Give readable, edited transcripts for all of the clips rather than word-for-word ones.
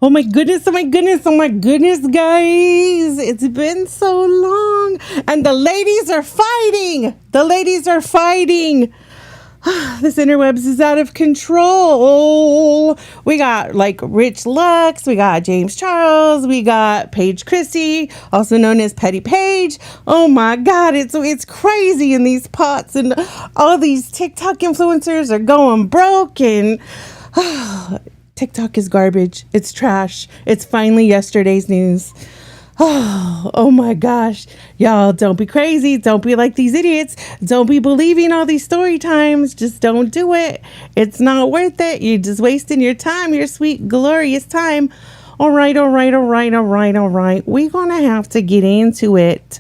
Oh my goodness, oh my goodness, oh my goodness, guys. It's been so long. And the ladies are fighting. The ladies are fighting. This interwebs is out of control. We got like Rich Lux, we got James Charles, we got Paige Christie, also known as Petty Paige. Oh my God, it's crazy in these pots, and all these TikTok influencers are going broke, and TikTok is garbage. It's trash. It's finally yesterday's news. Oh my gosh. Y'all, don't be crazy. Don't be like these idiots. Don't be believing all these story times. Just don't do it. It's not worth it. You're just wasting your time, your sweet, glorious time. All right. We're going to have to get into it.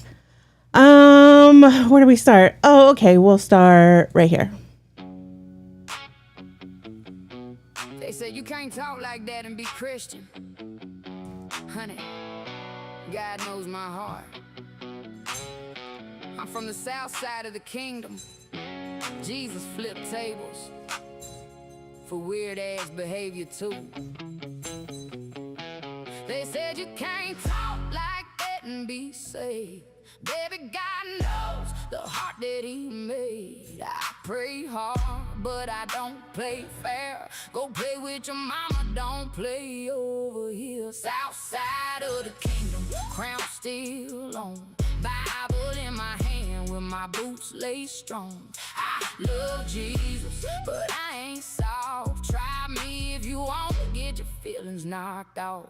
Where do we start? Oh, okay. We'll start right here. They said you can't talk like that and be Christian. Honey, God knows my heart. I'm from the south side of the kingdom. Jesus flipped tables for weird ass behavior too. They said you can't talk like that and be saved. Baby, God knows the heart that he made. I pray hard, but I don't play fair. Go play with your mama, don't play over here. South side of the kingdom, crown still on. Bible in my hand with my boots laid strong. I love Jesus, but I ain't soft. Try me if you want to get your feelings knocked off.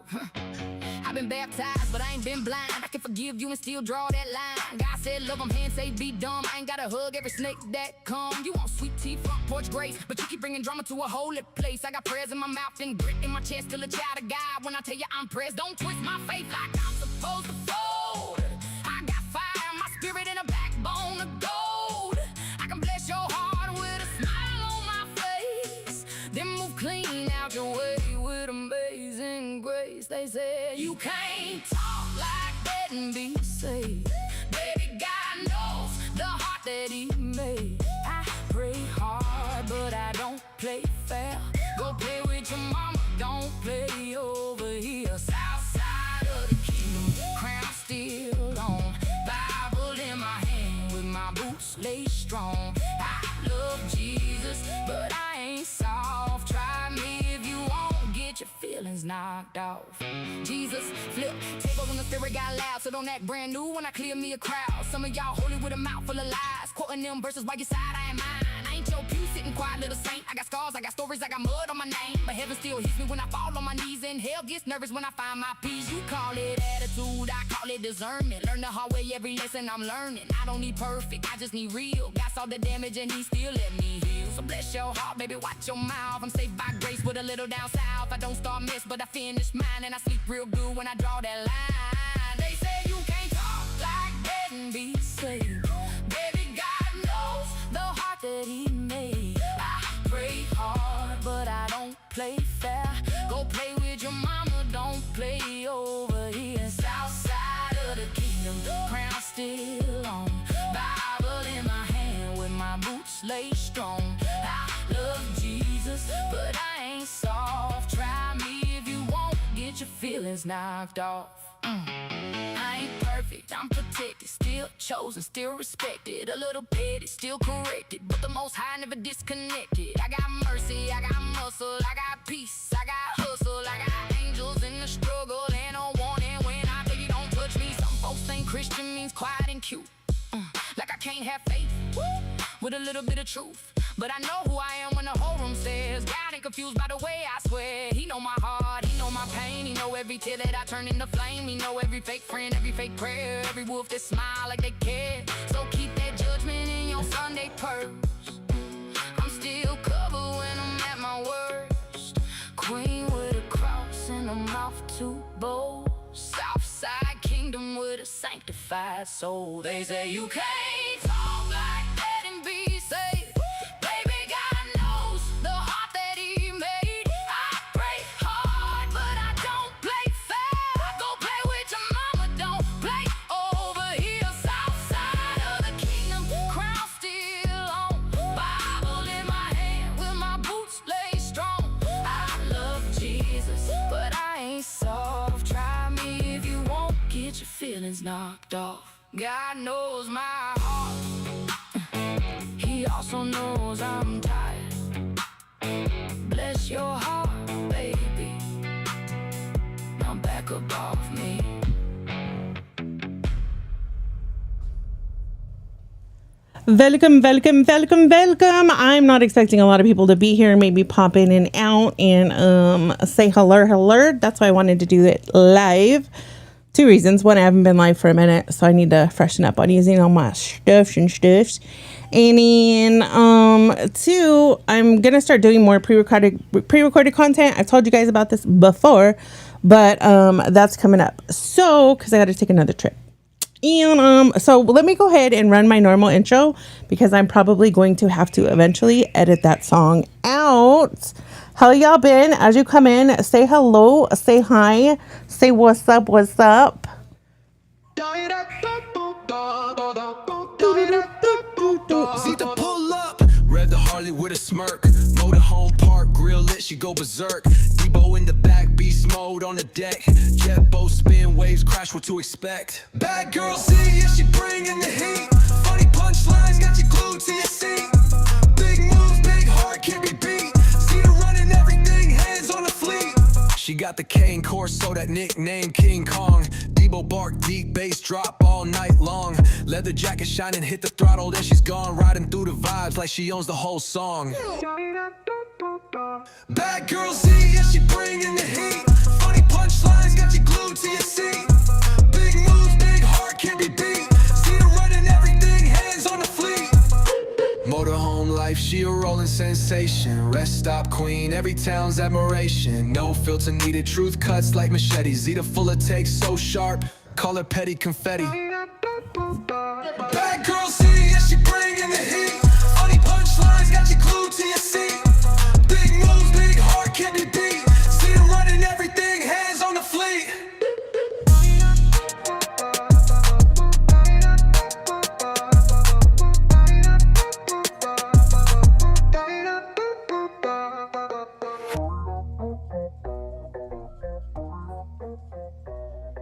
I've been baptized, but I ain't been blind. I can forgive you and still draw that line. God said love them, hands say be dumb. I ain't gotta hug every snake that come. You want sweet tea, front porch grace, but you keep bringing drama to a holy place. I got prayers in my mouth and grit in my chest, still a child of God. When I tell you I'm pressed, don't twist my faith like I'm supposed to fold. I got fire in my spirit and a backbone of gold. I can bless your heart with a smile on my face, then move clean out your way with amazing grace. They said you can't talk like that and be saved. Baby, God knows the heart that he made. I pray hard, but I don't play fair. Go play with your mama, don't play over here. South side of the kingdom, crown still on. Bible in my hand with my boots laid strong. I love Jesus, but I ain't soft. Try me if you want, get your feelings knocked off. Jesus flipped tables when the spirit got loud, so don't act brand new when I clear me a crowd. Some of y'all holy with a mouth full of lies, quoting them verses by your side, I ain't mine. I ain't your pew sitting quiet little saint. I got scars, I got stories, I got mud on my name, but heaven still hits me when I fall on my knees, and hell gets nervous when I find my peace. You call it attitude, I call it discernment. Learn the hard way every lesson I'm learning. I don't need perfect, I just need real. God saw the damage and he still let me heal. So bless your heart, baby, watch your mouth. I'm saved by grace with a little down south. I don't start mess, but I finish mine, and I sleep real good when I draw that line. They say you can't talk like that and be saved. Baby, God knows the heart that he made. I pray hard, but I don't play fair. Go play with your mama, don't play over here. South side of the kingdom, crown still on. Bible in my hand with my boots laid strong. I love Jesus, but I ain't soft. Try me if you want, get your feelings knocked off. I ain't perfect, I'm protected, still chosen, still respected. A little petty, still corrected, but the Most High never disconnected. I got mercy, I got muscle, I got peace, I got hustle, I got angels in the struggle, and a warning when I tell you don't touch me. Some folks think Christian means quiet and cute, like I can't have faith with a little bit of truth. But I know who I am when the whole room says God ain't confused by the way I swear. He know my heart, he know my pain, he know every tear that I turn into flame. He know every fake friend, every fake prayer, every wolf that smile like they care. So keep that judgment in your Sunday purse. I'm still covered when I'm at my worst. Queen with a cross and a mouth too bold. Southside kingdom with a sanctified soul. They say you can't talk like that and be saved. ain't soft. Try me if you won't get your feelings knocked off. God knows my heart. He also knows I'm tired. Bless your heart, baby. Now back up off me. Welcome, welcome, welcome, welcome. I'm not expecting a lot of people to be here, maybe pop in and out and say hello. That's why I wanted to do it live. Two reasons. One, I haven't been live for a minute, so I need to freshen up on using all my stuffs. And then two, I'm gonna start doing more pre-recorded content. I've told you guys about this before, but that's coming up. So, because I got to take another trip. And so let me go ahead and run my normal intro, because I'm probably going to have to eventually edit that song out. How y'all been? As you come in, say hello, say hi, say what's up, what's up. Zita pull up, rev the Harley with a smirk. Motorhome park, grill lit, she go berserk. Debo in the back, beast mode on the deck. Jet boat spin, waves crash, what to expect. Bad girl see, yeah, she bringing the heat. Funny punchlines, got you glued to your seat. Big moves, big heart, can't be beat. Zita running everything, hands on the fleet. She got the Kane Corso, that nickname King Kong. Debo bark, deep bass drop all night long. Leather jacket shining, hit the throttle, then she's gone. Riding through the vibes like she owns the whole song. Bad girl see, yeah, she bringing the heat. Funny punchlines, got you glued to your seat. Big moves, big heart, can't be beat. See her running everything, hands on the fleet. Motorhome life, she a rolling sensation. Rest stop queen, every town's admiration. No filter needed, truth cuts like machetes. Zita full of takes, so sharp, call her petty confetti. Bad girl see, yeah, she bringing the heat. Funny punchlines, got you glued to your seat. Big moves, big heart, can't be beat. See her running everything, hands on the fleet.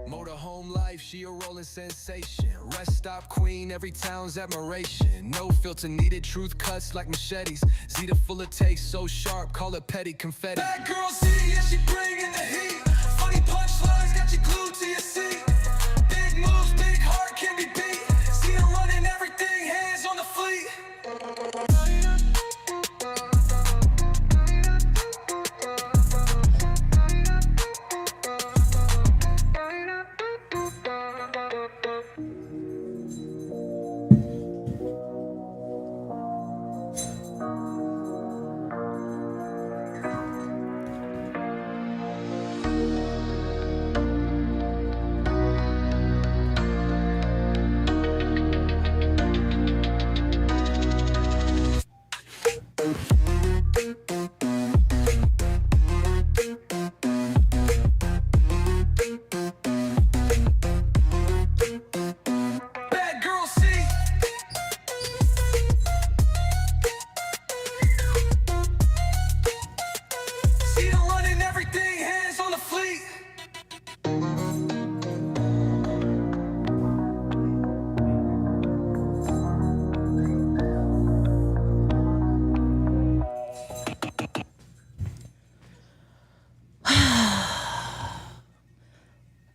Motorhome life, she a rolling sensation. Rest stop queen, every town's admiration. No filter needed, truth cuts like machetes. Zita full of takes, so sharp, call it petty confetti. Bad girl see, yeah, she bringing the heat. Funny punchlines, got you glued to your seat. Big moves, big heart, can't be beat. See her running everything, hands on the fleet.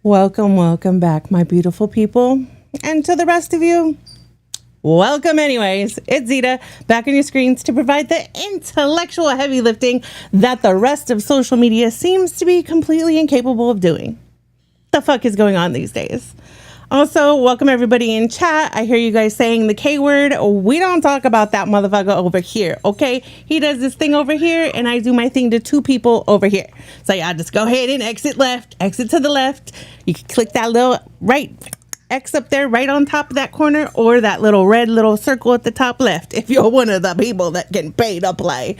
Welcome back, my beautiful people. And to the rest of you, welcome anyways. It's Zita, back on your screens to provide the intellectual heavy lifting that the rest of social media seems to be completely incapable of doing. The fuck is going on these days? Also, welcome everybody in chat. I hear you guys saying the K word. We don't talk about that motherfucker over here, okay? He does this thing over here, and I do my thing to two people over here. So y'all just go ahead and exit left, exit to the left. You can click that little right X up there right on top of that corner, or that little red little circle at the top left if you're one of the people that can pay to play.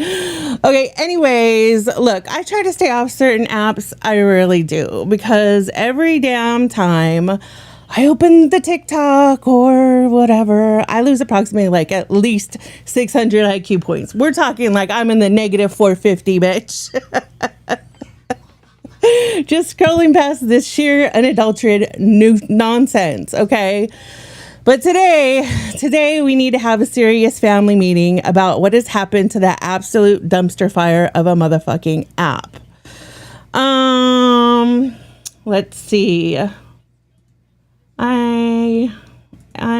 Okay, anyways, look, I try to stay off certain apps. I really do, because every damn time I open the TikTok or whatever, I lose approximately like at least 600 IQ points. We're talking like I'm in the negative 450, bitch. Just scrolling past this sheer unadulterated new nonsense, okay? But today we need to have a serious family meeting about what has happened to that absolute dumpster fire of a motherfucking app. Let's see. I'm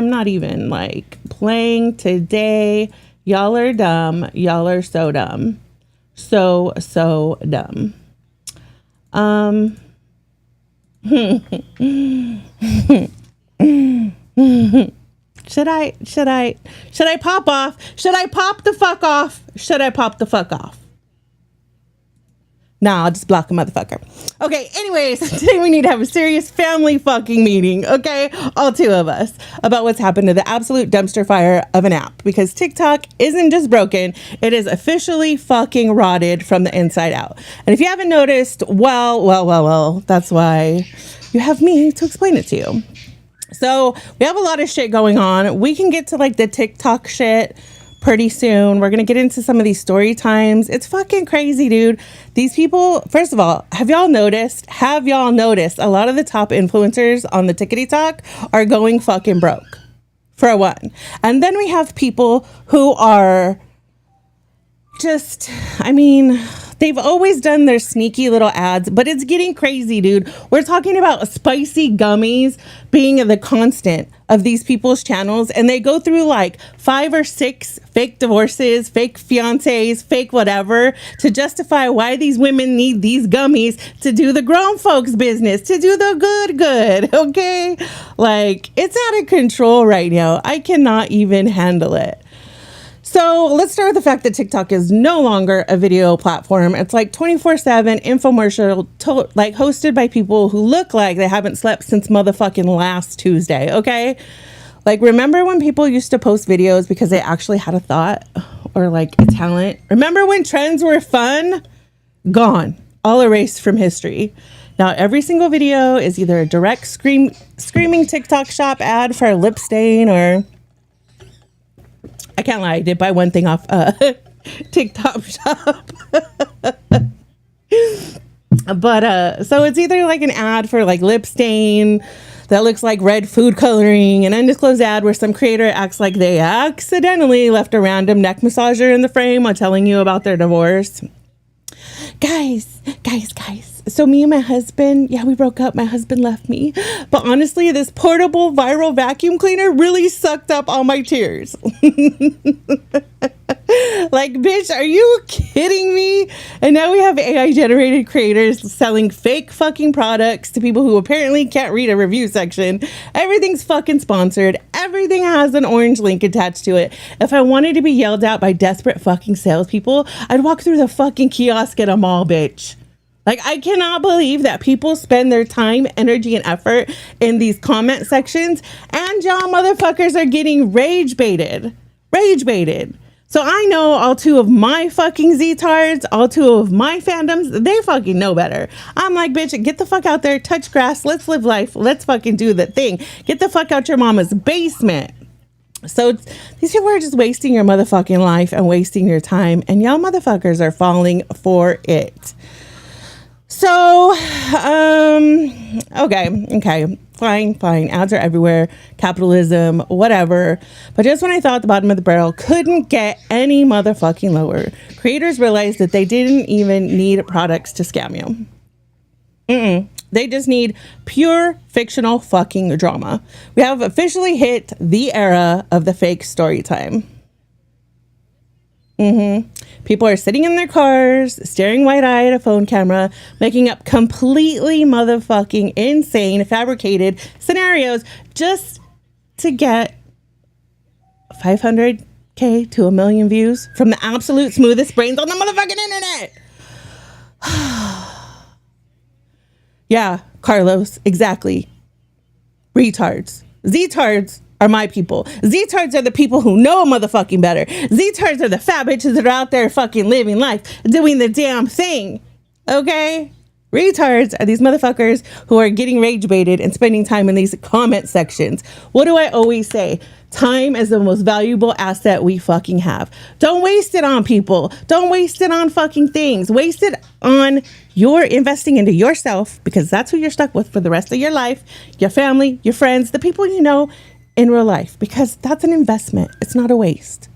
not even like playing today. Y'all are dumb. Y'all are so dumb. So dumb. Should I pop off? Should I pop the fuck off? Should I pop the fuck off? Nah, I'll just block a motherfucker. Okay, anyways, today we need to have a serious family fucking meeting, okay? All two of us, about what's happened to the absolute dumpster fire of an app. Because TikTok isn't just broken, it is officially fucking rotted from the inside out. And if you haven't noticed, well, that's why you have me to explain it to you. So we have a lot of shit going on. We can get to like the TikTok shit pretty soon. We're going to get into some of these story times. It's fucking crazy, dude. These people, first of all, have y'all noticed a lot of the top influencers on the TikTok are going fucking broke, for one. And then we have people who are just, they've always done their sneaky little ads, but it's getting crazy, dude. We're talking about spicy gummies being the constant of these people's channels, and they go through like 5 or 6 fake divorces, fake fiancés, fake whatever, to justify why these women need these gummies to do the grown folks business, to do the good, okay? Like, it's out of control right now. I cannot even handle it. So let's start with the fact that TikTok is no longer a video platform. It's like 24/7 infomercial, like hosted by people who look like they haven't slept since motherfucking last Tuesday, okay? Like, remember when people used to post videos because they actually had a thought or like a talent? Remember when trends were fun? Gone. All erased from history. Now, every single video is either a direct screaming TikTok shop ad for a lip stain, or I can't lie, I did buy one thing off TikTok shop. But so it's either like an ad for like lip stain that looks like red food coloring, an undisclosed ad where some creator acts like they accidentally left a random neck massager in the frame while telling you about their divorce. Guys. So me and my husband, we broke up. My husband left me. But honestly, this portable viral vacuum cleaner really sucked up all my tears. Like, bitch, are you kidding me? And now we have AI generated creators selling fake fucking products to people who apparently can't read a review section. Everything's fucking sponsored. Everything has an orange link attached to it. If I wanted to be yelled at by desperate fucking salespeople, I'd walk through the fucking kiosk at a mall, bitch. Like, I cannot believe that people spend their time, energy, and effort in these comment sections, and y'all motherfuckers are getting rage baited. So I know all 2 of my fucking Z-tards, all 2 of my fandoms, they fucking know better. I'm like, bitch, get the fuck out there, touch grass, let's live life, let's fucking do the thing. Get the fuck out your mama's basement. So these people are just wasting your motherfucking life and wasting your time, and y'all motherfuckers are falling for it. So, okay, fine. Ads are everywhere. Capitalism, whatever. But just when I thought the bottom of the barrel couldn't get any motherfucking lower, creators realized that they didn't even need products to scam you. They just need pure fictional fucking drama. We have officially hit the era of the fake story time. People are sitting in their cars, staring wide-eyed at a phone camera, making up completely motherfucking insane, fabricated scenarios just to get 500K to 1 million views from the absolute smoothest brains on the motherfucking internet. Yeah, Carlos, exactly. Retards. Z-tards are my people. Z-tards are the people who know motherfucking better. Z-tards are the fat bitches that are out there fucking living life, doing the damn thing. Okay? Retards are these motherfuckers who are getting rage baited and spending time in these comment sections. What do I always say? Time is the most valuable asset we fucking have. Don't waste it on people. Don't waste it on fucking things. Waste it on your investing into yourself, because that's who you're stuck with for the rest of your life, your family, your friends, the people you know in real life, because that's an investment. It's not a waste.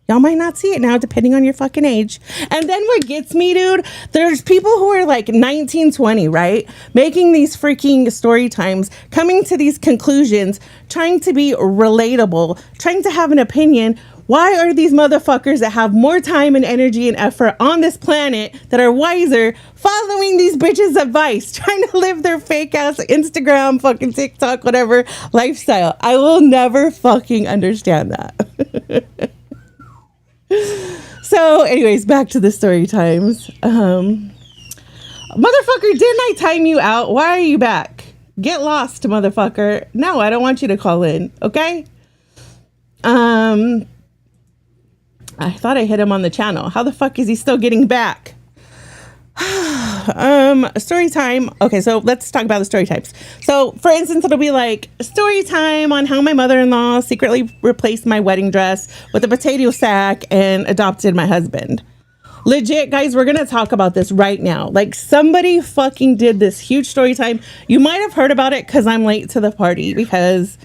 Y'all might not see it now, depending on your fucking age. And then what gets me, dude, there's people who are like 19, 20, right? Making these freaking story times, coming to these conclusions, trying to be relatable, trying to have an opinion. Why are these motherfuckers that have more time and energy and effort on this planet, that are wiser, following these bitches' advice, trying to live their fake ass Instagram, fucking TikTok, whatever lifestyle? I will never fucking understand that. So anyways, back to the story times. Motherfucker, didn't I time you out? Why are you back? Get lost, motherfucker. No, I don't want you to call in, okay? I thought I hit him on the channel. How the fuck is he still getting back? Story time. Okay, so let's talk about the story types. So for instance, it'll be like story time on how my mother-in-law secretly replaced my wedding dress with a potato sack and adopted my husband. Legit, guys, we're gonna talk about this right now. Like, somebody fucking did this huge story time. You might have heard about it because I'm late to the party, because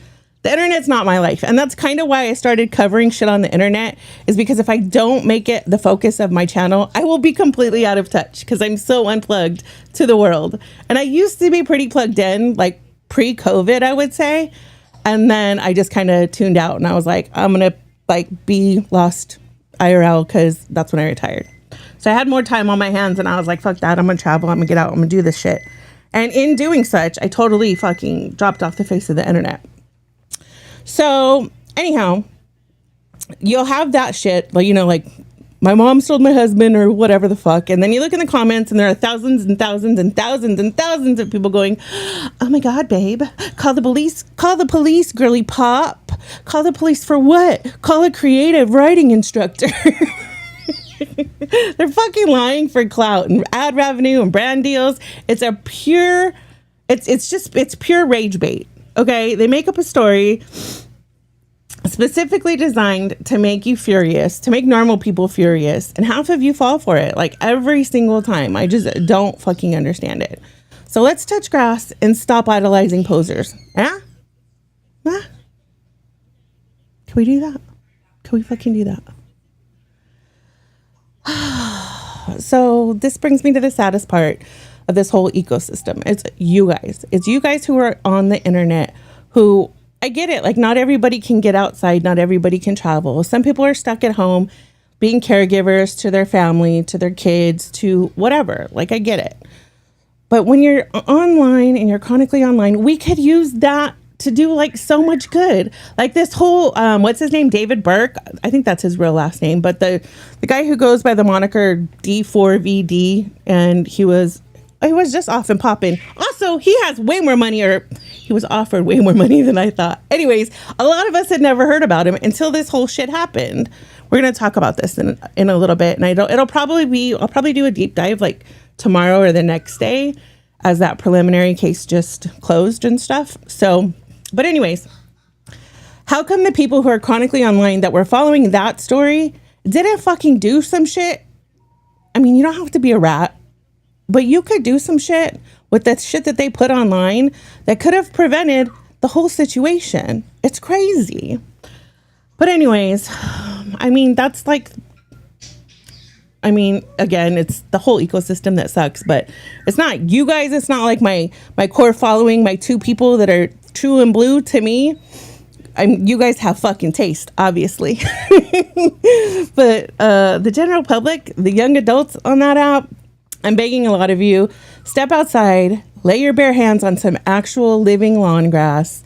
the internet's not my life. And that's kind of why I started covering shit on the internet, is because if I don't make it the focus of my channel, I will be completely out of touch, because I'm so unplugged to the world. And I used to be pretty plugged in, like pre-COVID, I would say. And then I just kind of tuned out, and I was like, I'm going to like be lost IRL, because that's when I retired. So I had more time on my hands, and I was like, fuck that. I'm going to travel. I'm going to get out. I'm going to do this shit. And in doing such, I totally fucking dropped off the face of the internet. So anyhow, you'll have that shit, like, you know, like my mom sold my husband or whatever the fuck. And then you look in the comments and there are thousands and thousands and thousands and thousands of people going, oh my God, babe, call the police, girly pop. Call the police for what? Call a creative writing instructor. They're fucking lying for clout and ad revenue and brand deals. It's pure rage bait. Okay, they make up a story specifically designed to make you furious, to make normal people furious, and half of you fall for it, like every single time. I just don't fucking understand it. So let's touch grass and stop idolizing posers. Yeah? Can we do that? Can we fucking do that? So this brings me to the saddest part of this whole ecosystem. It's you guys. It's you guys who are on the internet who, I get it. Like, not everybody can get outside. Not everybody can travel. Some people are stuck at home being caregivers to their family, to their kids, to whatever. Like, I get it. But when you're online and you're chronically online, we could use that to do like so much good. Like this whole, what's his name? David Burke. I think that's his real last name. But the guy who goes by the moniker D4VD, and he was just off and popping. Also, he has way more money, or he was offered way more money than I thought. Anyways, a lot of us had never heard about him until this whole shit happened. We're going to talk about this in a little bit. And I'll probably do a deep dive like tomorrow or the next day, as that preliminary case just closed and stuff. So, but anyways, how come the people who are chronically online that were following that story didn't fucking do some shit? I mean, you don't have to be a rat, but you could do some shit with the shit that they put online that could have prevented the whole situation. It's crazy. But anyways, I mean, that's like, I mean, again, it's the whole ecosystem that sucks, but it's not you guys. It's not like my core following, my two people that are true and blue to me. You guys have fucking taste, obviously. But the general public, the young adults on that app, I'm begging a lot of you, step outside, lay your bare hands on some actual living lawn grass.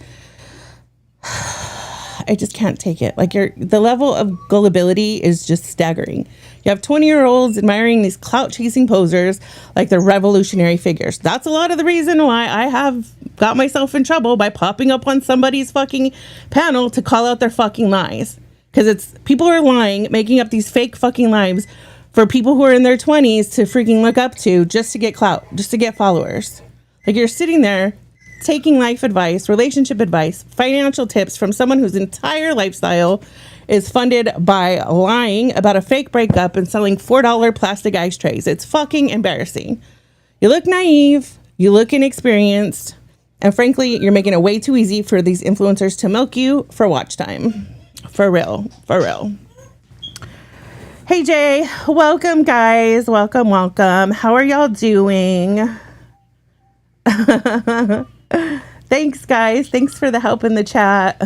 I just can't take it. Like, the level of gullibility is just staggering. You have 20-year-olds admiring these clout-chasing posers like they're revolutionary figures. That's a lot of the reason why I have got myself in trouble by popping up on somebody's fucking panel to call out their fucking lies. Because people are lying, making up these fake fucking lives for people who are in their 20s to freaking look up to just to get clout, just to get followers. Like, you're sitting there taking life advice, relationship advice, financial tips from someone whose entire lifestyle is funded by lying about a fake breakup and selling $4 plastic ice trays. It's fucking embarrassing. You look naive, you look inexperienced, and frankly, you're making it way too easy for these influencers to milk you for watch time. For real, for real. Hey Jay, welcome guys, welcome. How are y'all doing? Thanks guys, thanks for the help in the chat.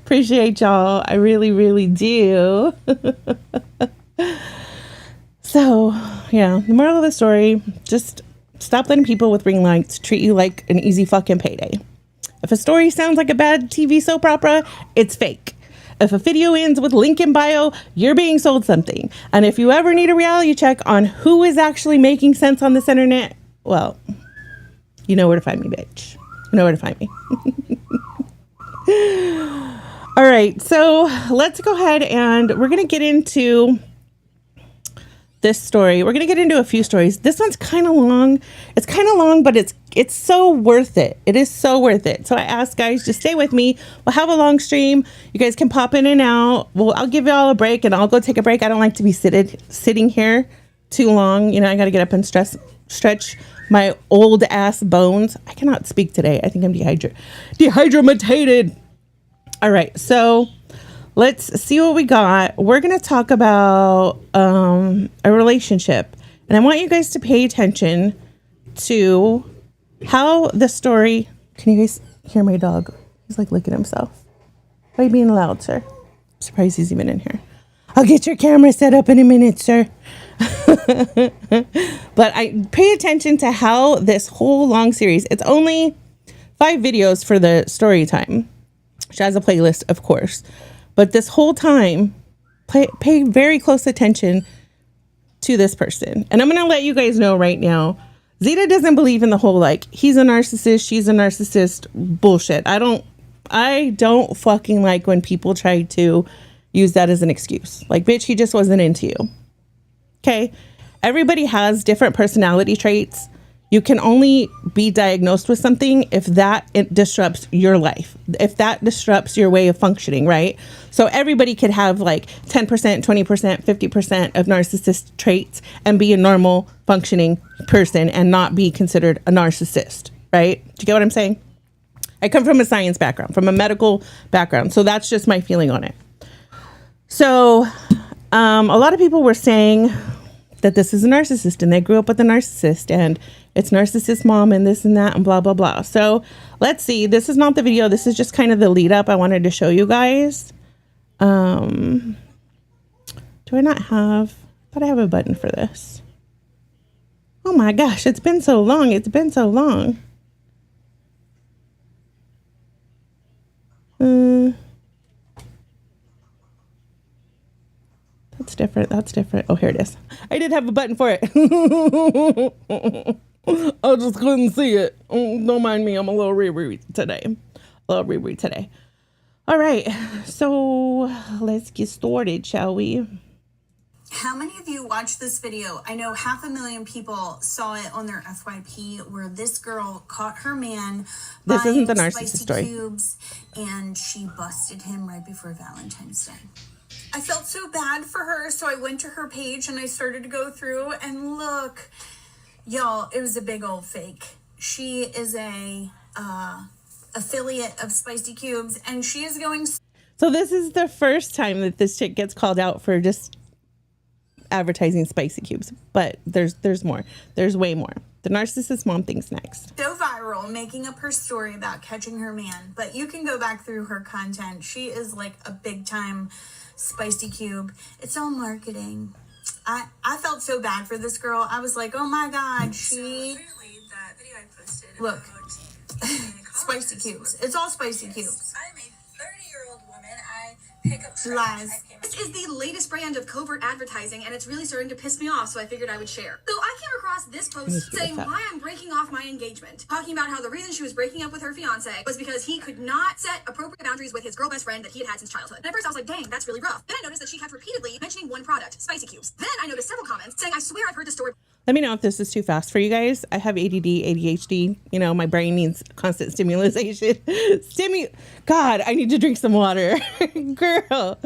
Appreciate y'all, I really do. So yeah, the moral of the story, just stop letting people with ring lights treat you like an easy fucking payday. If a story sounds like a bad TV soap opera, it's fake. If a video ends with link in bio, you're being sold something. And if you ever need a reality check on who is actually making sense on this internet, well, you know where to find me, bitch. You know where to find me. All right, so let's go ahead and we're going to get into this story. We're going to get into a few stories. This one's kind of long. It's kind of long, but it's so worth it. It is so worth it. So I asked guys to stay with me. We'll have a long stream. You guys can pop in and out. Well, I'll give you all a break and I'll go take a break. I don't like to be sitting here too long. You know, I got to get up and stretch my old ass bones. I cannot speak today. I think I'm dehydrated. All right. So let's see what we got. We're going to talk about a relationship. And I want you guys to pay attention to how the story... Can you guys hear my dog? He's like licking himself. Why are you being loud, sir? I'm surprised he's even in here. I'll get your camera set up in a minute, sir. But I pay attention to how this whole long series... It's only 5 videos for the story time. Which has a playlist, of course. But this whole time, pay very close attention to this person. And I'm going to let you guys know right now, Zita doesn't believe in the whole, like, he's a narcissist, she's a narcissist bullshit. I don't fucking like when people try to use that as an excuse. Like, bitch, he just wasn't into you. Okay? Everybody has different personality traits. You can only be diagnosed with something if it disrupts your life, if that disrupts your way of functioning, right? So everybody could have like 10%, 20%, 50% of narcissist traits and be a normal functioning person and not be considered a narcissist, right? Do you get what I'm saying? I come from a science background, from a medical background. So that's just my feeling on it. So a lot of people were saying that this is a narcissist and they grew up with a narcissist and it's narcissist mom and this and that and blah, blah, blah. So let's see. This is not the video. This is just kind of the lead up I wanted to show you guys. Do I not have, I thought I have a button for this. Oh my gosh, it's been so long. It's been so long. That's different. That's different. Oh, here it is. I did have a button for it. I just couldn't see it. Don't mind me. I'm a little Riri today. All right. So let's get started, shall we? How many of you watched this video? I know 500,000 people saw it on their FYP where this girl caught her man this isn't the narcissist spicy story. Cubes and she busted him right before Valentine's Day. I felt so bad for her, so I went to her page and I started to go through and look. Y'all, it was a big old fake. She is a affiliate of Spicy Cubes and she is going... So this is the first time that this chick gets called out for just advertising Spicy Cubes, but there's more. There's way more. The narcissist mom thinks next. So viral, making up her story about catching her man, but you can go back through her content. She is like a big time Spicy Cube. It's all marketing. I felt so bad for this girl. I was like, oh my god, she... So clearly that video I posted look. Spicy Cubes. It's all Spicy Cubes. I'm a 30-year-old woman. I pick up lies. This is the latest brand of covert advertising, and it's really starting to piss me off, so I figured I would share. So I came across this post saying why I'm breaking off my engagement, talking about how the reason she was breaking up with her fiance was because he could not set appropriate boundaries with his girl best friend that he had since childhood. And at first I was like, dang, that's really rough. Then I noticed that she kept repeatedly mentioning one product, spicy cubes. Then I noticed several comments saying, I swear I've heard this story. Let me know if this is too fast for you guys. I have ADD, ADHD. You know, my brain needs constant stimulation. God, I need to drink some water. Girl,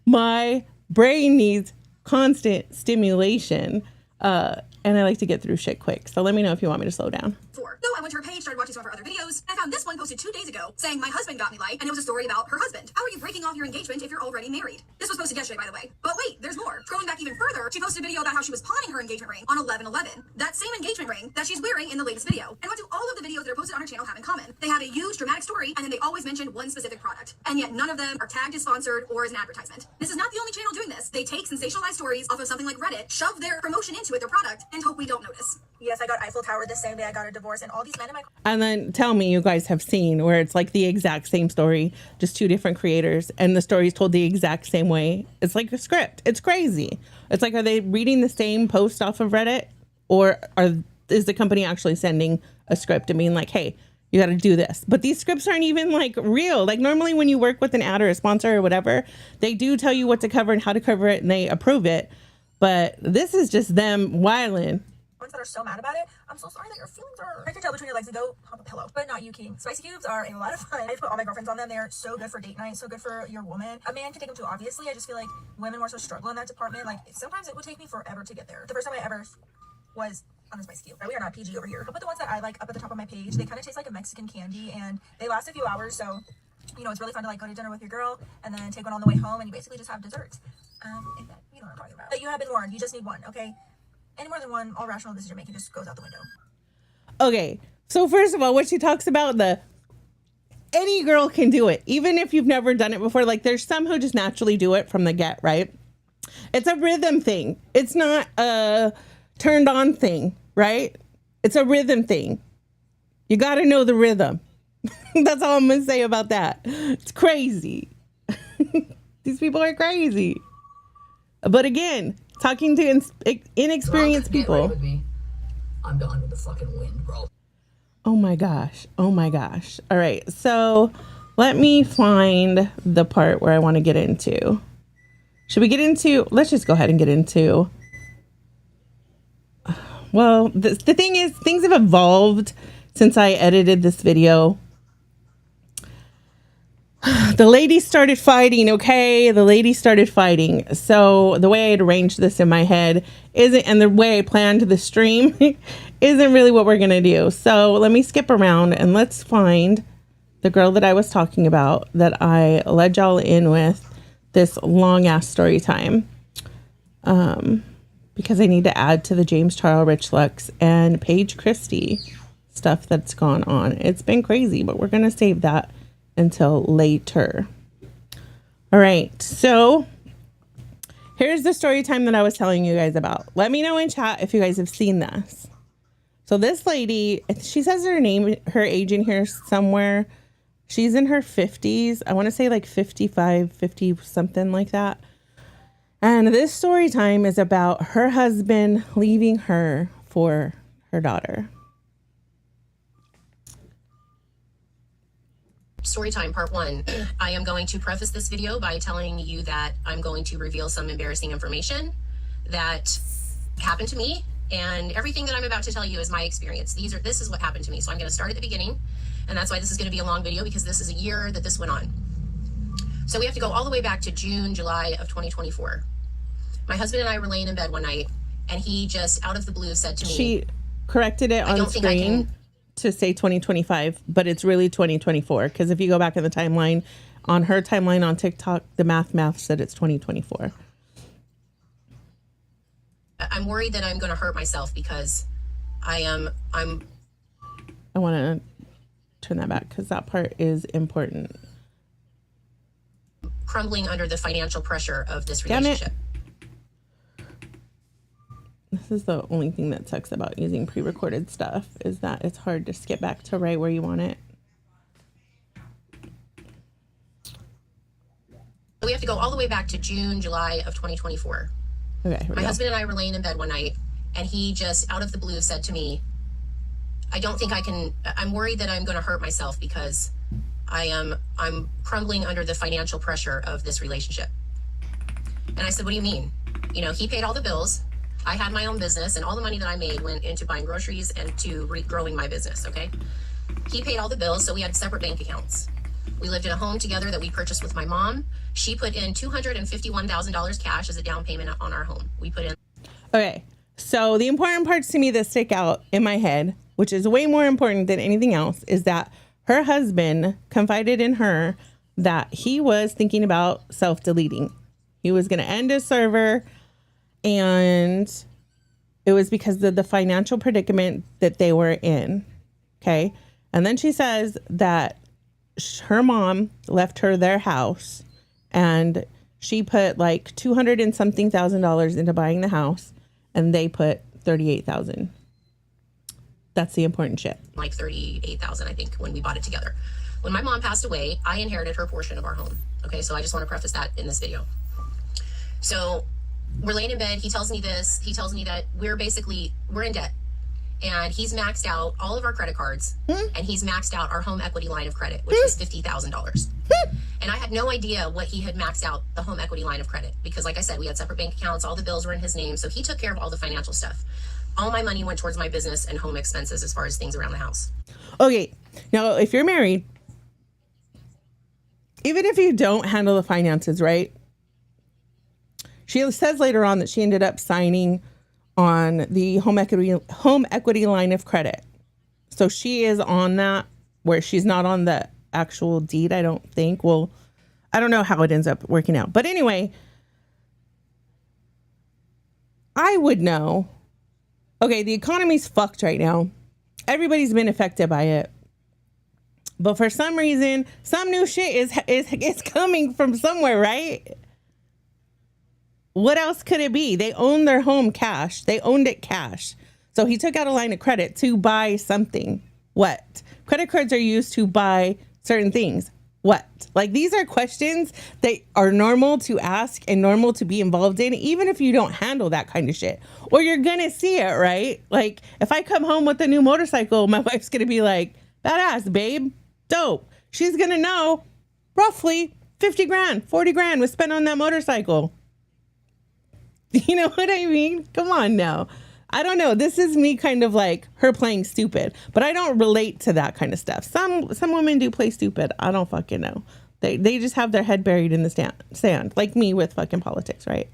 my brain needs constant stimulation. And I like to get through shit quick. So let me know if you want me to slow down. So I went to her page, started watching some of her other videos, and I found this one posted 2 days ago saying my husband got me like, and it was a story about her husband. How are you breaking off your engagement if you're already married? This was posted yesterday, by the way. But wait, there's more. Scrolling back even further, she posted a video about how she was pawning her engagement ring on 11/11. That same engagement ring that she's wearing in the latest video. And what do all of the videos that are posted on her channel have in common? They have a huge dramatic story, and then they always mention one specific product. And yet none of them are tagged as sponsored or as an advertisement. This is not the only channel doing this. They take sensationalized stories off of something like Reddit, shove their promotion into it, their product, and hope we don't notice. Yes, I got Eiffel Tower the same day I got a divorce, and all these men in my... And then tell me you guys have seen where it's like the exact same story, just two different creators, and the story's told the exact same way. It's like a script. It's crazy. It's like, are they reading the same post off of Reddit, or is the company actually sending a script and being like, hey, you got to do this? But these scripts aren't even like real. Like normally when you work with an ad or a sponsor or whatever, they do tell you what to cover and how to cover it, and they approve it. But this is just them whiling. That are so mad about it. I'm so sorry that your feelings are... I can tell between your legs and go hop a pillow. But not you, King. Spicy cubes are a lot of fun. I put all my girlfriends on them. They're so good for date night, so good for your woman. A man can take them too, obviously. I just feel like women more so struggle in that department. Like sometimes it would take me forever to get there. The first time I ever was on a spicy cube. We are not PG over here. But the ones that I like up at the top of my page, they kind of taste like a Mexican candy, and they last a few hours. So, you know, it's really fun to like go to dinner with your girl and then take one on the way home, and you basically just have desserts. If that, you know what I'm talking about. But you have been warned. You just need one, okay? Any more than one, all rational decision making just goes out the window. Okay, so first of all, what she talks about, any girl can do it, even if you've never done it before. Like there's some who just naturally do it from the get, right? It's a rhythm thing. It's not a turned on thing, right? It's a rhythm thing. You got to know the rhythm. That's all I'm going to say about that. It's crazy. These people are crazy. But again, talking to inexperienced people. With me. I'm done with the fucking wind, bro. Oh my gosh. Oh my gosh. All right. So let me find the part where I want to get into. Should we get into, let's just go ahead and get into. Well, the thing is, things have evolved since I edited this video. The ladies started fighting, okay? The ladies started fighting. So the way I had arranged this in my head and the way I planned the stream isn't really what we're going to do. So let me skip around and let's find the girl that I was talking about that I led y'all in with this long ass story time. Because I need to add to the James Charles Rich Lux and Paige Christie stuff that's gone on. It's been crazy, but we're going to save that until later. All right, so here's the story time that I was telling you guys about. Let me know in chat if you guys have seen this. So this lady, she says her name, her age in here somewhere. She's in her 50s. I want to say like 55, 50, something like that. And this story time is about her husband leaving her for her daughter. Storytime part 1. I am going to preface this video by telling you that I'm going to reveal some embarrassing information that happened to me, and everything that I'm about to tell you is my experience. This is what happened to me. So I'm going to start at the beginning, and that's why this is going to be a long video, because this is a year that this went on. So we have to go all the way back to June, July of 2024. My husband and I were laying in bed one night, and he just out of the blue said to me, she corrected it on screen to say 2025, but it's really 2024, because if you go back in the timeline, on her timeline on TikTok, the math said it's 2024. I'm worried that I'm going to hurt myself because I want to turn that back because that part is important. Crumbling under the financial pressure of this relationship. This is the only thing that sucks about using pre-recorded stuff, is that it's hard to skip back to right where you want it. We have to go all the way back to June, July of 2024. Okay, My husband and I were laying in bed one night, And he just out of the blue said to me, I'm worried that I'm going to hurt myself because I'm crumbling under the financial pressure of this relationship. And I said, what do you mean? You know, he paid all the bills. I had my own business, and all the money that I made went into buying groceries and to growing my business, okay? He paid all the bills, so we had separate bank accounts. We lived in a home together that we purchased with my mom. She put in $251,000 cash as a down payment on our home. We put in... Okay, so the important parts to me that stick out in my head, which is way more important than anything else, is that her husband confided in her that he was thinking about self-deleting. He was going to end his server, and it was because of the financial predicament that they were in. Okay. And then she says that her mom left her their house, and she put like 200 and something $1,000 into buying the house, and they put 38,000. That's the important shit. Like 38,000, I think, when we bought it together. When my mom passed away, I inherited her portion of our home. Okay. So I just want to preface that in this video. So we're laying in bed. He tells me this. He tells me that we're in debt, and he's maxed out all of our credit cards, and he's maxed out our home equity line of credit, which was $50,000. And I had no idea what he had maxed out the home equity line of credit, because like I said, we had separate bank accounts. All the bills were in his name. So he took care of all the financial stuff. All my money went towards my business and home expenses as far as things around the house. Okay. Now, if you're married, even if you don't handle the finances, right? She says later on that she ended up signing on the home equity line of credit. So she is on that, where she's not on the actual deed, I don't think. Well, I don't know how it ends up working out. But anyway, I would know. Okay, the economy's fucked right now. Everybody's been affected by it. But for some reason, some new shit is coming from somewhere, right? What else could it be? They own their home cash. They owned it cash. So he took out a line of credit to buy something. What? Credit cards are used to buy certain things. What? Like, these are questions that are normal to ask and normal to be involved in, even if you don't handle that kind of shit. Or you're going to see it, right? Like, if I come home with a new motorcycle, my wife's going to be like, badass, babe. Dope. She's going to know roughly 50 grand, 40 grand was spent on that motorcycle. You know what I mean? Come on now. I don't know. This is me kind of like her playing stupid, but I don't relate to that kind of stuff. Some women do play stupid. I don't fucking know. They just have their head buried in the sand, like me with fucking politics, right?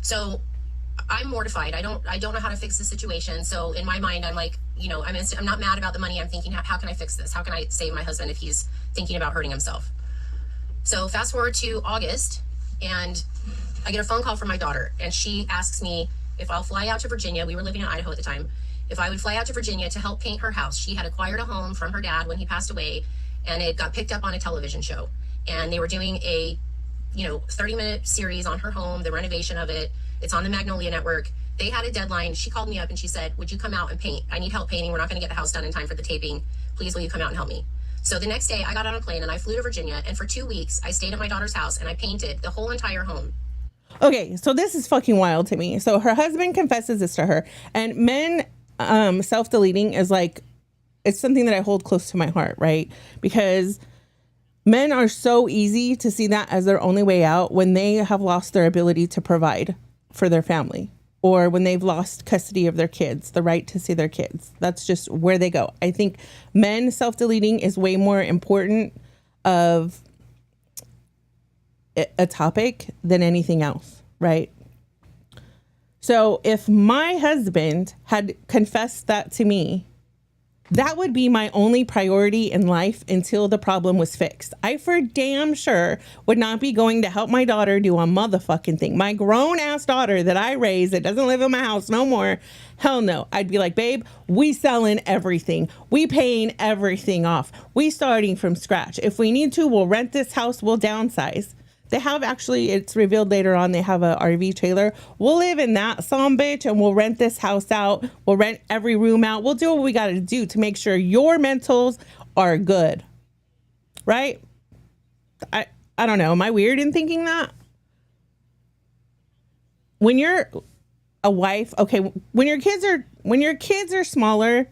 So I'm mortified. I don't know how to fix the situation. So in my mind, I'm like, you know, I'm not mad about the money. I'm thinking, how can I fix this? How can I save my husband if he's thinking about hurting himself? So fast forward to August, and I get a phone call from my daughter, and she asks me if I'll fly out to Virginia. We were living in Idaho at the time. If I would fly out to Virginia to help paint her house. She had acquired a home from her dad when he passed away, and it got picked up on a television show. And they were doing a, 30-minute series on her home, the renovation of it. It's on the Magnolia Network. They had a deadline. She called me up and she said, would you come out and paint? I need help painting. We're not going to get the house done in time for the taping. Please, will you come out and help me? So the next day I got on a plane and I flew to Virginia, and for 2 weeks I stayed at my daughter's house and I painted the whole entire home. Okay, so this is fucking wild to me. So her husband confesses this to her, and men self-deleting is like, it's something that I hold close to my heart, right? Because men are so easy to see that as their only way out when they have lost their ability to provide for their family, or when they've lost custody of their kids, the right to see their kids. That's just where they go. I think men self-deleting is way more important of a topic than anything else, right? So if my husband had confessed that to me, that would be my only priority in life until the problem was fixed. I for damn sure would not be going to help my daughter do a motherfucking thing. My grown ass daughter that I raised that doesn't live in my house no more. Hell no. I'd be like, babe, we selling everything. We paying everything off. We starting from scratch. If we need to, we'll rent this house. We'll downsize. They have actually, it's revealed later on, they have a RV trailer. We'll live in that some bitch, and we'll rent this house out. We'll rent every room out. We'll do what we got to do to make sure your mentals are good. Right? I don't know. Am I weird in thinking that? When you're a wife, okay, when your kids are smaller,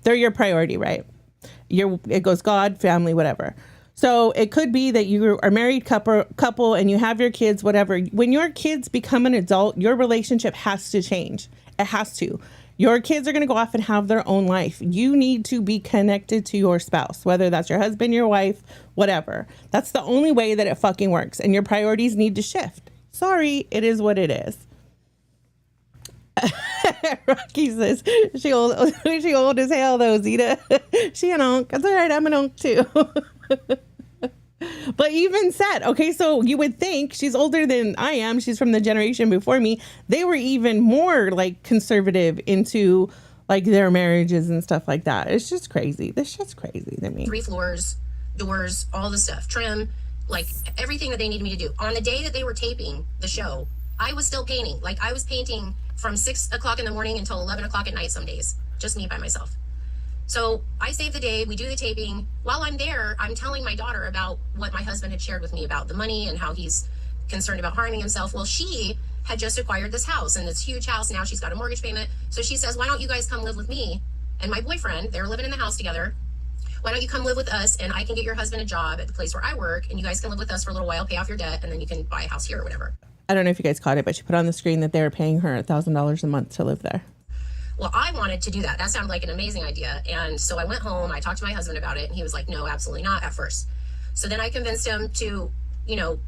they're your priority, right? It goes God, family, whatever. So it could be that you are a married couple and you have your kids, whatever. When your kids become an adult, your relationship has to change. It has to. Your kids are going to go off and have their own life. You need to be connected to your spouse, whether that's your husband, your wife, whatever. That's the only way that it fucking works. And your priorities need to shift. Sorry, it is what it is. Rocky says, she old as hell though, Zita. She an unk. That's all right, I'm an unk too. But even said, okay, so you would think she's older than I am. She's from the generation before me. They were even more like conservative into like their marriages and stuff like that. It's just crazy. This shit's crazy to me. 3 floors, doors, all the stuff, trim, like everything that they needed me to do. On the day that they were taping the show, I was still painting. Like I was painting from 6 o'clock in the morning until 11 o'clock at night some days, just me by myself. So I save the day, we do the taping. While I'm there, I'm telling my daughter about what my husband had shared with me about the money and how he's concerned about harming himself. Well, she had just acquired this house and this huge house. Now she's got a mortgage payment. So she says, why don't you guys come live with me and my boyfriend? They're living in the house together. Why don't you come live with us and I can get your husband a job at the place where I work and you guys can live with us for a little while, pay off your debt, and then you can buy a house here or whatever. I don't know if you guys caught it, but she put on the screen that they were paying her $1,000 a month to live there. Well, I wanted to do that. That sounded like an amazing idea. And so I went home, I talked to my husband about it, and he was like, no, absolutely not at first. So then I convinced him to,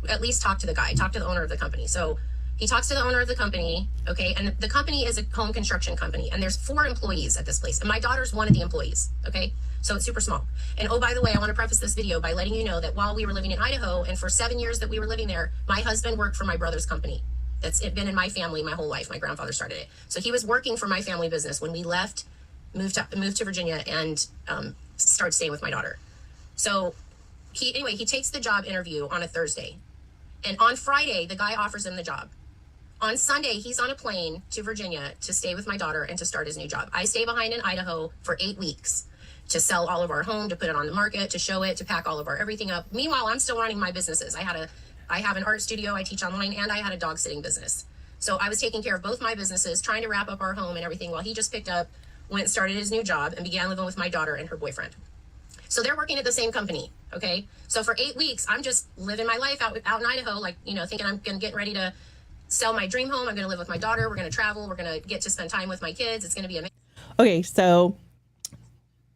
at least talk to the guy, talk to the owner of the company. So he talks to the owner of the company, okay? And the company is a home construction company, and there's 4 employees at this place. And my daughter's one of the employees, okay? So it's super small. And oh, by the way, I want to preface this video by letting you know that while we were living in Idaho, and for 7 years that we were living there, my husband worked for my brother's company. That's been in my family my whole life. My grandfather started it. So he was working for my family business when we left, moved to Virginia, and started staying with my daughter. So he takes the job interview on a Thursday. And on Friday, the guy offers him the job. On Sunday, he's on a plane to Virginia to stay with my daughter and to start his new job. I stay behind in Idaho for 8 weeks to sell all of our home, to put it on the market, to show it, to pack all of our everything up. Meanwhile, I'm still running my businesses. I have an art studio, I teach online, and I had a dog sitting business. So I was taking care of both my businesses, trying to wrap up our home and everything, while he just picked up, went and started his new job, and began living with my daughter and her boyfriend. So they're working at the same company, okay? So for 8 weeks, I'm just living my life out in Idaho, like, thinking I'm gonna get ready to sell my dream home. I'm gonna live with my daughter. We're gonna travel. We're gonna get to spend time with my kids. It's gonna be amazing. Okay, so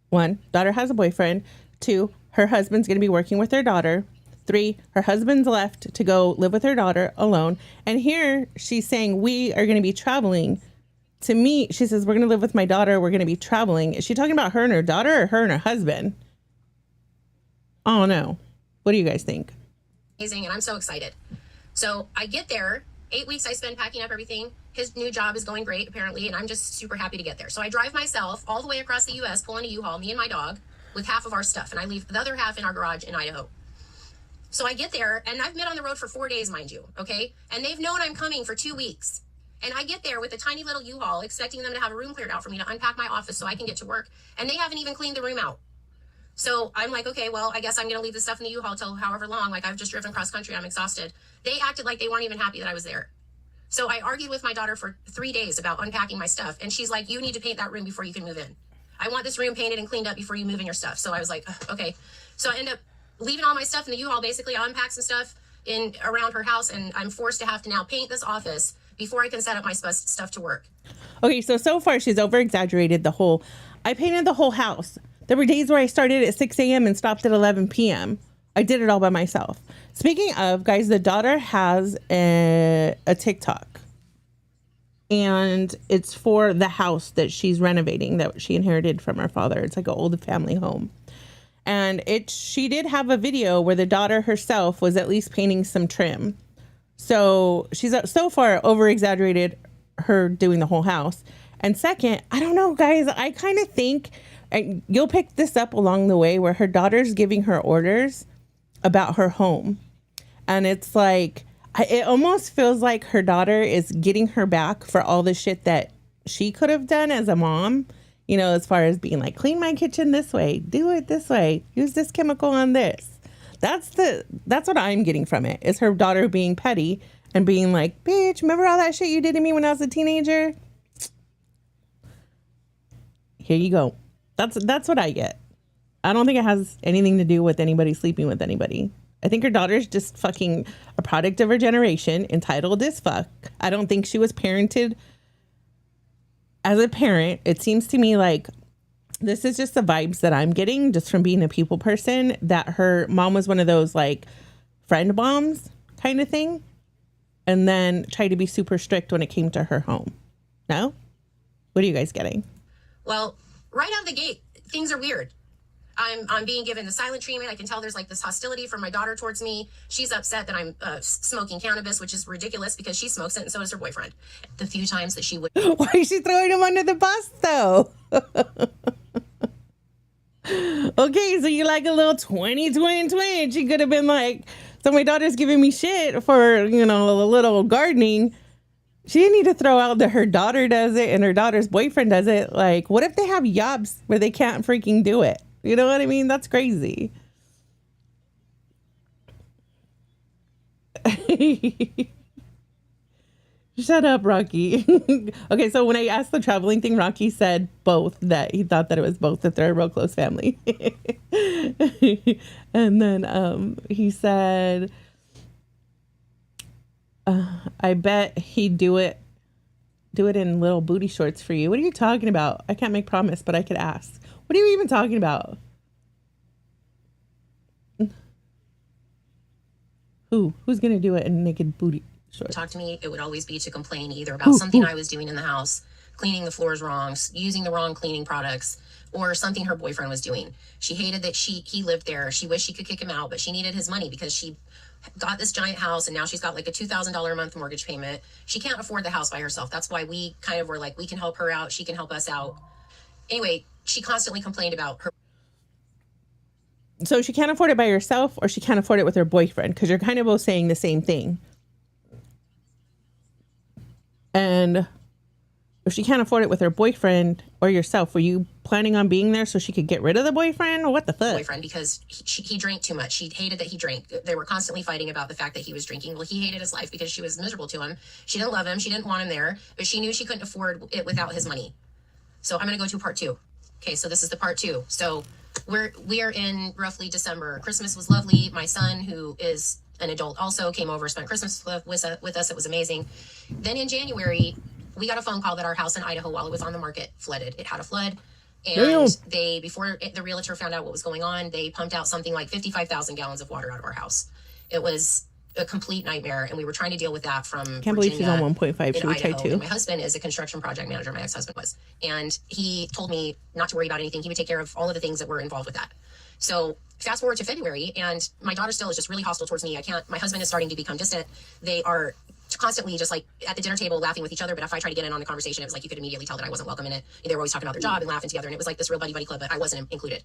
1, daughter has a boyfriend. 2, her husband's gonna be working with their daughter. 3, her husband's left to go live with her daughter alone. And here she's saying we are going to be traveling. To me, she says, we're going to live with my daughter. We're going to be traveling. Is she talking about her and her daughter or her and her husband? Oh, no. What do you guys think? Amazing, and I'm so excited. So I get there. 8 weeks I spend packing up everything. His new job is going great, apparently, and I'm just super happy to get there. So I drive myself all the way across the U.S., pulling a U-Haul, me and my dog, with half of our stuff. And I leave the other half in our garage in Idaho. So I get there, and I've been on the road for 4 days, mind you, okay? And they've known I'm coming for 2 weeks. And I get there with a tiny little U-Haul, expecting them to have a room cleared out for me to unpack my office so I can get to work. And they haven't even cleaned the room out. So I'm like, okay, well, I guess I'm going to leave the stuff in the U-Haul till however long. Like, I've just driven cross country. I'm exhausted. They acted like they weren't even happy that I was there. So I argued with my daughter for 3 days about unpacking my stuff. And she's like, you need to paint that room before you can move in. I want this room painted and cleaned up before you move in your stuff. So I was like, okay. So I end up leaving all my stuff in the U-Haul. Basically, I unpack some stuff in around her house, and I'm forced to have to now paint this office before I can set up my stuff to work. Okay, so far she's over-exaggerated the whole, I painted the whole house. There were days where I started at 6 a.m. and stopped at 11 p.m. I did it all by myself. Speaking of, guys, the daughter has a TikTok. And it's for the house that she's renovating that she inherited from her father. It's like an old family home. And she did have a video where the daughter herself was at least painting some trim. So she's so far over-exaggerated her doing the whole house. And second, I don't know, guys, I kind of think, and you'll pick this up along the way, where her daughter's giving her orders about her home. And it's like, it almost feels like her daughter is getting her back for all the shit that she could have done as a mom. You know, as far as being like, clean my kitchen this way, do it this way, use this chemical on this. That's what I'm getting from it, is her daughter being petty and being like, bitch, remember all that shit you did to me when I was a teenager? Here you go. That's what I get. I don't think it has anything to do with anybody sleeping with anybody. I think her daughter's just fucking a product of her generation, entitled as fuck. I don't think she was parented as a parent. It seems to me like this is just the vibes that I'm getting just from being a people person, that her mom was one of those like friend moms kind of thing, and then tried to be super strict when it came to her home. No? What are you guys getting? Well, right out of the gate, things are weird. I'm being given the silent treatment. I can tell there's like this hostility from my daughter towards me. She's upset that I'm smoking cannabis, which is ridiculous because she smokes it and so does her boyfriend. The few times that she would... Why is she throwing him under the bus, though? Okay, so you like a little 20-twin. She could have been like, so my daughter's giving me shit for, you know, a little gardening. She didn't need to throw out that her daughter does it and her daughter's boyfriend does it. Like, what if they have jobs where they can't freaking do it? You know what I mean? That's crazy. Shut up, Rocky. Okay, so when I asked the traveling thing, Rocky said both, that he thought that it was both, that they're a real close family. And then he said, I bet he'd do it in little booty shorts for you. What are you talking about? I can't make promise, but I could ask. What are you even talking about? Who's gonna do it in naked booty shorts? Talk to me, it would always be to complain either about something I was doing in the house, cleaning the floors wrong, using the wrong cleaning products, or something her boyfriend was doing. She hated that he lived there. She wished she could kick him out, but she needed his money because she got this giant house and now she's got like a $2,000 a month mortgage payment. She can't afford the house by herself. That's why we kind of were like, we can help her out. She can help us out. Anyway, she constantly complained about her. So she can't afford it by herself, or she can't afford it with her boyfriend, because you're kind of both saying the same thing. And if she can't afford it with her boyfriend or yourself, were you planning on being there so she could get rid of the boyfriend, or what the fuck? Boyfriend, because he drank too much. She hated that he drank. They were constantly fighting about the fact that he was drinking. Well, he hated his life because she was miserable to him. She didn't love him. She didn't want him there, but she knew she couldn't afford it without his money. So I'm going to go to part 2. Okay, so this is the part 2. So we are in roughly December. Christmas was lovely. My son, who is an adult, also came over, spent Christmas with us. It was amazing. Then in January, we got a phone call that our house in Idaho, while it was on the market, flooded. It had a flood. And before the realtor found out what was going on, they pumped out something like 55,000 gallons of water out of our house. It was a complete nightmare, and we were trying to deal with that from Can't believe she's on 1.5. Should we try 2? My husband is a construction project manager. My ex-husband was, and he told me not to worry about anything. He would take care of all of the things that were involved with that. So fast forward to February, and my daughter still is just really hostile towards me. My husband is starting to become distant. They are constantly just like at the dinner table laughing with each other, but if I tried to get in on the conversation, it was like you could immediately tell that I wasn't welcome in it. They were always talking about their job and laughing together, and it was like this real buddy club, but I wasn't included.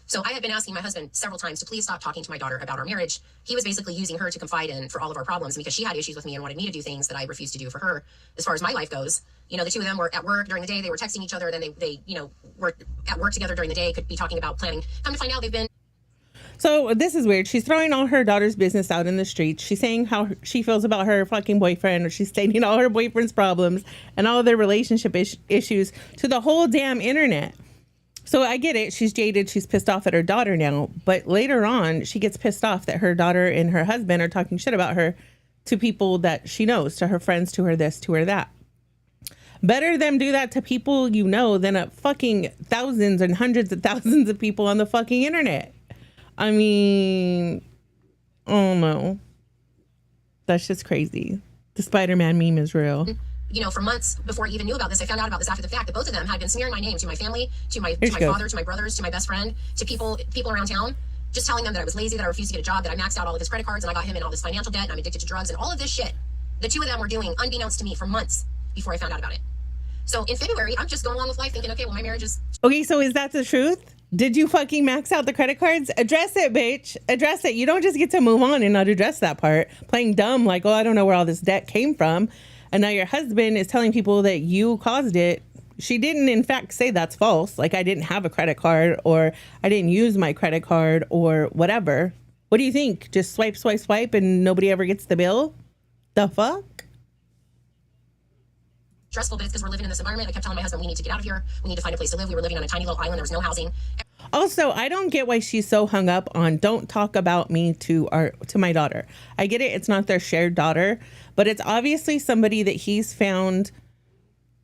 So I had been asking my husband several times to please stop talking to my daughter about our marriage. He was basically using her to confide in for all of our problems, because she had issues with me and wanted me to do things that I refused to do for her. As far as my life goes, you know, the two of them were at work during the day. They were texting each other. Then they you know, were at work together during the day, could be talking about planning. Come to find out, they've been. So this is weird. She's throwing all her daughter's business out in the streets. She's saying how she feels about her fucking boyfriend, or she's stating all her boyfriend's problems and all of their relationship issues to the whole damn internet. So I get it. She's jaded. She's pissed off at her daughter now. But later on, she gets pissed off that her daughter and her husband are talking shit about her to people that she knows, to her friends, to her this, to her that. Better them do that to people you know than a fucking thousands and hundreds of thousands of people on the fucking internet. I mean, oh no. That's just crazy. The Spider-Man meme is real. You know, for months before I even knew about this, I found out about this after the fact, that both of them had been smearing my name to my family, to my father, to my brothers, to my best friend, to people around town, just telling them that I was lazy, that I refused to get a job, that I maxed out all of his credit cards, and I got him in all this financial debt, and I'm addicted to drugs, and all of this shit. The two of them were doing unbeknownst to me for months before I found out about it. So in February, I'm just going along with life thinking, okay, well, my marriage is... Okay, so is that the truth? Did you fucking max out the credit cards? Address it, bitch. Address it. You don't just get to move on and not address that part. Playing dumb like, oh, I don't know where all this debt came from. And now your husband is telling people that you caused it. She didn't, in fact, say that's false. Like, I didn't have a credit card, or I didn't use my credit card, or whatever. What do you think? Just swipe, swipe, swipe, and nobody ever gets the bill? The fuck? Stressful, but it's because we're living in this environment. I kept telling my husband, we need to get out of here. We need to find a place to live. We were living on a tiny little island. There was no housing. Also, I don't get why she's so hung up on don't talk about me to my daughter. I get it. It's not their shared daughter, but it's obviously somebody that he's found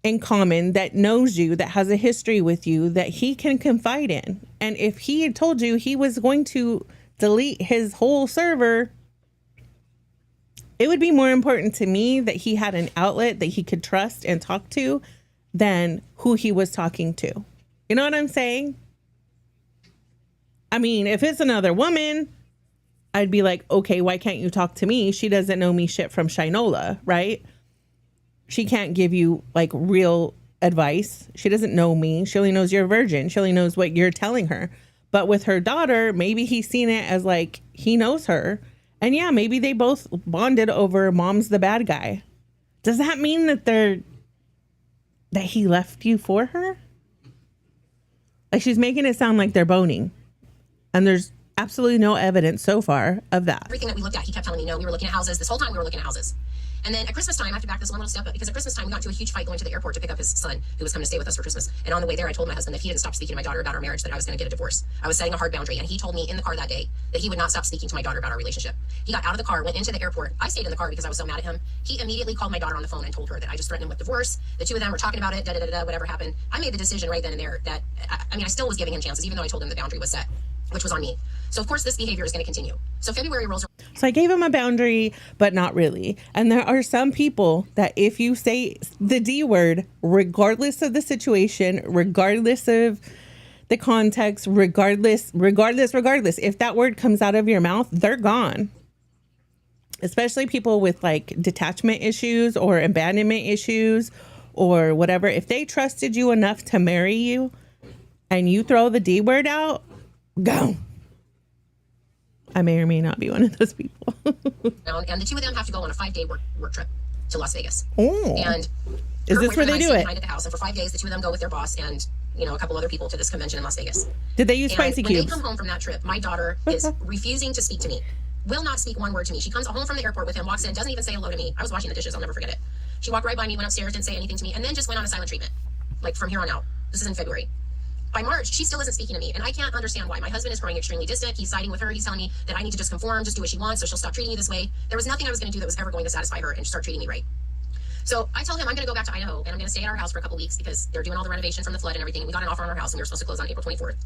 in common, that knows you, that has a history with you, that he can confide in. And if he had told you he was going to delete his whole server, it would be more important to me that he had an outlet that he could trust and talk to than who he was talking to. You know what I'm saying? I mean, if it's another woman, I'd be like, okay, why can't you talk to me? She doesn't know me shit from Shinola, right? She can't give you like real advice. She doesn't know me. She only knows you're a virgin. She only knows what you're telling her. But with her daughter, maybe he's seen it as like he knows her. And yeah, maybe they both bonded over mom's the bad guy. Does that mean that he left you for her? Like, she's making it sound like they're boning. And there's absolutely no evidence so far of that. Everything that we looked at, he kept telling me, no, we were looking at houses. This whole time we were looking at houses. And then at Christmas time, I have to back this one little step up, because at Christmas time, we got into a huge fight going to the airport to pick up his son, who was coming to stay with us for Christmas. And on the way there, I told my husband that if he didn't stop speaking to my daughter about our marriage, that I was going to get a divorce. I was setting a hard boundary. And he told me in the car that day that he would not stop speaking to my daughter about our relationship. He got out of the car, went into the airport. I stayed in the car because I was so mad at him. He immediately called my daughter on the phone and told her that I just threatened him with divorce. The two of them were talking about it, whatever happened. I made the decision right then and there that, I still was giving him chances, even though I told him the boundary was set, which was on me. So of course this behavior is going to continue. So February rolls around. So I gave him a boundary, but not really. And there are some people that if you say the D word, regardless of the situation, regardless of the context, regardless, if that word comes out of your mouth, they're gone. Especially people with like detachment issues or abandonment issues or whatever. If they trusted you enough to marry you and you throw the D word out, go. I may or may not be one of those people. And the two of them have to go on a 5-day work trip to Las Vegas. Oh. And is this where they do it? Behind at the house, and for 5 days, the two of them go with their boss and a couple other people to this convention in Las Vegas. Did they use spicy cubes? When they come home from that trip, my daughter is refusing to speak to me. Will not speak one word to me. She comes home from the airport with him, walks in, doesn't even say hello to me. I was washing the dishes. I'll never forget it. She walked right by me, went upstairs, didn't say anything to me, and then just went on a silent treatment. Like from here on out. This is in February. By March, she still isn't speaking to me, and I can't understand why. My husband is growing extremely distant. He's siding with her. He's telling me that I need to just conform, just do what she wants, so she'll stop treating me this way. There was nothing I was going to do that was ever going to satisfy her and start treating me right. So I tell him I'm going to go back to Idaho, and I'm going to stay at our house for a couple weeks because they're doing all the renovation from the flood and everything. And we got an offer on our house, and we were supposed to close on April 24th.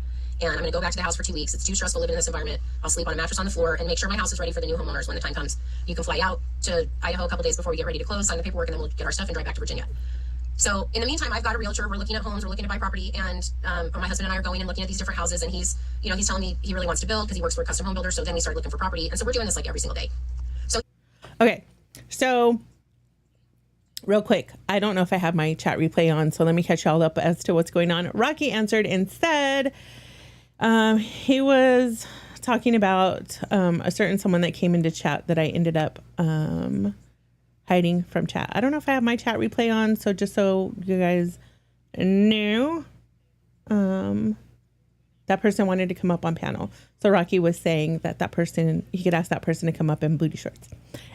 And I'm going to go back to the house for 2 weeks. It's too stressful living in this environment. I'll sleep on a mattress on the floor and make sure my house is ready for the new homeowners when the time comes. You can fly out to Idaho a couple days before we get ready to close, sign the paperwork, and then we'll get our stuff and drive back to Virginia. So in the meantime, I've got a realtor. We're looking at homes. We're looking to buy property, and my husband and I are going and looking at these different houses. And he's telling me he really wants to build because he works for a custom home builder. So then we start looking for property, and so we're doing this like every single day. So okay, so real quick, I don't know if I have my chat replay on, so let me catch y'all up as to what's going on. Rocky answered and said he was talking about a certain someone that came into chat that I ended up hiding from chat. I don't know if I have my chat replay on, so just so you guys know, that person wanted to come up on panel. So Rocky was saying that person, he could ask that person to come up in booty shorts.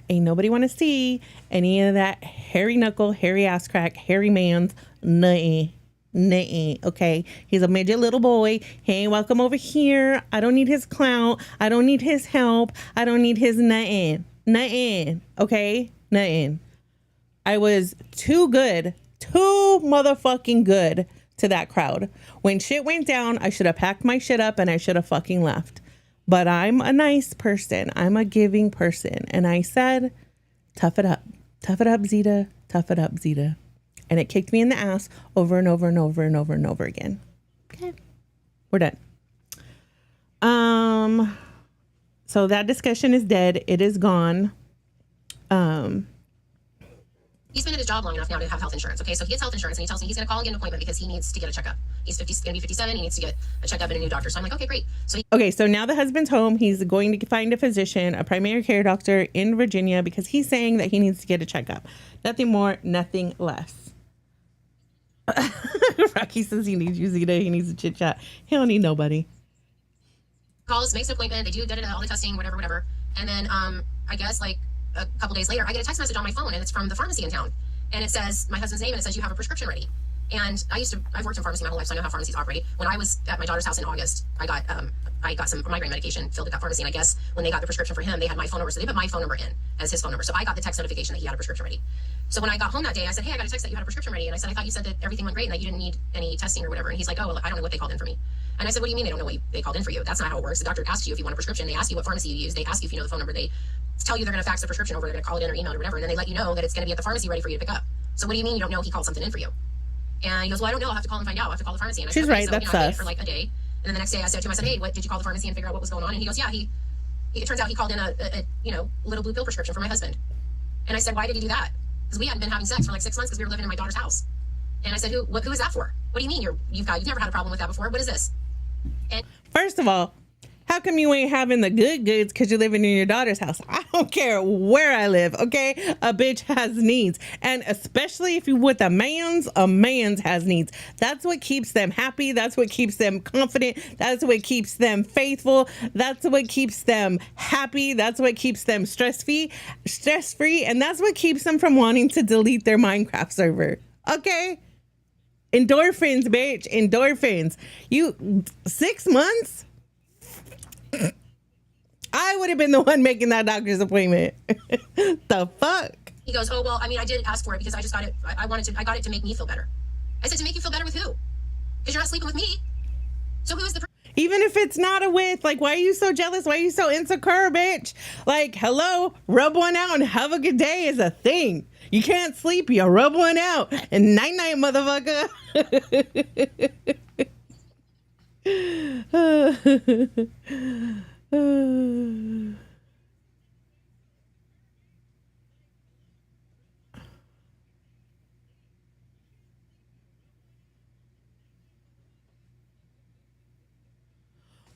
Ain't nobody want to see any of that hairy knuckle, hairy ass crack, hairy man's nothing. Okay, he's a midget little boy. He ain't welcome over here. I don't need his clout. I don't need his help. I don't need his nothing. Okay, nothing. I was too motherfucking good to that crowd. When shit went down, I should have packed my shit up and I should have fucking left. But I'm a nice person. I'm a giving person. And I said, tough it up. Tough it up, Zita. Tough it up, Zita. And it kicked me in the ass over and over and over and over and over again. Okay. We're done. So that discussion is dead. It is gone. He's been at his job long enough now to have health insurance. Okay, so he has health insurance, and he tells me he's going to call and get an appointment because he needs to get a checkup. He's going to be 57. He needs to get a checkup and a new doctor. So I'm like, okay, great. So now the husband's home. He's going to find a physician, a primary care doctor in Virginia, because he's saying that he needs to get a checkup. Nothing more, nothing less. Rocky says he needs you, Zita. He needs a chit chat. He don't need nobody. Calls, makes an appointment. They do all the testing, whatever. And then I guess like a couple days later, I get a text message on my phone, and it's from the pharmacy in town. And it says my husband's name, and it says, you have a prescription ready. And I've worked in pharmacy my whole life, so I know how pharmacies operate. When I was at my daughter's house in August, I got some migraine medication filled at that pharmacy, and I guess when they got the prescription for him, they had my phone number, so they put my phone number in as his phone number. So I got the text notification that he had a prescription ready. So when I got home that day, I said, hey, I got a text that you had a prescription ready. And I said, I thought you said that everything went great and that you didn't need any testing or whatever. And he's like, oh, well, I don't know what they called in for me. And I said, what do you mean they don't know what they called in for you? That's not how it works. The doctor asks you if you want a prescription. They ask you what pharmacy you use. They ask you if you know the phone number. They tell you they're going to fax the prescription over. They're going to call it in or email or whatever. And then they let you know that it's going to be at the pharmacy ready for you to pick up. So what do you mean you don't know he called something in for you? And he goes, well, I don't know. I'll have to call and find out. I'll have to call the pharmacy. And I She's said, right. okay, so, That's I waited us. for like a day. And then the next day I said to him, I said, hey, what did you call the pharmacy and figure out what was going on? And he goes, yeah, it turns out he called in a little blue pill prescription for my husband. And I said, why did he do that? Because we hadn't been having sex for like 6 months because we were living in my daughter's house. And I said, who is that for? What do you mean you've never had a problem with that before? What is this? And First of all, how come you ain't having the good goods because you're living in your daughter's house? I don't care where I live, okay? A bitch has needs. And especially if you're with a man's has needs. That's what keeps them happy. That's what keeps them confident. That's what keeps them faithful. That's what keeps them happy. That's what keeps them stress-free. And that's what keeps them from wanting to delete their Minecraft server, okay? Endorphins, bitch. Endorphins. 6 months? I would have been the one making that doctor's appointment. The fuck? he goes, oh, well, I mean, I did ask for it because I just got it. I got it to make me feel better. I said, to make you feel better with who? Because you're not sleeping with me. So who is the Even if it's not a with, like, why are you so jealous? Why are you so insecure, bitch? Like, hello, rub one out and have a good day is a thing. You can't sleep, you rub one out. And night-night, motherfucker.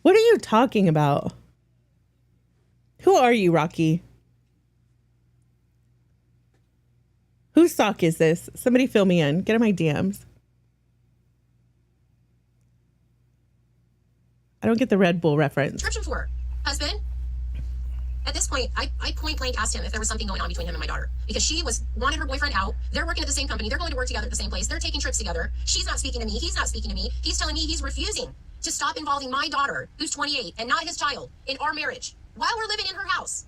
What are you talking about? Who are you, Rocky? Whose sock is this? Somebody fill me in. Get in my DMs. I don't get the Red Bull reference. prescription for? Husband? At this point, I point blank asked him if there was something going on between him and my daughter. Because she wanted her boyfriend out. They're working at the same company. They're going to work together at the same place. They're taking trips together. She's not speaking to me. He's not speaking to me. He's telling me he's refusing to stop involving my daughter, who's 28, and not his child, in our marriage, while we're living in her house.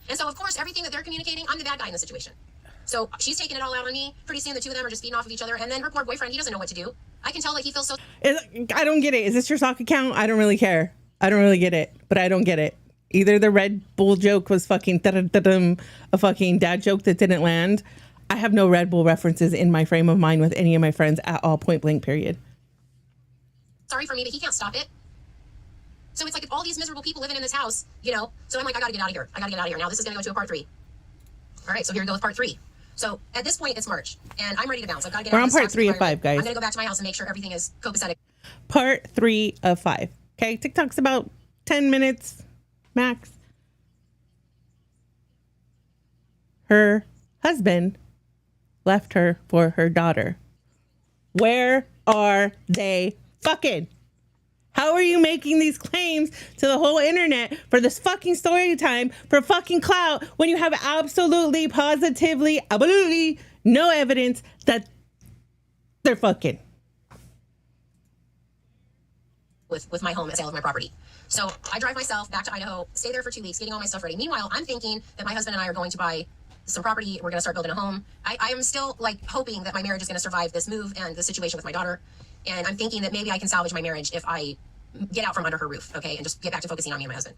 And so, of course, everything that they're communicating, I'm the bad guy in the situation. So she's taking it all out on me. Pretty soon, the two of them are just feeding off of each other. And then her poor boyfriend, he doesn't know what to do. I can tell that he feels so... I don't get it. Is this your sock account? I don't really care. I don't really get it, but I don't get it. Either the Red Bull joke was fucking a fucking dad joke that didn't land. I have no Red Bull references in my frame of mind with any of my friends at all, point blank, period. Sorry for me, but he can't stop it. So it's like all these miserable people living in this house, you know. So I'm like, I gotta get out of here. I gotta get out of here. Now this is gonna go to a part 3. All right, so here we go with part 3. So at this point, it's March, and I'm ready to bounce. I've got to get We're out on of this part 3 of 5, guys. I'm gonna go back to my house and make sure everything is copacetic. Part 3 of 5. Okay, TikTok's about 10 minutes max. Her husband left her for her daughter. Where are they fucking? How are you making these claims to the whole internet for this fucking story time, for fucking clout, when you have absolutely, positively, absolutely no evidence that they're fucking? With my home and sale of my property. So I drive myself back to Idaho, stay there for 2 weeks, getting all my stuff ready. Meanwhile, I'm thinking that my husband and I are going to buy some property. We're going to start building a home. I am still like hoping that my marriage is going to survive this move and the situation with my daughter. And I'm thinking that maybe I can salvage my marriage if I get out from under her roof, okay, and just get back to focusing on me and my husband.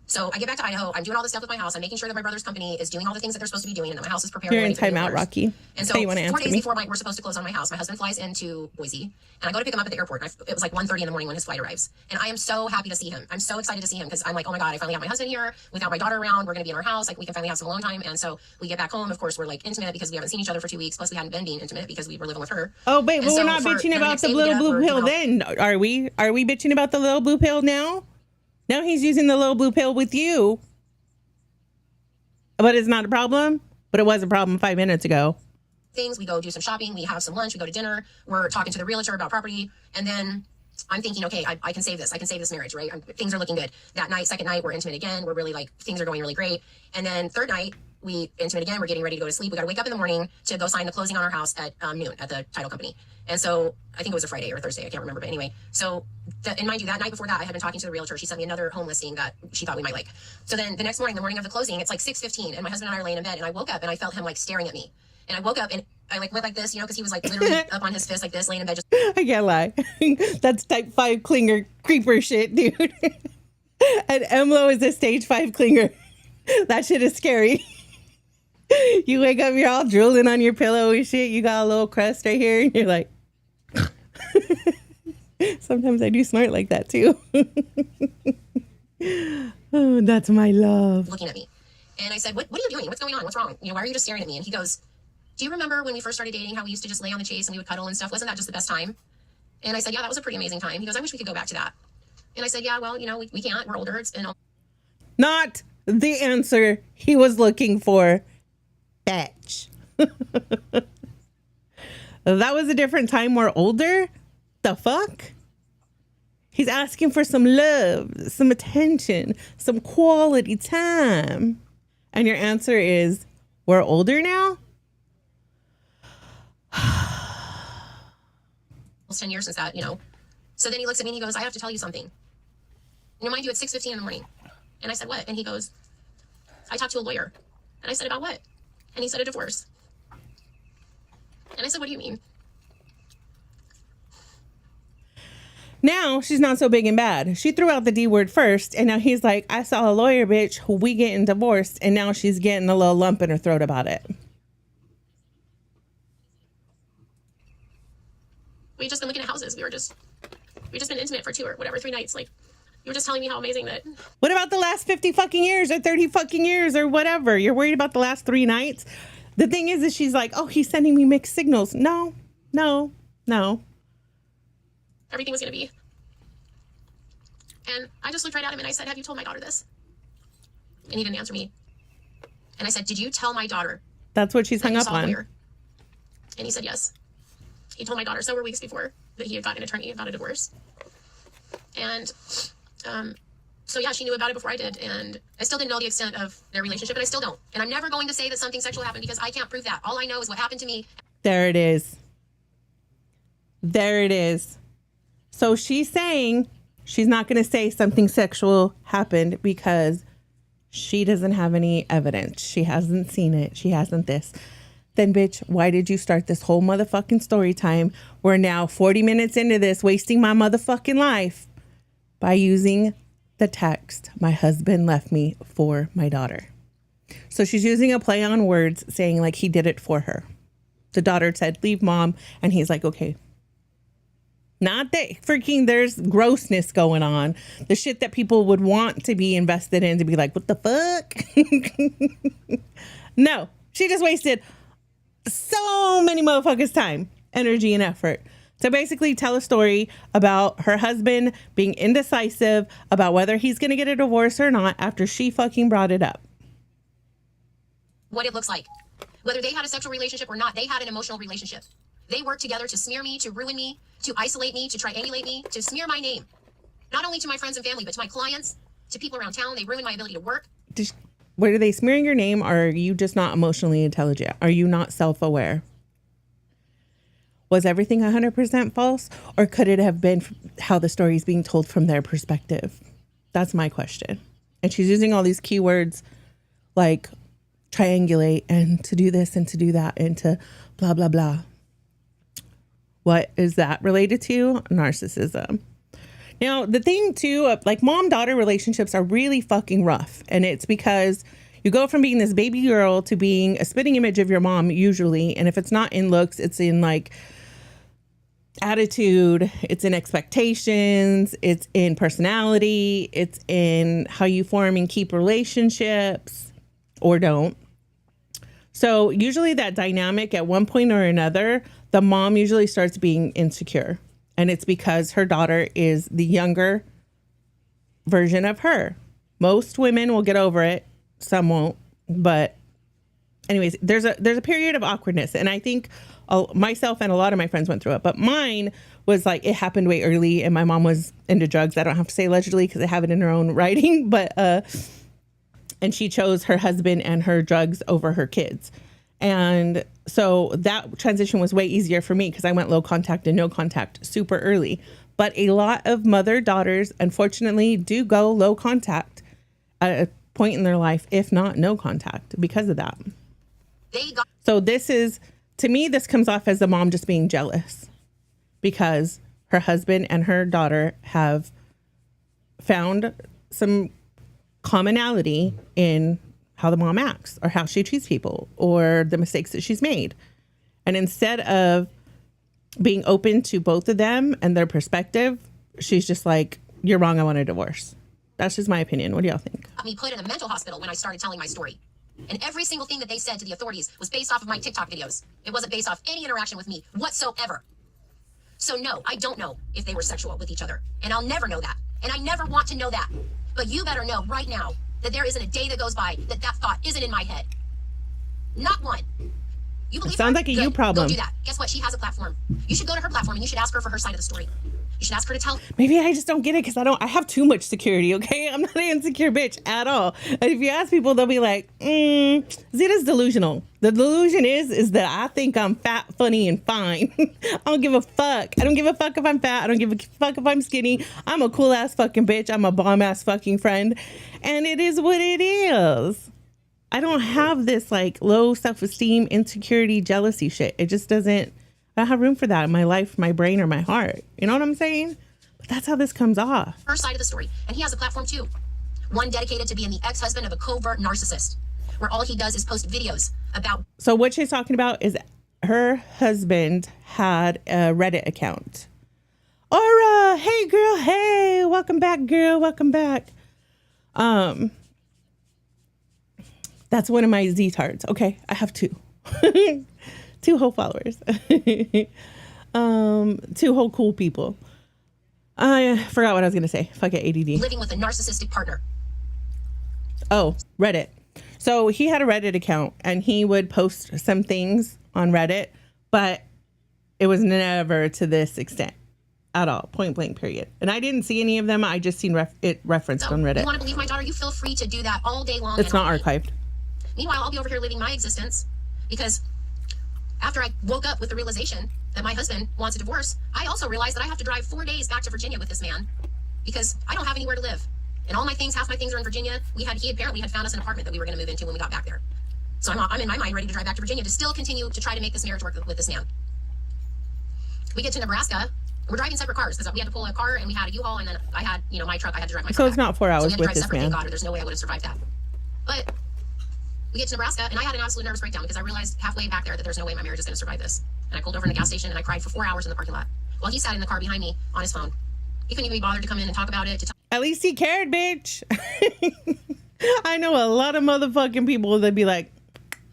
So I get back to Idaho. I'm doing all this stuff with my house. I'm making sure that my brother's company is doing all the things that they're supposed to be doing and that my house is prepared. You're in timeout, Rocky. And so How you want to 4 answer days me? before we're supposed to close on my house, my husband flies into Boise, and I go to pick him up at the airport. And it was like 1:30 in the morning when his flight arrives. And I am so happy to see him. I'm so excited to see him because I'm like, oh my God, I finally have my husband here without my daughter around. We're going to be in our house. Like we can finally have some alone time. And so we get back home. Of course, we're like intimate because we haven't seen each other for 2 weeks. Plus we hadn't been being intimate because we were living with her. Oh, wait, but And we're so not for bitching the about next the day we little get up, blue we're pill doing then, are we? Are we bitching about the little blue pill now? Now he's using the little blue pill with you. But it's not a problem. But it was a problem 5 minutes ago. things. We go do some shopping. We have some lunch. We go to dinner. We're talking to the realtor about property. And then I'm thinking, okay, I can save this. I can save this marriage, right? Things are looking good. That night, second night, we're intimate again. We're really like, things are going really great. And then third night, we intimate again. We're getting ready to go to sleep. We got to wake up in the morning to go sign the closing on our house at noon at the title company. And so I think it was a Friday or a Thursday. I can't remember. But anyway, so and mind you, that night before that, I had been talking to the realtor. She sent me another home listing that she thought we might like. So then the next morning, the morning of the closing, it's like 6:15, and my husband and I are laying in bed, and I woke up and I felt him like staring at me. And I woke up and I like went like this, you know, because he was like literally up on his fist like this, laying in bed. Just I can't lie. That's type 5 clinger creeper shit, dude. And Emlo is a stage 5 clinger. That shit is scary. You wake up, you're all drooling on your pillow and shit. You got a little crust right here, and you're like. Sometimes I do smart like that too. Oh, that's my love. Looking at me. And I said, what are you doing? What's going on? What's wrong? You know, why are you just staring at me? And he goes, do you remember when we first started dating, how we used to just lay on the chase and we would cuddle and stuff? Wasn't that just the best time? And I said, yeah, that was a pretty amazing time. He goes, I wish we could go back to that. And I said, yeah, well, you know, we can't. We're older. It's, Not the answer he was looking for. Bitch. That was a different time. We're older. The fuck? He's asking for some love, some attention, some quality time. And your answer is, we're older now? almost 10 years since that, you know. So then he looks at me and he goes, I have to tell you something. You know, mind you, it's 6:15 in the morning. And I said, what? And he goes, I talked to a lawyer. And I said, about what? And he said, a divorce. And I said, what do you mean? Now she's not so big and bad. She threw out the D word first, and now he's like, I saw a lawyer, bitch. We getting divorced, and now she's getting a little lump in her throat about it. We just been looking at houses. We just been intimate for 2 or whatever, 3 nights. Like, you were just telling me how amazing that. What about the last 50 fucking years or 30 fucking years or whatever? You're worried about the last 3 nights? The thing is she's like, oh, he's sending me mixed signals. No. Everything was going to be. And I just looked right at him and I said, have you told my daughter this? And he didn't answer me. And I said, did you tell my daughter? That's what she's hung up on. And he said, yes. He told my daughter several weeks before that he had gotten an attorney about a divorce. And so, yeah, she knew about it before I did. And I still didn't know the extent of their relationship, and I still don't. And I'm never going to say that something sexual happened because I can't prove that. All I know is what happened to me. There it is. There it is. So she's saying she's not going to say something sexual happened because she doesn't have any evidence. She hasn't seen it. She hasn't this. Then, bitch, why did you start this whole motherfucking story time? We're now 40 minutes into this, wasting my motherfucking life by using the text, my husband left me for my daughter. So she's using a play on words, saying like he did it for her. The daughter said, leave mom. And he's like, okay. Not that freaking there's grossness going on. The shit that people would want to be invested in to be like, what the fuck? No, she just wasted so many motherfuckers' time, energy, and effort to basically tell a story about her husband being indecisive about whether he's going to get a divorce or not after she fucking brought it up. What it looks like. Whether they had a sexual relationship or not, they had an emotional relationship. They worked together to smear me, to ruin me, to isolate me, to triangulate me, to smear my name. Not only to my friends and family, but to my clients, to people around town. They ruined my ability to work. Were they smearing your name, or are you just not emotionally intelligent? Are you not self-aware? Was everything 100% false, or could it have been how the story is being told from their perspective? That's my question. And she's using all these keywords like triangulate and to do this and to do that and to blah, blah, blah. What is that related to? Narcissism. Now, the thing too, like mom-daughter relationships are really fucking rough. And it's because you go from being this baby girl to being a spitting image of your mom usually. And if it's not in looks, it's in like attitude, it's in expectations, it's in personality, it's in how you form and keep relationships or don't. So usually that dynamic at one point or another, the mom usually starts being insecure. And it's because her daughter is the younger version of her. Most women will get over it. Some won't. But anyways, there's a period of awkwardness. And I think myself and a lot of my friends went through it. But mine was like, it happened way early. And my mom was into drugs. I don't have to say allegedly because I have it in her own writing. But and she chose her husband and her drugs over her kids. And so that transition was way easier for me because I went low contact and no contact super early. But a lot of mother-daughters, unfortunately, do go low contact at a point in their life, if not no contact, because of that. So this is, to me, this comes off as the mom just being jealous because her husband and her daughter have found some commonality in how the mom acts or how she treats people or the mistakes that she's made. And instead of being open to both of them and their perspective, she's just like, you're wrong, I want a divorce. That's just my opinion. What do y'all think? Me put in a mental hospital when I started telling my story. And every single thing that they said to the authorities was based off of my TikTok videos. It wasn't based off any interaction with me whatsoever. So no, I don't know if they were sexual with each other. And I'll never know that. And I never want to know that. But you better know right now that there isn't a day that goes by that that thought isn't in my head. Not one. You believe it sounds her? like a Good. you problem. Go do that. Guess what? She has a platform. You should go to her platform and you should ask her for her side of the story. You should ask her to tell. Maybe I just don't get it because I have too much security, okay? I'm not an insecure bitch at all. And if you ask people, they'll be like, Zita's delusional. The delusion is that I think I'm fat, funny, and fine. I don't give a fuck. I don't give a fuck if I'm fat. I don't give a fuck if I'm skinny. I'm a cool ass fucking bitch. I'm a bomb ass fucking friend. And it is what it is. I don't have this like low self-esteem, insecurity, jealousy shit. It just doesn't. I don't have room for that in my life, my brain, or my heart. You know what I'm saying? But that's how this comes off. Her side of the story. And he has a platform too. One dedicated to being the ex-husband of a covert narcissist, where all he does is post videos about. So what she's talking about is her husband had a Reddit account. Aura, hey girl, hey, welcome back, girl, welcome back. That's one of my Z-tards. Okay, I have two. 2 whole followers. 2 whole cool people. I forgot what I was going to say. Fuck it, ADD. Living with a narcissistic partner. Oh, Reddit. So he had a Reddit account and he would post some things on Reddit, but it was never to this extent at all. Point blank, period. And I didn't see any of them. I just seen it referenced on Reddit. You want to believe my daughter? You feel free to do that all day long. It's not archived. Meanwhile, I'll be over here living my existence because after I woke up with the realization that my husband wants a divorce, I also realized that I have to drive 4 days back to Virginia with this man because I don't have anywhere to live. And all my things, half my things are in Virginia. He apparently had found us an apartment that we were going to move into when we got back there. So I'm in my mind ready to drive back to Virginia to still continue to try to make this marriage work with this man. We get to Nebraska. We're driving separate cars because we had to pull a car and we had a U-Haul and then I had, my truck. I had to drive my truck. So it's back. not 4 hours so we had to with drive this separate, man. thank God, or there's no way I would have survived that. But we get to Nebraska and I had an absolute nervous breakdown because I realized halfway back there that there's no way my marriage is going to survive this. And I pulled over in the gas station and I cried for 4 hours in the parking lot while he sat in the car behind me on his phone. He couldn't even be bothered to come in and talk about it. At least he cared, bitch. I know a lot of motherfucking people that be like,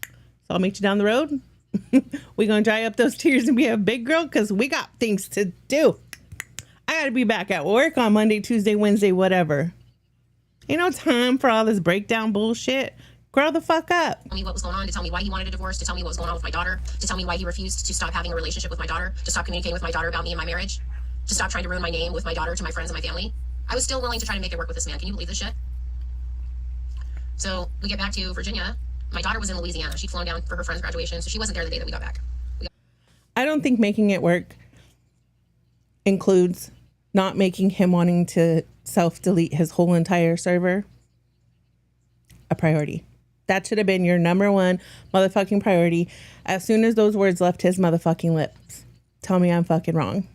so I'll meet you down the road. We gonna dry up those tears and be a big girl because we got things to do. I gotta be back at work on Monday, Tuesday, Wednesday, whatever. Ain't no time for all this breakdown bullshit. Grow the fuck up. Tell me what was going on, to tell me why he wanted a divorce, to tell me what was going on with my daughter, to tell me why he refused to stop having a relationship with my daughter, to stop communicating with my daughter about me and my marriage, to stop trying to ruin my name with my daughter to my friends and my family. I was still willing to try to make it work with this man. Can you believe this shit? So we get back to Virginia. My daughter was in Louisiana. She'd flown down for her friend's graduation, so she wasn't there the day that we got back. I don't think making it work includes not making him wanting to self-delete his whole entire server a priority. That should have been your number one motherfucking priority. As soon as those words left his motherfucking lips, tell me I'm fucking wrong.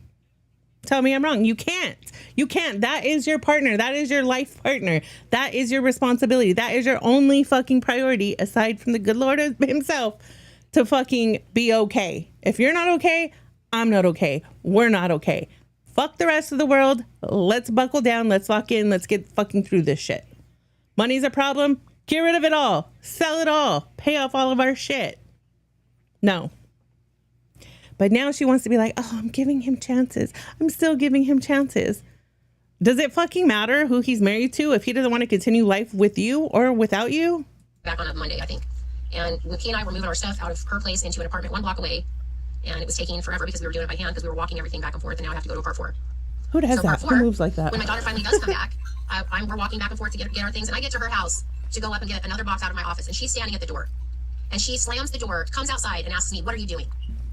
Tell me I'm wrong. You can't. You can't. That is your partner. That is your life partner. That is your responsibility. That is your only fucking priority aside from the good Lord himself to fucking be okay. If you're not okay, I'm not okay. We're not okay. Fuck the rest of the world. Let's buckle down. Let's lock in. Let's get fucking through this shit. Money's a problem. Get rid of it all. Sell it all. Pay off all of our shit. No. But now she wants to be like, oh, I'm giving him chances. I'm still giving him chances. Does it fucking matter who he's married to if he doesn't want to continue life with you or without you? Back on a Monday, I think. And he and I were moving our stuff out of her place into an apartment 1 block away. And it was taking forever because we were doing it by hand because we were walking everything back and forth. And now I have to go to part 4. Who does that? Who moves like that? When my daughter finally does come back, we're walking back and forth to get our things. And I get to her house to go up and get another box out of my office, and she's standing at the door. And she slams the door, comes outside, and asks me, what are you doing?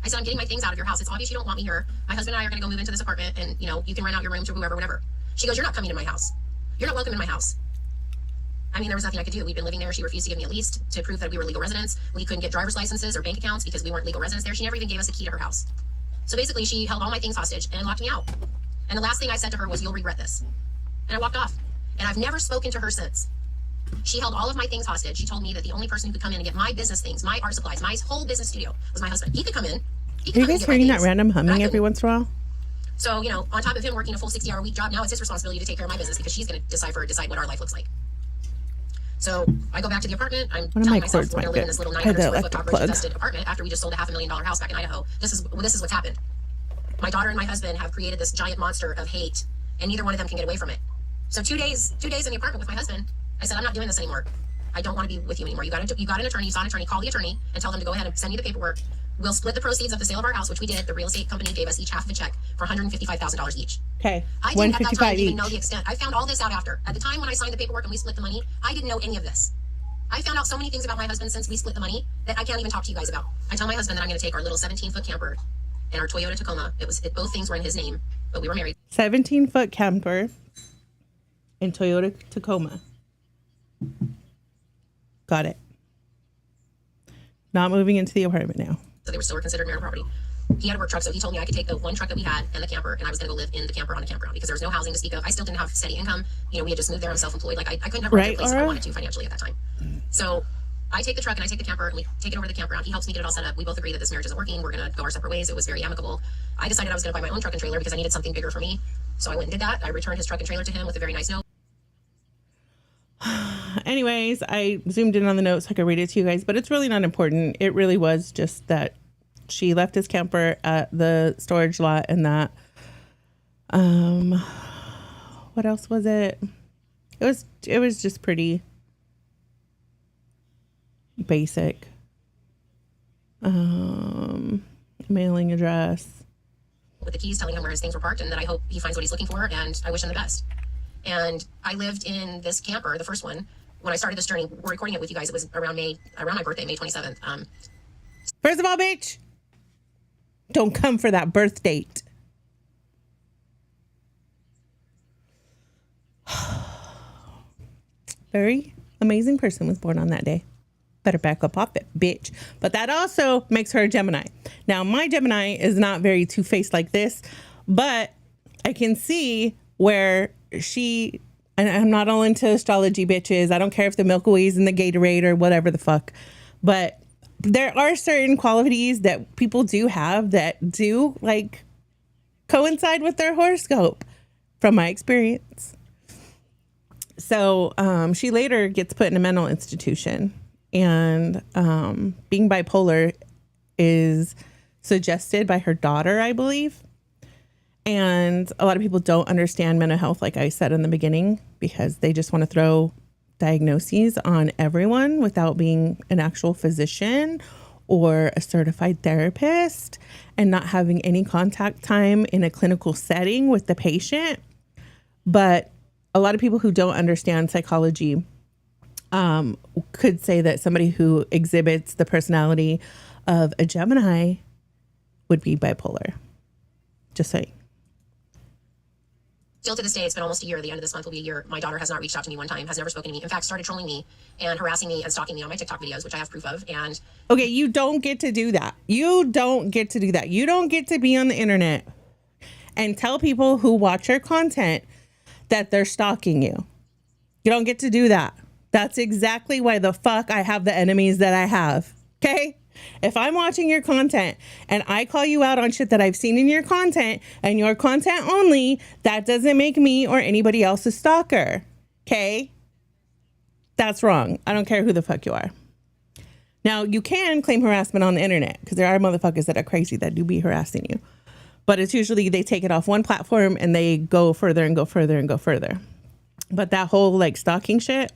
I said, I'm getting my things out of your house. It's obvious you don't want me here. My husband and I are going to go move into this apartment, and, you know, you can rent out your room to whoever, whatever. She goes, you're not coming to my house. You're not welcome in my house. I mean, there was nothing I could do. We'd been living there. She refused to give me a lease to prove that we were legal residents. We couldn't get driver's licenses or bank accounts because we weren't legal residents there. She never even gave us a key to her house. So basically, she held all my things hostage and locked me out. And the last thing I said to her was, you'll regret this. And I walked off. And I've never spoken to her since. She held all of my things hostage. She told me that the only person who could come in and get my business things, my art supplies, my whole business studio was my husband. He could come in. He could Are you guys hearing that random humming every once in a while? So, you know, on top of him working a full 60-hour week job, now it's his responsibility to take care of my business because she's going to decide what our life looks like. So I go back to the apartment. I'm telling myself we're going to live in this little 900 square foot top invested apartment after we just sold a $500,000 house back in Idaho. This is what's happened. My daughter and my husband have created this giant monster of hate, and neither one of them can get away from it. So 2 days in the apartment with my husband, I said, I'm not doing this anymore. I don't want to be with you anymore. You got an attorney, you saw an attorney, call the attorney and tell them to go ahead and send me the paperwork. We'll split the proceeds of the sale of our house, which we did. The real estate company gave us each half of a check for $155,000 each. Okay. I didn't at that time even know the extent. I found all this out after. At the time when I signed the paperwork and we split the money, I didn't know any of this. I found out so many things about my husband since we split the money that I can't even talk to you guys about. I tell my husband that I'm going to take our little 17-foot camper and our Toyota Tacoma. Both things were in his name, but we were married. 17-foot camper and Toyota Tacoma. Got it. Not moving into the apartment now. So they were still considered marital property. He had a work truck, so he told me I could take the one truck that we had and the camper, and I was going to go live in the camper on a campground because there was no housing to speak of. I still didn't have steady income. You know, we had just moved there. I'm self-employed. Like I couldn't have rented a place if I wanted to financially at that time. So I take the truck and I take the camper and we take it over to the campground. He helps me get it all set up. We both agree that this marriage isn't working. We're going to go our separate ways. It was very amicable. I decided I was going to buy my own truck and trailer because I needed something bigger for me. So I went and did that. I returned his truck and trailer to him with a very nice note. Anyways, I zoomed in on the notes so I could read it to you guys, but it's really not important. It really was just that she left his camper at the storage lot and that, what else was it? It was just pretty basic. Mailing address. With the keys, telling him where his things were parked and that I hope he finds what he's looking for and I wish him the best. And I lived in this camper, the first one, when I started this journey. We're recording it with you guys. It was around my birthday, May 27th. First of all, bitch, don't come for that birth date. Very amazing person was born on that day. Better back up off it, bitch. But that also makes her a Gemini. Now, my Gemini is not very two-faced like this, but I can see where she, and I'm not all into astrology, bitches. I don't care if the Milky Way's in the Gatorade or whatever the fuck, but there are certain qualities that people do have that do like coincide with their horoscope from my experience. So she later gets put in a mental institution, and being bipolar is suggested by her daughter, I believe. And a lot of people don't understand mental health, like I said in the beginning, because they just want to throw diagnoses on everyone without being an actual physician or a certified therapist and not having any contact time in a clinical setting with the patient. But a lot of people who don't understand psychology could say that somebody who exhibits the personality of a Gemini would be bipolar. Just saying. Still to this day, it's been almost a year. The end of this month will be a year. My daughter has not reached out to me one time, has never spoken to me. In fact, started trolling me and harassing me and stalking me on my TikTok videos, which I have proof of. And okay, you don't get to do that. You don't get to do that. You don't get to be on the internet and tell people who watch your content that they're stalking you. You don't get to do that. That's exactly why the fuck I have the enemies that I have. Okay? If I'm watching your content and I call you out on shit that I've seen in your content and your content only, that doesn't make me or anybody else a stalker. Okay? That's wrong. I don't care who the fuck you are. Now, you can claim harassment on the internet because there are motherfuckers that are crazy that do be harassing you. But it's usually they take it off one platform and they go further and go further and go further. But that whole like stalking shit,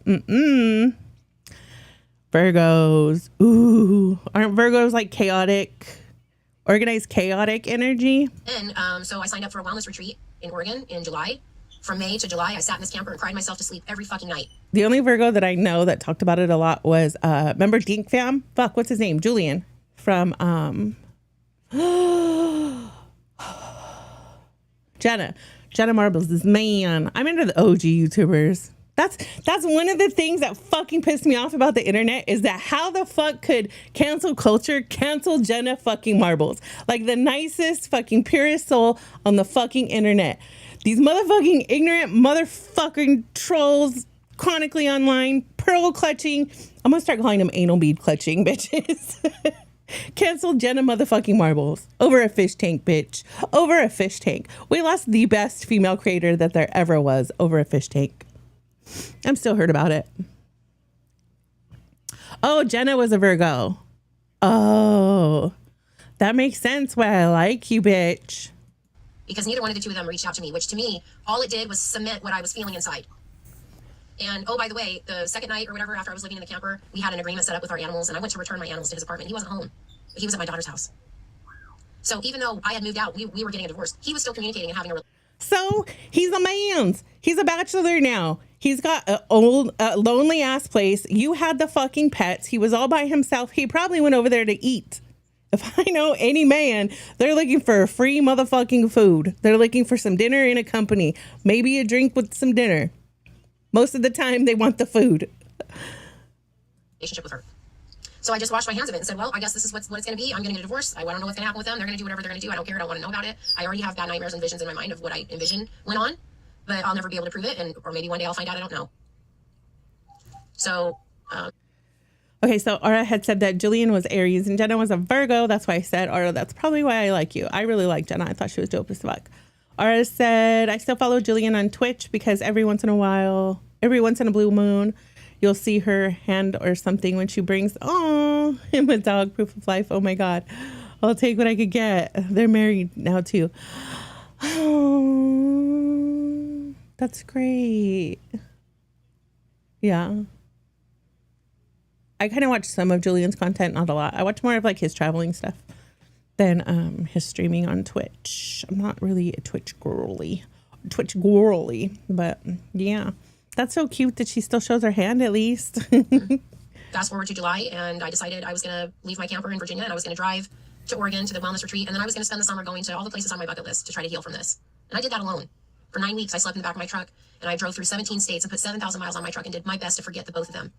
Virgos, ooh, aren't Virgos like chaotic, organized chaotic energy? And so I signed up for a wellness retreat in Oregon in July From May to July, I sat in this camper and cried myself to sleep every fucking night. The only Virgo that I know that talked about it a lot was, remember Dink Fam? Fuck, what's his name? Julian from, Jenna Marbles, this man. I'm into the OG YouTubers. That's one of the things that fucking pissed me off about the internet is that how the fuck could cancel culture cancel Jenna fucking Marbles? Like the nicest fucking purest soul on the fucking internet. These motherfucking ignorant motherfucking trolls chronically online, pearl clutching. I'm gonna start calling them anal bead clutching bitches. Cancel Jenna motherfucking Marbles over a fish tank, bitch. Over a fish tank. We lost the best female creator that there ever was over a fish tank. I'm still hurt about it. Oh, Jenna was a Virgo. Oh, that makes sense why I like you, bitch. Because neither one of the two of them reached out to me, which to me, all it did was cement what I was feeling inside. And oh, by the way, the second night or whatever after I was living in the camper, we had an agreement set up with our animals, and I went to return my animals to his apartment. He wasn't home, but he was at my daughter's house. So even though I had moved out, we were getting a divorce. He was still communicating and having a So he's a man's. He's a bachelor now. He's got an old, lonely ass place. You had the fucking pets. He was all by himself. He probably went over there to eat. If I know any man, they're looking for free motherfucking food. They're looking for some dinner in a company. Maybe a drink with some dinner. Most of the time, they want the food. Relationship with her. So I just washed my hands of it and said, well, I guess this is what it's going to be. I'm going to get a divorce. I don't know what's going to happen with them. They're going to do whatever they're going to do. I don't care. I don't want to know about it. I already have bad nightmares and visions in my mind of what I envision went on, but I'll never be able to prove it. Or maybe one day I'll find out. I don't know. So, okay, so Aura had said that Jillian was Aries and Jenna was a Virgo. That's why I said, Aura, that's probably why I like you. I really like Jenna. I thought she was dope as fuck. Aura said, I still follow Jillian on Twitch because every once in a blue moon, you'll see her hand or something when she brings, him a dog, proof of life. Oh my God. I'll take what I could get. They're married now too. Oh, that's great. Yeah. I kind of watch some of Julian's content, not a lot. I watch more of like his traveling stuff than his streaming on Twitch. I'm not really a Twitch girly, but yeah. That's so cute that she still shows her hand at least. Fast forward to July, and I decided I was going to leave my camper in Virginia, and I was going to drive to Oregon to the wellness retreat, and then I was going to spend the summer going to all the places on my bucket list to try to heal from this. And I did that alone. For 9 weeks, I slept in the back of my truck, and I drove through 17 states and put 7,000 miles on my truck and did my best to forget the both of them.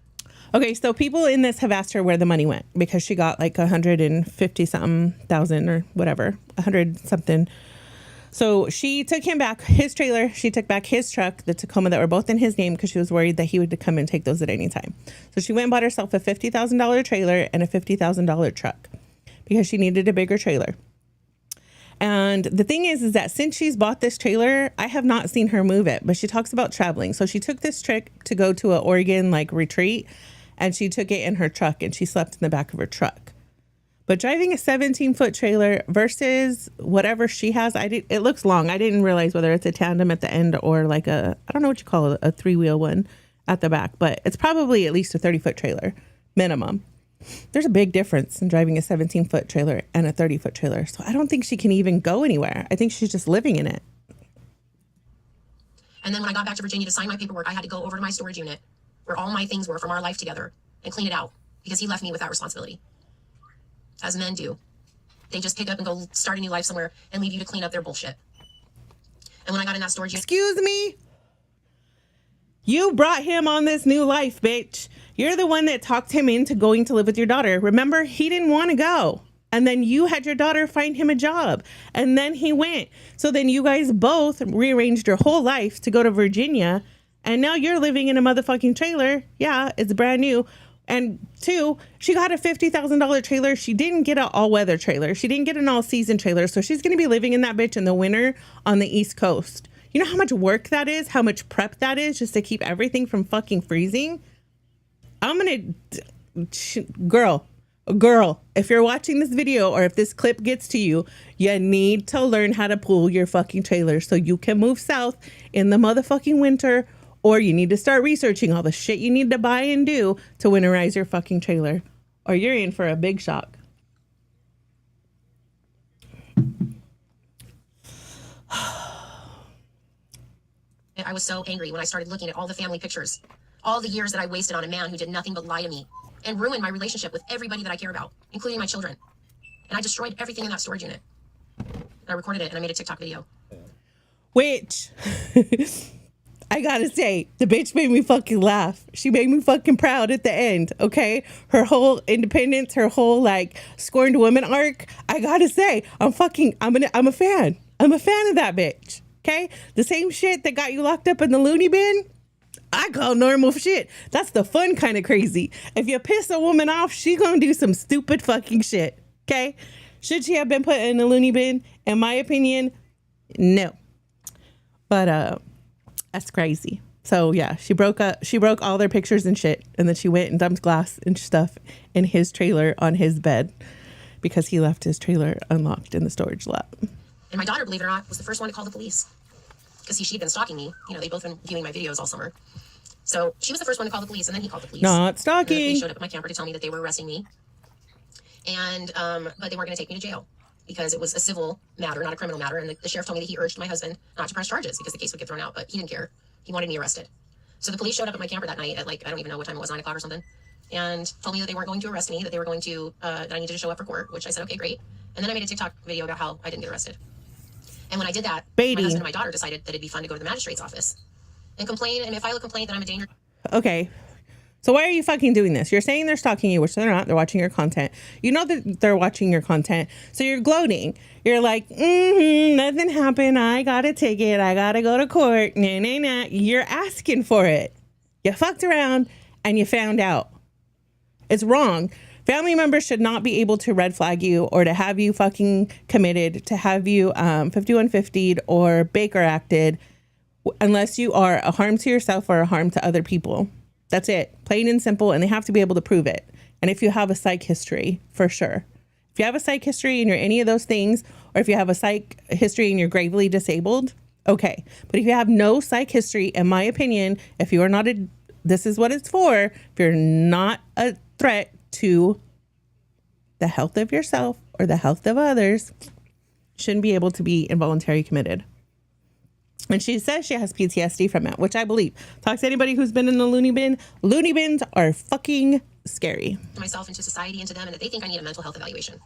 Okay, so people in this have asked her where the money went because she got like 150-something thousand or whatever, 100-something. So she took him back his trailer. She took back his truck, the Tacoma, that were both in his name because she was worried that he would come and take those at any time. So she went and bought herself a $50,000 trailer and a $50,000 truck because she needed a bigger trailer. And the thing is that since she's bought this trailer, I have not seen her move it, but she talks about traveling. So she took this trip to go to an Oregon like retreat, and she took it in her truck and she slept in the back of her truck. But driving a 17-foot trailer versus whatever she has, it looks long. I didn't realize whether it's a tandem at the end or like I don't know what you call it, a three-wheel one at the back, but it's probably at least a 30-foot trailer minimum. There's a big difference in driving a 17-foot trailer and a 30-foot trailer. So I don't think she can even go anywhere. I think she's just living in it. And then when I got back to Virginia to sign my paperwork, I had to go over to my storage unit where all my things were from our life together and clean it out because he left me with that responsibility. As men do. They just pick up and go start a new life somewhere and leave you to clean up their bullshit. And when I got in that storage unit... Excuse me? You brought him on this new life, bitch. You're the one that talked him into going to live with your daughter. Remember, he didn't want to go. And then you had your daughter find him a job. And then he went. So then you guys both rearranged your whole life to go to Virginia. And now you're living in a motherfucking trailer. Yeah, it's brand new. And two, she got a $50,000 trailer. She didn't get an all-weather trailer. She didn't get an all-season trailer. So she's going to be living in that bitch in the winter on the East Coast. You know how much work that is? How much prep that is just to keep everything from fucking freezing? Girl, if you're watching this video or if this clip gets to you, you need to learn how to pull your fucking trailer so you can move south in the motherfucking winter. Or you need to start researching all the shit you need to buy and do to winterize your fucking trailer. Or you're in for a big shock. I was so angry when I started looking at all the family pictures, all the years that I wasted on a man who did nothing but lie to me and ruin my relationship with everybody that I care about, including my children. And I destroyed everything in that storage unit. And I recorded it and I made a TikTok video. Which, I gotta say, the bitch made me fucking laugh. She made me fucking proud at the end, okay? Her whole independence, her whole, like, scorned woman arc. I gotta say, I'm a fan. I'm a fan of that bitch, okay? The same shit that got you locked up in the loony bin, I call normal shit. That's the fun kind of crazy. If you piss a woman off, she gonna do some stupid fucking shit, okay? Should she have been put in the loony bin? In my opinion, no. But that's crazy. So yeah, she broke all their pictures and shit, and then she went and dumped glass and stuff in his trailer on his bed because he left his trailer unlocked in the storage lot. And my daughter, believe it or not, was the first one to call the police because she'd been stalking me. You know, they've both been viewing my videos all summer. So she was the first one to call the police, and then he called the police. Not stalking. The police showed up at my camper to tell me that they were arresting me, and but they weren't going to take me to jail because it was a civil matter, not a criminal matter. And the sheriff told me that he urged my husband not to press charges because the case would get thrown out, but he didn't care. He wanted me arrested. So the police showed up at my camper that night at, like, I don't even know what time it was, 9 o'clock or something, and told me that they weren't going to arrest me, that they were going to, that I needed to show up for court, which I said, okay, great. And then I made a TikTok video about how I didn't get arrested. And when I did that, my husband and my daughter decided that it'd be fun to go to the magistrate's office and complain and file a complaint that I'm a danger. Okay. So why are you fucking doing this? You're saying they're stalking you, which they're not. They're watching your content. You know that they're watching your content. So you're gloating. You're like, nothing happened. I got a ticket. I got to go to court. Nah, nah, nah. You're asking for it. You fucked around and you found out. It's wrong. Family members should not be able to red flag you or to have you fucking committed, to have you 5150'd or Baker acted unless you are a harm to yourself or a harm to other people. That's it. Plain and simple. And they have to be able to prove it. And if you have a psych history, for sure. If you have a psych history and you're any of those things, or if you have a psych history and you're gravely disabled, okay. But if you have no psych history, in my opinion, if you are not this is what it's for. If you're not a threat to the health of yourself or the health of others, shouldn't be able to be involuntary committed. And she says she has PTSD from it, which I believe. Talk to anybody who's been in the loony bin. Loony bins are fucking scary. Myself into society and to them, and that they think I need a mental health evaluation.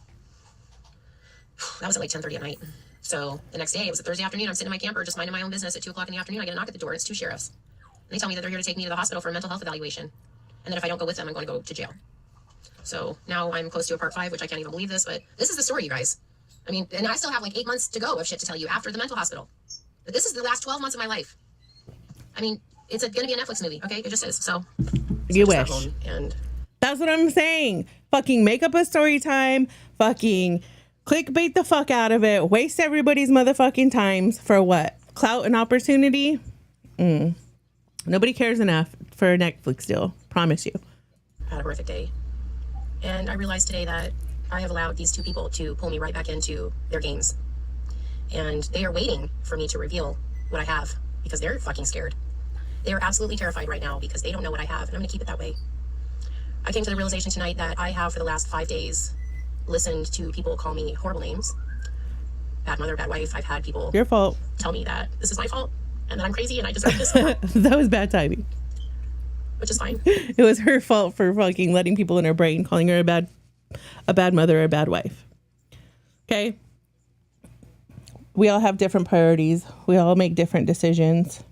That was at like 10:30 at night. So the next day, it was a Thursday afternoon. I'm sitting in my camper, just minding my own business. At 2 o'clock in the afternoon, I get a knock at the door. It's 2 sheriffs. And they tell me that they're here to take me to the hospital for a mental health evaluation. And that if I don't go with them, I'm going to go to jail. So now I'm close to a part 5, which I can't even believe this, but this is the story, you guys. I mean, and I still have like 8 months to go of shit to tell you after the mental hospital. But this is the last 12 months of my life. I mean, it's going to be a Netflix movie, okay? It just is. So you wish. And that's what I'm saying. Fucking make up a story time. Fucking clickbait the fuck out of it. Waste everybody's motherfucking times for what? Clout and opportunity? Nobody cares enough for a Netflix deal. Promise you. I had a horrific day. And I realized today that I have allowed these 2 people to pull me right back into their games. And they are waiting for me to reveal what I have because they're fucking scared. They are absolutely terrified right now because they don't know what I have, and I'm going to keep it that way. I came to the realization tonight that I have, for the last 5 days, listened to people call me horrible names. Bad mother, bad wife. I've had people your fault tell me that this is my fault and that I'm crazy and I deserve this. That was bad timing. Which is fine. It was her fault for fucking letting people in her brain, calling her a bad mother or a bad wife. Okay? We all have different priorities. We all make different decisions.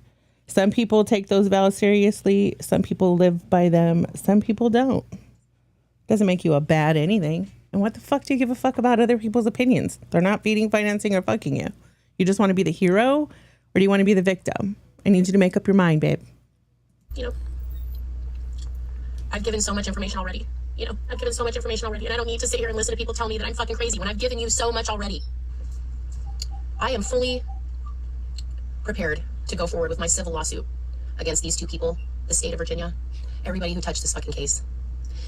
Some people take those vows seriously. Some people live by them. Some people don't. Doesn't make you a bad anything. And what the fuck do you give a fuck about other people's opinions? They're not feeding, financing, or fucking you. You just want to be the hero, or do you want to be the victim? I need you to make up your mind, babe. You know, I've given so much information already. I've given so much information already, and I don't need to sit here and listen to people tell me that I'm fucking crazy when I've given you so much already. I am fully prepared to go forward with my civil lawsuit against these 2 people, the state of Virginia, everybody who touched this fucking case.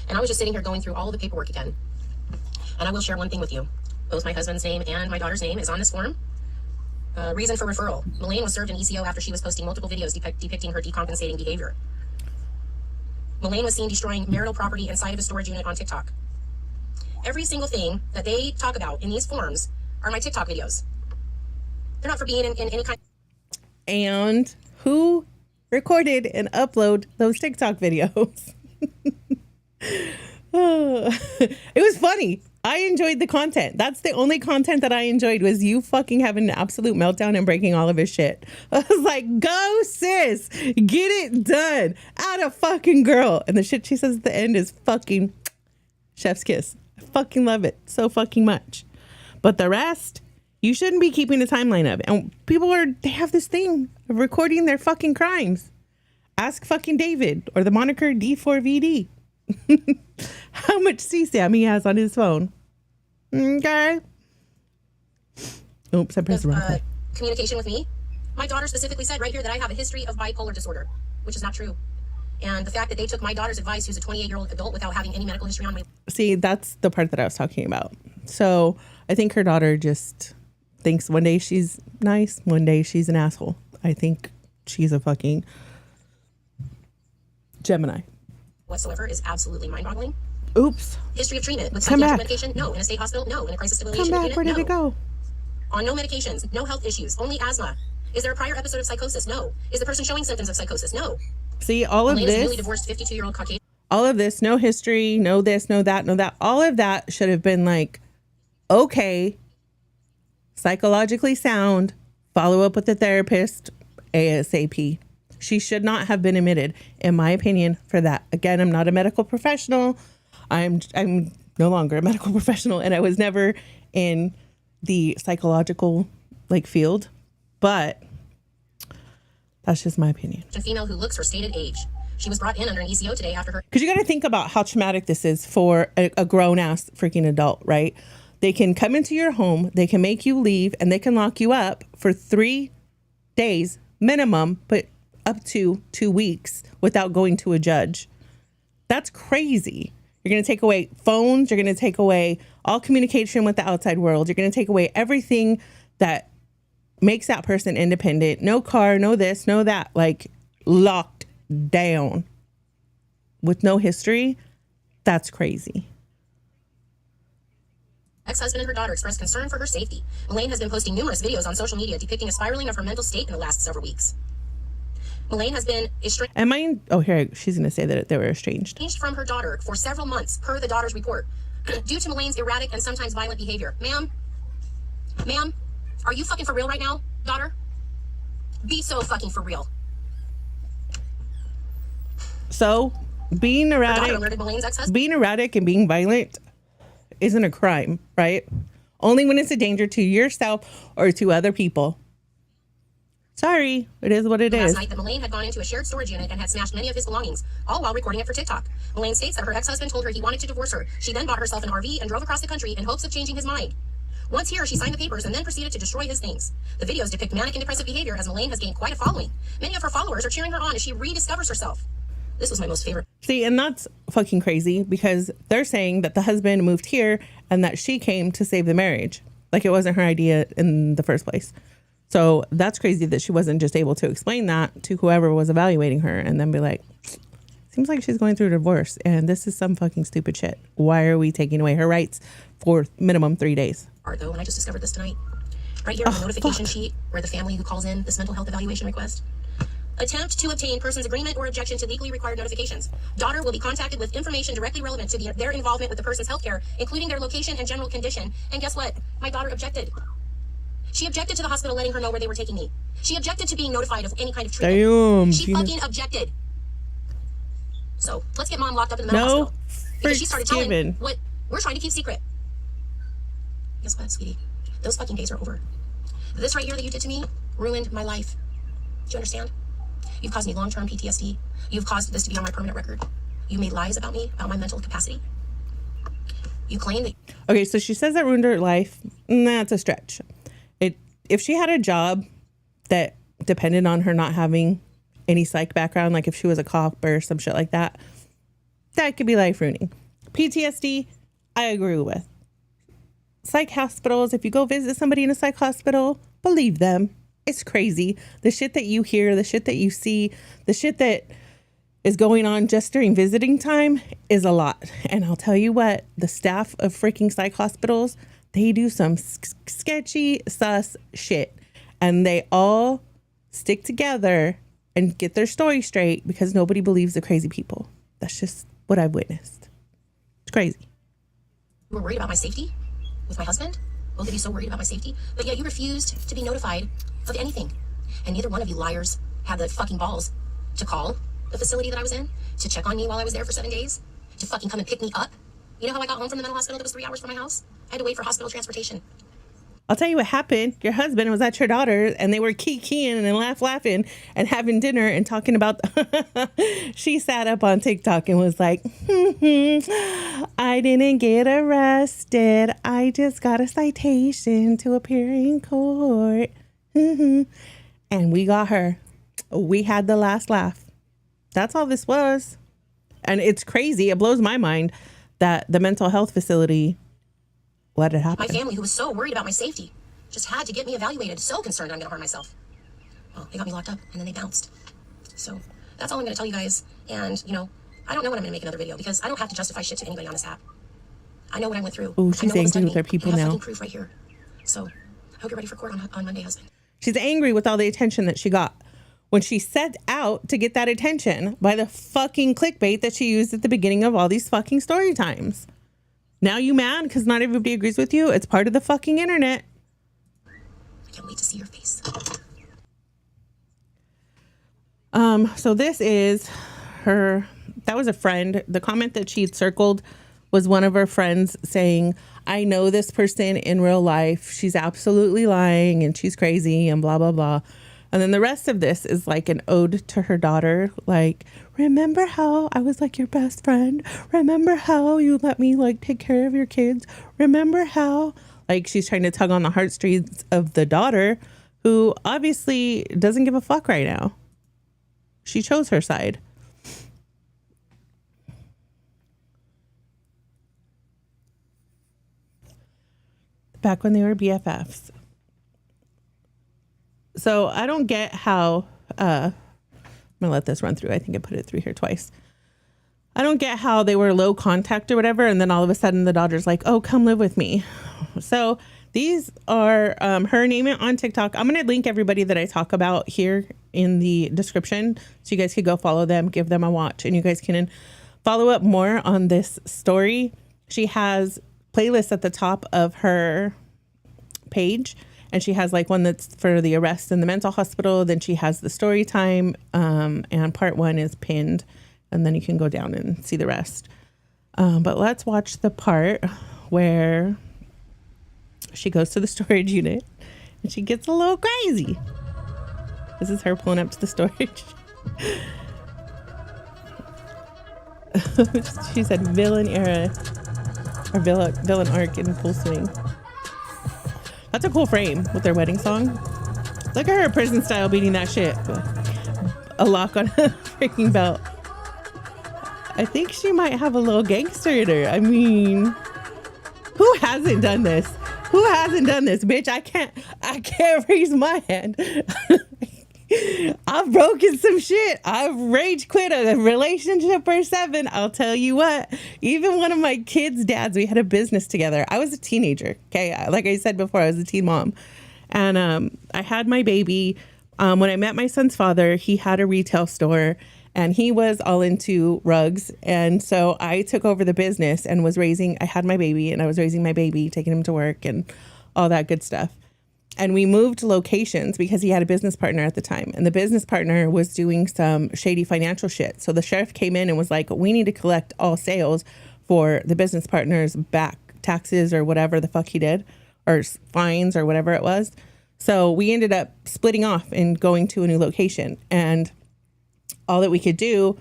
And I was just sitting here going through all of the paperwork again. And I will share one thing with you. Both my husband's name and my daughter's name is on this form. Reason for referral. Playin was served an ECO after she was posting multiple videos depicting her decompensating behavior. Playin was seen destroying marital property inside of a storage unit on TikTok. Every single thing that they talk about in these forms are my TikTok videos. They're not for being in any kind. And who recorded and upload those TikTok videos. It was funny. I enjoyed the content. That's the only content that I enjoyed, was you fucking having an absolute meltdown and breaking all of his shit. I was like, go sis, get it done. At a fucking girl. And the shit she says at the end is fucking chef's kiss. I fucking love it so fucking much. But the rest, you shouldn't be keeping a timeline of it. And they have this thing of recording their fucking crimes. Ask fucking David, or the moniker D4VD. How much CSAM he has on his phone. Okay. Oops, I pressed the wrong button. Communication with me. My daughter specifically said right here that I have a history of bipolar disorder, which is not true. And the fact that they took my daughter's advice, who's a 28-year-old adult, without having any medical history on me. See, that's the part that I was talking about. So I think her daughter just thinks one day she's nice, one day she's an asshole. I think she's a fucking Gemini. Whatsoever is absolutely mind-boggling. Oops. History of treatment with Come psychiatric back. medication? No. In a state hospital? No. In a crisis Come stabilization back. unit? Where did No. it go? On no medications, no health issues, only asthma. Is there a prior episode of psychosis? No. Is the person showing symptoms of psychosis? No. See, all of Elaine is a this, newly divorced 52-year-old Caucasian. all of this, no history, no this, no that, no that. All of that should have been like, okay, psychologically sound, follow up with the therapist ASAP. She should not have been admitted, in my opinion, for that. Again, I'm not a medical professional. I'm no longer a medical professional, and I was never in the psychological field, but that's just my opinion. A female who looks her stated age. She was brought in under an ECO today after her. Because you got to think about how traumatic this is for a grown-ass freaking adult, right? They can come into your home, they can make you leave, and they can lock you up for 3 days minimum, but up to 2 weeks without going to a judge. That's crazy. You're going to take away phones. You're going to take away all communication with the outside world. You're going to take away everything that makes that person independent. No car, no this, no that. Locked down with no history. That's crazy. Ex-husband and her daughter expressed concern for her safety. Elaine has been posting numerous videos on social media depicting a spiraling of her mental state in the last several weeks. Elaine has been estranged. She's going to say that they were estranged. From her daughter for several months, per the daughter's report, due to Elaine's erratic and sometimes violent behavior. Ma'am, are you fucking for real right now, daughter? Be so fucking for real. So, being erratic and being violent isn't a crime, right? Only when it's a danger to yourself or to other people. Sorry, it is what it is. Last night, that Elaine had gone into a shared storage unit and had smashed many of his belongings, all while recording it for TikTok. Elaine states that her ex-husband told her he wanted to divorce her. She then bought herself an RV and drove across the country in hopes of changing his mind. Once here, she signed the papers and then proceeded to destroy his things. The videos depict manic and depressive behavior as Elaine has gained quite a following. Many of her followers are cheering her on as she rediscovers herself. This was my most favorite. See, and that's fucking crazy because they're saying that the husband moved here and that she came to save the marriage. Like it wasn't her idea in the first place. So that's crazy that she wasn't just able to explain that to whoever was evaluating her and then be like, seems like she's going through a divorce and this is some fucking stupid shit. Why are we taking away her rights for minimum 3 days? Though, and I just discovered this tonight. Right here on the notification sheet where the family who calls in this mental health evaluation request. Attempt to obtain person's agreement or objection to legally required notifications. Daughter will be contacted with information directly relevant to their involvement with the person's healthcare, including their location and general condition. And guess what? My daughter objected. She objected to the hospital letting her know where they were taking me. She objected to being notified of any kind of treatment. Damn, she fucking objected. So let's get mom locked up in the mental hospital. Because she started telling what we're trying to keep secret. Guess what, sweetie? Those fucking days are over. This right here that you did to me ruined my life. Do you understand? You've caused me long-term PTSD. You've caused this to be on my permanent record. You made lies about me, about my mental capacity. You claim that... Okay, so she says that ruined her life. That's a stretch. If she had a job that depended on her not having any psych background, like if she was a cop or some shit like that, that could be life ruining. PTSD, I agree with. Psych hospitals, if you go visit somebody in a psych hospital, believe them. It's crazy. The shit that you hear, the shit that you see, the shit that is going on just during visiting time is a lot. And I'll tell you what, the staff of freaking psych hospitals, they do some sketchy, sus shit. And they all stick together and get their story straight, because nobody believes the crazy people. That's just what I've witnessed. It's crazy. You were worried about my safety with my husband? Both of you so worried about my safety, but yet you refused to be notified of anything. And neither one of you liars had the fucking balls to call the facility that I was in, to check on me while I was there for 7 days, to fucking come and pick me up. You know how I got home from the mental hospital that was 3 hours from my house? I had to wait for hospital transportation. I'll tell you what happened. Your husband was at your daughter's and they were keying and laughing and having dinner and talking about, she sat up on TikTok and was like, I didn't get arrested. I just got a citation to appear in court. And we got her. We had the last laugh. That's all this was. And it's crazy. It blows my mind that the mental health facility let it happen. My family, who was so worried about my safety, just had to get me evaluated, so concerned I'm going to harm myself. Well, they got me locked up, and then they bounced. So that's all I'm going to tell you guys. And, you know, I don't know when I'm going to make another video, because I don't have to justify shit to anybody on this app. I know what I went through. Oh, she's angry with her people now. I have fucking proof right here. So I hope you're ready for court on Monday, husband. She's angry with all the attention that she got when she set out to get that attention by the fucking clickbait that she used at the beginning of all these fucking story times. Now you mad because not everybody agrees with you? It's part of the fucking internet. I can't wait to see your face. So this is her, that was a friend. The comment that she had circled was one of her friends saying, I know this person in real life. She's absolutely lying and she's crazy and blah, blah, blah. And then the rest of this is like an ode to her daughter. Like, remember how I was like your best friend? Remember how you let me like take care of your kids? Remember how, like, she's trying to tug on the heartstrings of the daughter, who obviously doesn't give a fuck right now. She chose her side. Back when they were BFFs. So I don't get how, I'm gonna let this run through. I think I put it through here twice. I don't get how they were low contact or whatever, and then all of a sudden the daughter's like, oh, come live with me. So these are her name it on TikTok. I'm gonna link everybody that I talk about here in the description, so you guys could go follow them, give them a watch, and you guys can follow up more on this story. She has playlists at the top of her page. And she has like one that's for the arrest in the mental hospital. Then she has the story time. And part 1 is pinned. And then you can go down and see the rest. But let's watch the part where she goes to the storage unit and she gets a little crazy. This is her pulling up to the storage. She said villain era or villain arc in full swing. That's a cool frame with their wedding song. Look at her prison style beating that shit. A lock on a freaking belt. I think she might have a little gangster in her. I mean, who hasn't done this? Who hasn't done this, bitch? I can't raise my hand. I've broken some shit. I've rage quit a relationship or 7. I'll tell you what, even one of my kids' dads, we had a business together. I was a teenager. Okay. Like I said before, I was a teen mom. And I had my baby. When I met my son's father, he had a retail store and he was all into rugs. And so I took over the business and I had my baby and I was raising my baby, taking him to work and all that good stuff. And we moved locations because he had a business partner at the time. And the business partner was doing some shady financial shit. So the sheriff came in and was like, we need to collect all sales for the business partner's back taxes or whatever the fuck he did, or fines or whatever it was. So we ended up splitting off and going to a new location. And all that we could do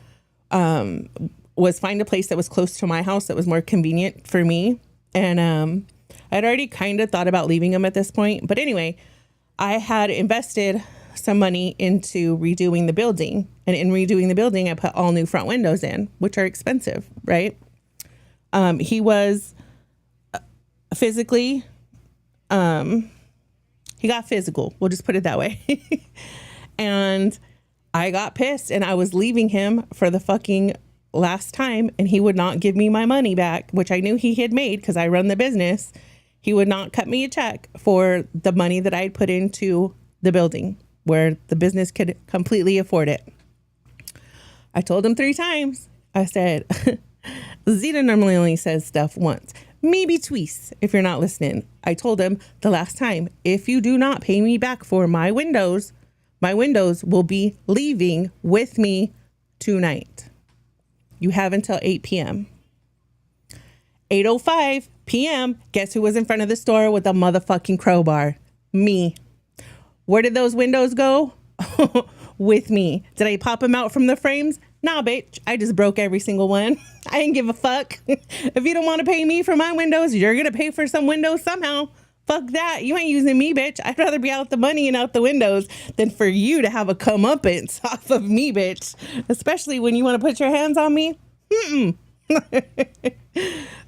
was find a place that was close to my house that was more convenient for me. And I'd already kind of thought about leaving him at this point. But anyway, I had invested some money into redoing the building. And in redoing the building, I put all new front windows in, which are expensive, right? He was physically, he got physical. We'll just put it that way. And I got pissed and I was leaving him for the fucking last time. And he would not give me my money back, which I knew he had made because I run the business. He would not cut me a check for the money that I had put into the building, where the business could completely afford it. I told him 3 times. I said, Zita normally only says stuff once, maybe twice if you're not listening. I told him the last time, if you do not pay me back for my windows will be leaving with me tonight. You have until 8 p.m. 8:05 p.m. Guess who was in front of the store with a motherfucking crowbar? Me. Where did those windows go? With me. Did I pop them out from the frames? Nah, bitch. I just broke every single one. I didn't give a fuck. If you don't want to pay me for my windows, you're going to pay for some windows somehow. Fuck that. You ain't using me, bitch. I'd rather be out the money and out the windows than for you to have a comeuppance off of me, bitch. Especially when you want to put your hands on me.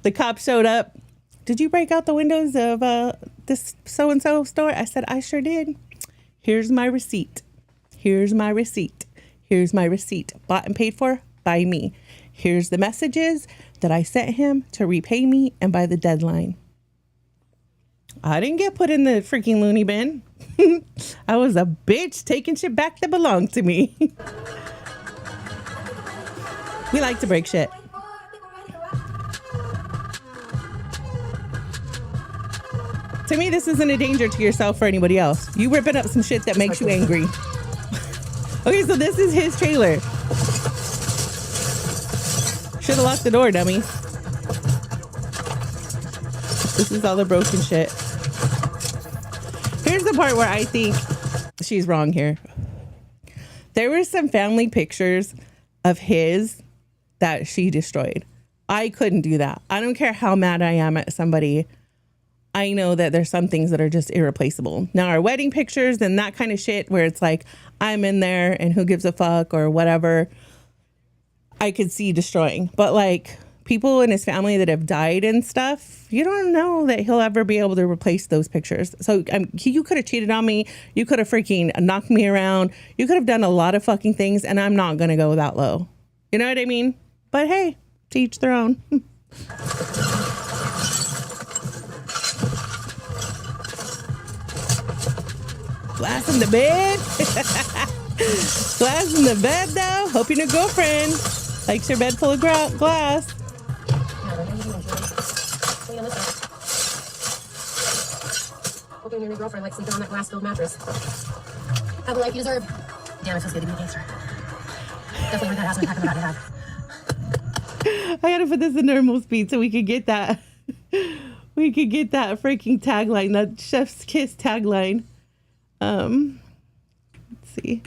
The cop showed up. Did you break out the windows of this so-and-so store? I said, I sure did. Here's my receipt. Here's my receipt. Here's my receipt. Bought and paid for by me. Here's the messages that I sent him to repay me and by the deadline. I didn't get put in the freaking loony bin. I was a bitch taking shit back that belonged to me. We like to break shit. To me, this isn't a danger to yourself or anybody else. You ripping up some shit that makes you angry. Okay, so this is his trailer. Should have locked the door, dummy. This is all the broken shit. Here's the part where I think she's wrong here. There were some family pictures of his that she destroyed. I couldn't do that. I don't care how mad I am at somebody. I know that there's some things that are just irreplaceable. Now, our wedding pictures and that kind of shit where it's like, I'm in there and who gives a fuck or whatever, I could see destroying. But like people in his family that have died and stuff, you don't know that he'll ever be able to replace those pictures. So you could have cheated on me. You could have freaking knocked me around. You could have done a lot of fucking things and I'm not going to go that low. You know what I mean? But hey, to each their own. Glass in the bed. Glass in the bed, though. Hoping your girlfriend likes your bed full of glass. Hoping your new girlfriend likes sleeping on that glass-filled mattress. Have a life you deserve. Damn, it feels good to be a gangster. Definitely heard that ass when talking about it have. I gotta put this in normal speed so we could get that. We could get that freaking tagline, that chef's kiss tagline. Let's see.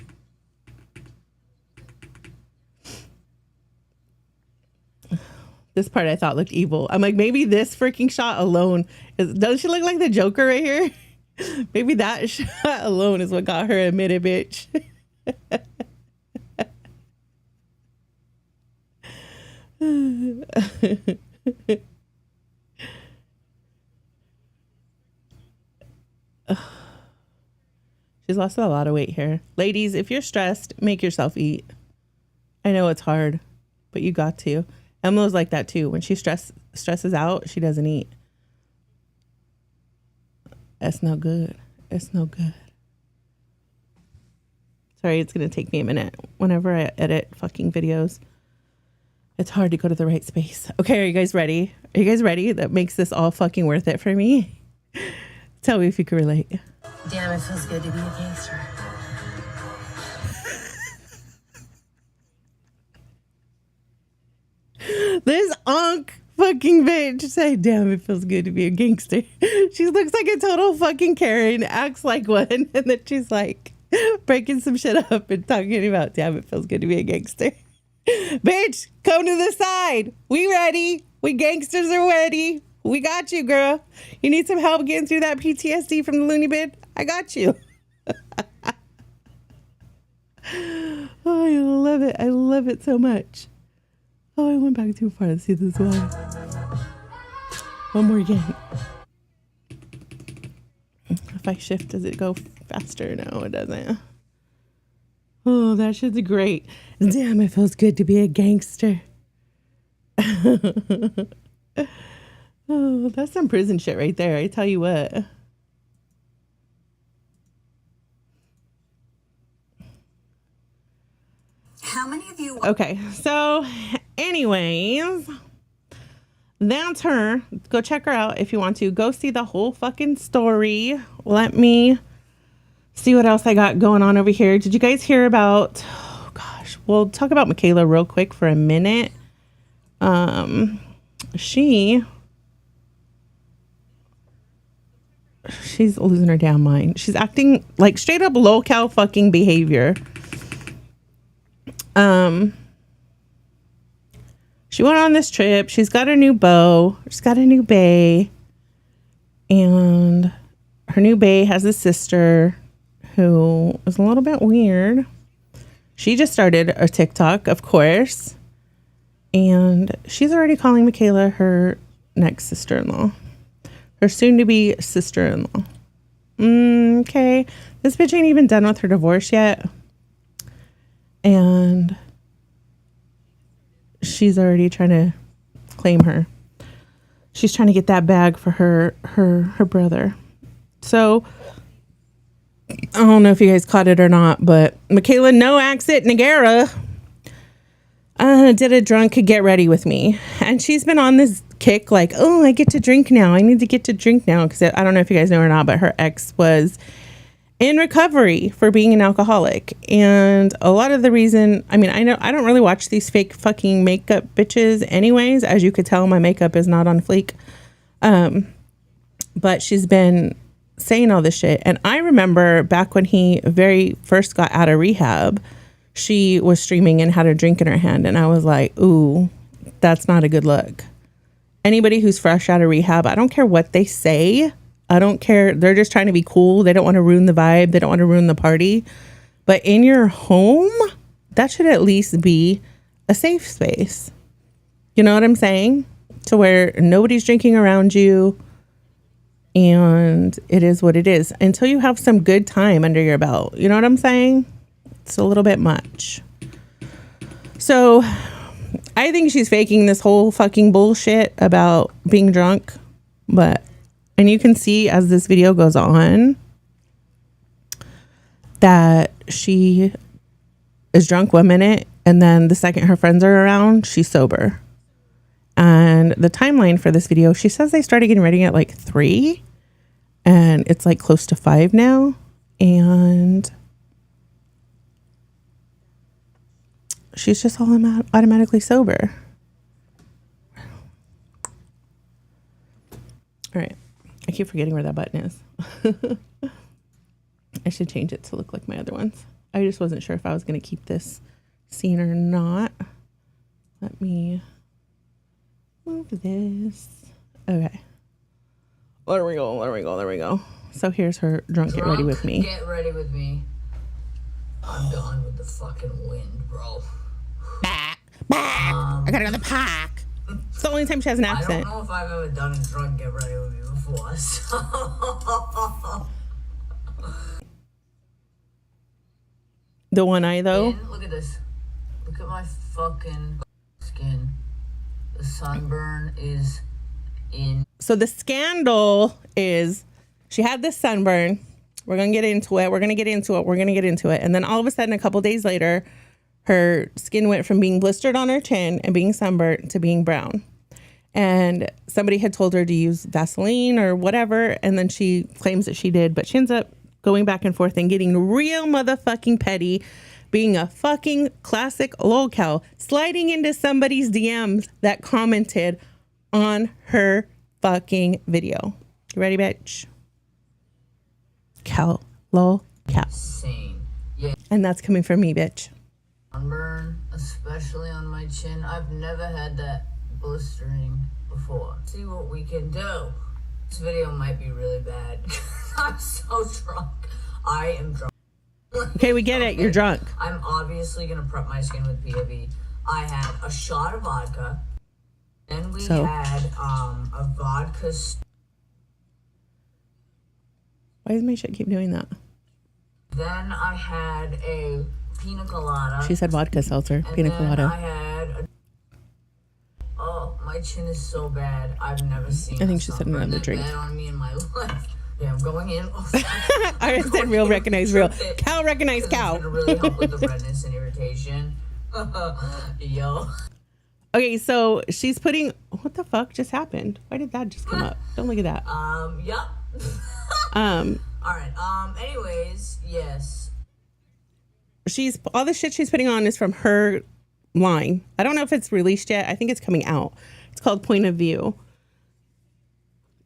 This part I thought looked evil. I'm like, maybe this freaking shot alone doesn't she look like the Joker right here? Maybe that shot alone is what got her admitted, bitch. She's lost a lot of weight here. Ladies, if you're stressed, make yourself eat. I know it's hard, but you got to. Emma's like that too. When she stresses out, she doesn't eat. That's no good. It's no good. Sorry, it's going to take me a minute. Whenever I edit fucking videos, it's hard to go to the right space. Okay, are you guys ready? Are you guys ready? That makes this all fucking worth it for me. Tell me if you can relate. Damn, it feels good to be a gangster. This onk fucking bitch say, damn, it feels good to be a gangster. She looks like a total fucking Karen, acts like one, and then she's like breaking some shit up and talking about, damn, it feels good to be a gangster. Bitch, come to the side. We ready. We gangsters are ready. We got you, girl. You need some help getting through that PTSD from the loony bin? I got you. Oh, I love it. I love it so much. Oh, I went back too far. Let's see this one. One more again. If I shift, does it go faster? No, it doesn't. Oh, that shit's great. Damn, it feels good to be a gangster. Oh, that's some prison shit right there. I tell you what. How many of you? Okay, so anyways, that's her. Go check her out if you want to. Go see the whole fucking story. Let me see what else I got going on over here. Did you guys hear about, oh gosh, we'll talk about Mikayla real quick for a minute. She's losing her damn mind. She's acting like straight up LOLCOW fucking behavior. She went on this trip. She's got a new beau. She's got a new bae. And her new bae has a sister who is a little bit weird. She just started a TikTok, of course. And she's already calling Mikayla her next sister-in-law. Her soon-to-be sister-in-law. Okay. This bitch ain't even done with her divorce yet. And she's already trying to claim her. She's trying to get that bag for her brother. So, I don't know if you guys caught it or not, but Mikayla NoAccent Nogueira did a drunk get ready with me. And she's been on this kick like, oh, I get to drink now. I need to get to drink now. Because I don't know if you guys know or not, but her ex was in recovery for being an alcoholic. And a lot of the reason, I mean, I don't really watch these fake fucking makeup bitches anyways. As you could tell, my makeup is not on fleek. But she's been saying all this shit. And I remember back when he very first got out of rehab, she was streaming and had a drink in her hand. And I was like, ooh, that's not a good look. Anybody who's fresh out of rehab, I don't care what they say. I don't care. They're just trying to be cool. They don't want to ruin the vibe. They don't want to ruin the party. But in your home, that should at least be a safe space. You know what I'm saying? To where nobody's drinking around you. And it is what it is. Until you have some good time under your belt. You know what I'm saying? It's a little bit much. So I think she's faking this whole fucking bullshit about being drunk. And you can see as this video goes on that she is drunk 1 minute and then the second her friends are around, she's sober. And the timeline for this video, she says they started getting ready at like 3 and it's like close to 5 now. And she's just all automatically sober. All right. I keep forgetting where that button is. I should change it to look like my other ones. I just wasn't sure if I was going to keep this scene or not. Let me move this. Okay. There we go. So here's her drunk get ready with me. Get ready with me. I'm done with the fucking wind, bro. Back. I gotta go to the park. It's the only time she has an accent. I don't know if I've ever done a drunk get ready with me before. So. The one eye though. Look at this. Look at my fucking skin. The sunburn is in. So the scandal is she had this sunburn. We're gonna get into it. And then all of a sudden, a couple days later, her skin went from being blistered on her chin and being sunburnt to being brown. And somebody had told her to use Vaseline or whatever. And then she claims that she did. But she ends up going back and forth and getting real motherfucking petty, being a fucking classic LOLCOW, sliding into somebody's DMs that commented on her fucking video. You ready, bitch? LOLCOW. insane. Yeah. And that's coming from me, bitch. Sunburn, especially on my chin. I've never had that blistering before. See what we can do. This video might be really bad. I'm so drunk. I am drunk. Okay, we get it. You're drunk. I'm obviously gonna prep my skin with PAV. I had a shot of vodka. Then we had a vodka. Why does my shit keep doing that? Then I had a pina colada. She said vodka seltzer. Pina colada. I had oh, my chin is so bad. I've never seen. I think she said another drink. Bad on me in my life. Yeah, I'm going in. Oh, I said real recognize real. Cow recognize cow. It's gonna really help with the redness and irritation. Yo. Okay, so she's putting, what the fuck just happened? Why did that just come up? Don't look at that. Yup. Um, all right. Anyways, yes. All the shit she's putting on is from her line. I don't know if it's released yet. I think it's coming out. It's called Point of View.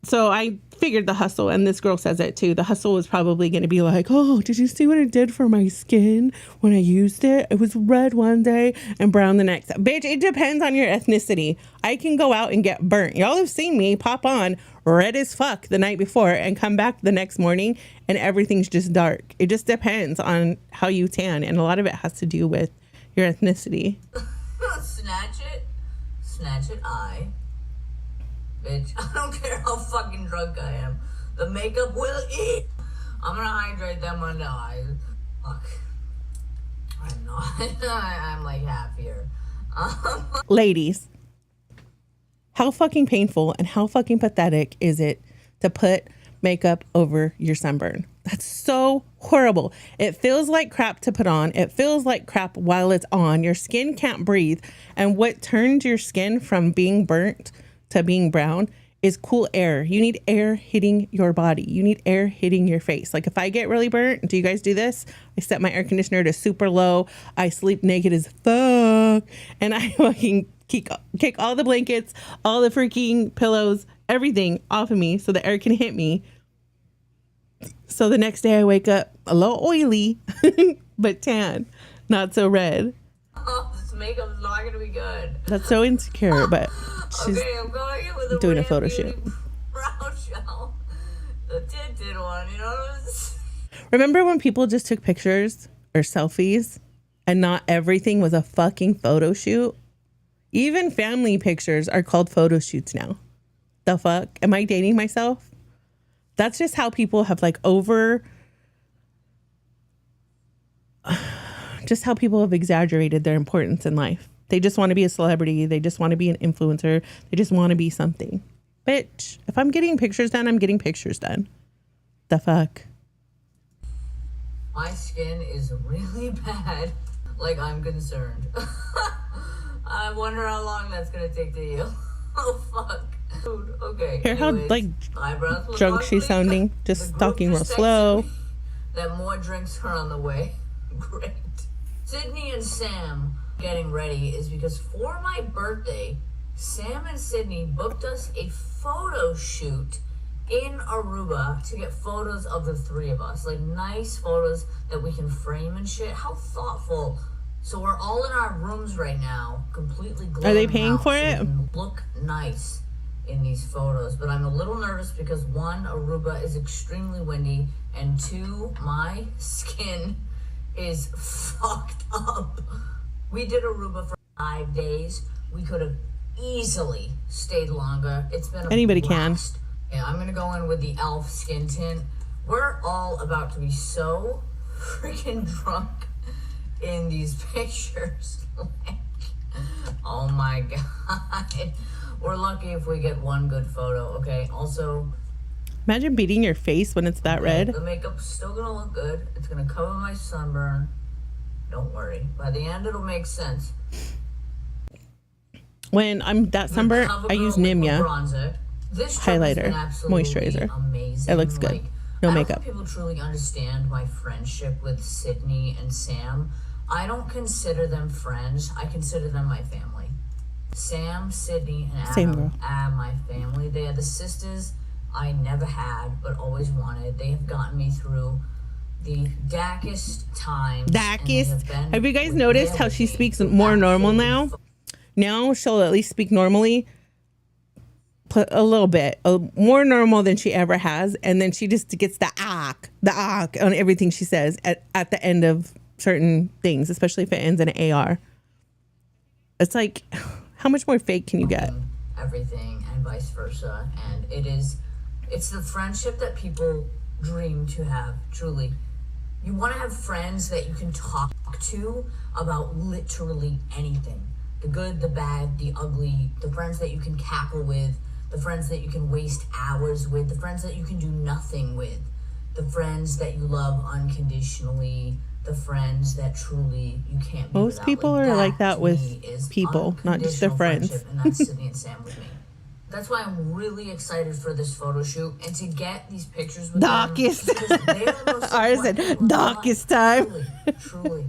So I figured the hustle, and this girl says it too. The hustle was probably going to be like, oh, did you see what it did for my skin when I used it? It was red one day and brown the next. Bitch, it depends on your ethnicity. I can go out and get burnt. Y'all have seen me pop on red as fuck the night before and come back the next morning and everything's just dark. It just depends on how you tan, and a lot of it has to do with your ethnicity. Snatch it, bitch, I don't care how fucking drunk I am. The makeup will eat. I'm gonna hydrate them under eyes. Fuck. I'm not. I'm like half here. Ladies, how fucking painful and how fucking pathetic is it to put makeup over your sunburn? That's so horrible. It feels like crap to put on. It feels like crap while it's on. Your skin can't breathe. And what turns your skin from being burnt to being brown is cool air. You need air hitting your body. You need air hitting your face. Like if I get really burnt, do you guys do this? I set my air conditioner to super low. I sleep naked as fuck. And I fucking kick all the blankets, all the freaking pillows, everything off of me so the air can hit me. So the next day I wake up a little oily, but tan, not so red. Oh, this makeup's not gonna be good. That's so insecure, but she's I'm going in with doing a photo shoot. Brow gel. The tinted one, you know? Remember when people just took pictures or selfies and not everything was a fucking photo shoot? Even family pictures are called photo shoots now. The fuck? Am I dating myself? That's just how people have just how people have exaggerated their importance in life. They just want to be a celebrity. They just want to be an influencer. They just want to be something. Bitch, if I'm getting pictures done, I'm getting pictures done. The fuck? My skin is really bad. Like, I'm concerned. I wonder how long that's going to take to heal. Oh, fuck. Dude, okay. Hear how, eyebrows drunk she's sounding? Just talking real slow. That more drinks are on the way. Great. Sydney and Sam getting ready is because for my birthday, Sam and Sydney booked us a photo shoot in Aruba to get photos of the three of us. Like nice photos that we can frame and shit. How thoughtful. So we're all in our rooms right now, completely glowing. Are they paying for it? So look nice in these photos, but I'm a little nervous because one, Aruba is extremely windy, and two, my skin is fucked up. We did Aruba for 5 days. We could have easily stayed longer. It's been a Anybody blast. Yeah, I'm gonna go in with the e.l.f. skin tint. We're all about to be so freaking drunk in these pictures. Like, oh my god. We're lucky if we get one good photo, okay? Also, imagine beating your face when it's that red. The makeup's still gonna look good. It's gonna cover my sunburn. Don't worry. By the end, it'll make sense. When I'm that sunburnt, I use Nimya highlighter, moisturizer. Amazing. It looks good. Like, No I makeup. don't think people truly understand my friendship with Sydney and Sam. I don't consider them friends. I consider them my family. Sam, Sydney, and Same Adam girl. are my family. They are the sisters I never had, but always wanted. They have gotten me through the darkest times. Darkest. Have you guys noticed how she speaks more normal now? Now she'll at least speak normally, a little bit, more normal than she ever has, and then she just gets the arc on everything she says at the end of certain things, especially if it ends in an AR. It's like, how much more fake can you get? Everything and vice versa, and it's the friendship that people dream to have. Truly, you want to have friends that you can talk to about literally anything. The good, the bad, the ugly, the friends that you can cackle with, the friends that you can waste hours with, the friends that you can do nothing with, the friends that you love unconditionally, the the friends that truly you can't be Most without. people are like that to with me is people, not just their unconditional friends. friendship, and that's Sydney and Sam with me. That's why I'm really excited for this photo shoot and to get these pictures with Darkest. them. Because they're the most Ours important said people in my life. darkest time. Truly.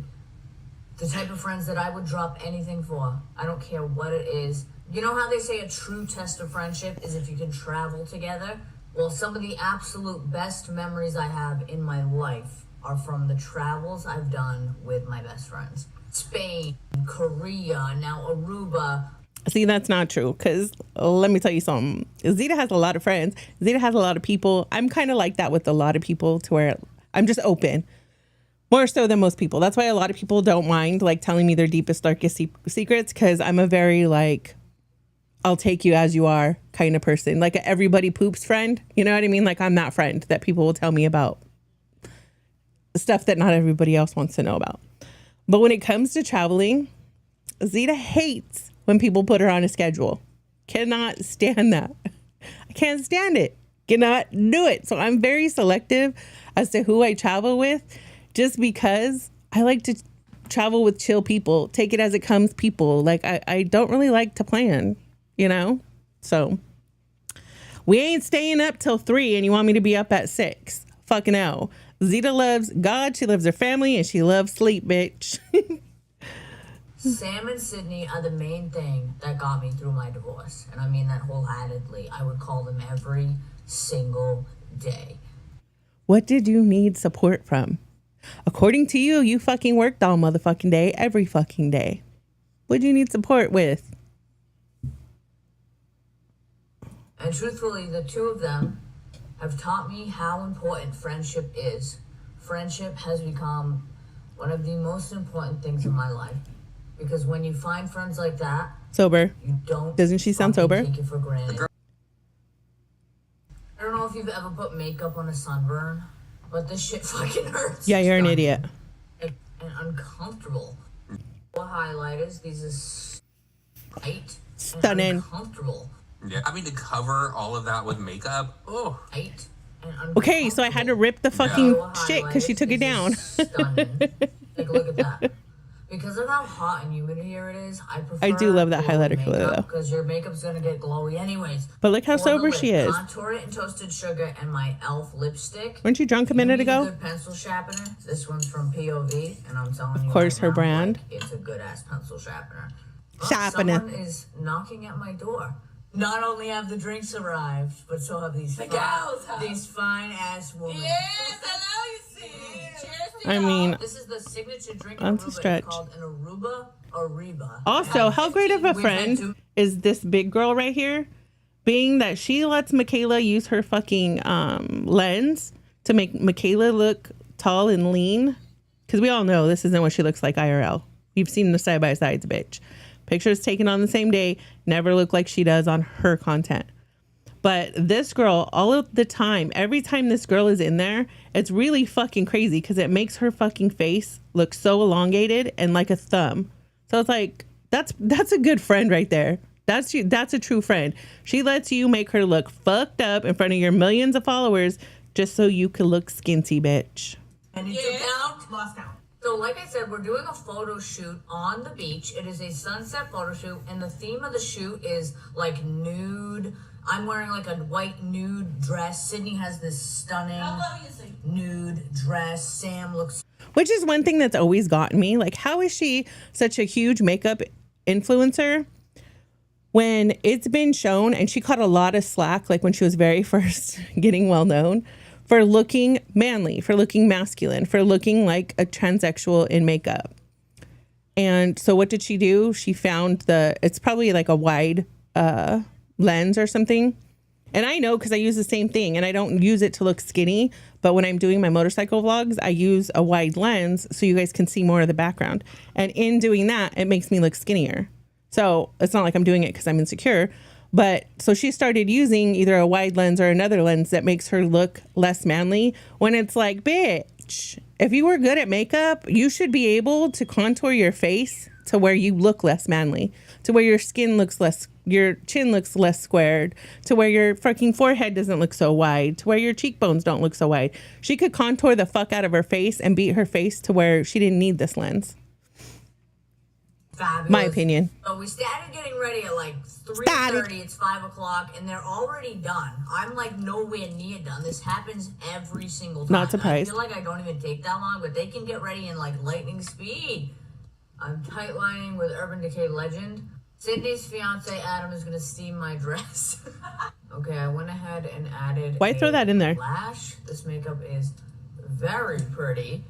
The type of friends that I would drop anything for. I don't care what it is. You know how they say a true test of friendship is if you can travel together? Well, some of the absolute best memories I have in my life are from the travels I've done with my best friends. Spain, Korea, now Aruba. See, that's not true, because let me tell you something. Zita has a lot of friends. Zita has a lot of people. I'm kind of like that with a lot of people, to where I'm just open. More so than most people. That's why a lot of people don't mind like telling me their deepest, darkest secrets, because I'm a very like, I'll take you as you are kind of person. Like a everybody poops friend. You know what I mean? Like I'm that friend that people will tell me about stuff that not everybody else wants to know about. But when it comes to traveling, Zita hates when people put her on a schedule. Cannot stand that. I can't stand it. Cannot do it. So I'm very selective as to who I travel with, just because I like to travel with chill people, take it as it comes people. Like I don't really like to plan, you know? So we ain't staying up till 3 and you want me to be up at 6. Fucking hell. Zita loves God, she loves her family, and she loves sleep, bitch. Sam and Sydney are the main thing that got me through my divorce. And I mean that wholeheartedly. I would call them every single day. What did you need support from? According to you, you fucking worked all motherfucking day, every fucking day. What do you need support with? And truthfully, the two of them have taught me how important friendship is. Friendship has become one of the most important things in my life. Because when you find friends like that, Sober. you don't. Doesn't she sound sober? Take it for granted. I don't know if you've ever put makeup on a sunburn, but this shit fucking hurts. Yeah, you're an idiot. And uncomfortable. Highlighters, these is tight. Stunning. Uncomfortable. Yeah, I mean to cover all of that with makeup. Oh. Tight. Okay, so I had to rip the fucking Yeah. shit because she took it down. Stunning. Take a look at that. Because of how hot and humid here it is, I prefer I do love that highlighter color, though. Because your makeup's gonna get glowy anyways. But look how For the sober lip, she is. Contour it in toasted sugar and my e.l.f. lipstick. Weren't you drunk a minute You need ago? A good pencil sharpener. This one's from POV, and I'm telling you, Of course, right her now, brand. like, it's a good ass pencil sharpener. But Sharpener. Someone is knocking at my door. Not only have the drinks arrived, but so have these fine ass women. Yes, hello, you see. Cheers to I mean, This is the signature drink. That's a Aruba. stretch. It's called an Aruba Ariba. also, how great of a We've had friend two- is this big girl right here? Being that she lets Mikayla use her fucking lens to make Mikayla look tall and lean. Because we all know this isn't what she looks like IRL. We've seen the side-by-sides, bitch. Pictures taken on the same day never look like she does on her content. But this girl, all of the time, every time this girl is in there, it's really fucking crazy because it makes her fucking face look so elongated and like a thumb. So it's like, that's a good friend right there. That's a true friend. She lets you make her look fucked up in front of your millions of followers just so you can look skinty, bitch. And it's about lost count. So like I said, we're doing a photo shoot on the beach. It is a sunset photo shoot, and the theme of the shoot is like nude. I'm wearing like a white nude dress. Sydney has this stunning nude dress. Sam looks... Which is one thing that's always gotten me. Like, how is she such a huge makeup influencer when it's been shown, and she caught a lot of slack, like when she was very first getting well known, for looking manly, for looking masculine, for looking like a transsexual in makeup. And so what did she do? She found it's probably like a wide lens or something. And I know because I use the same thing, and I don't use it to look skinny. But when I'm doing my motorcycle vlogs, I use a wide lens so you guys can see more of the background. And in doing that, it makes me look skinnier. So it's not like I'm doing it because I'm insecure. But so she started using either a wide lens or another lens that makes her look less manly, when it's like, bitch, bitch. If you were good at makeup, you should be able to contour your face to where you look less manly, to where your skin looks less, your chin looks less squared, to where your fucking forehead doesn't look so wide, to where your cheekbones don't look so wide. She could contour the fuck out of her face and beat her face to where she didn't need this lens. Fabulous. My opinion. So we started getting ready at like 3:30. It's 5 o'clock, and they're already done. I'm like nowhere near done. This happens every single time. Not surprised. I feel like I don't even take that long, but they can get ready in like lightning speed. I'm tight lining with Urban Decay legend. Sydney's fiance Adam is gonna steam my dress. Okay, I went ahead and added. Why throw that in there? Lash. This makeup is very pretty.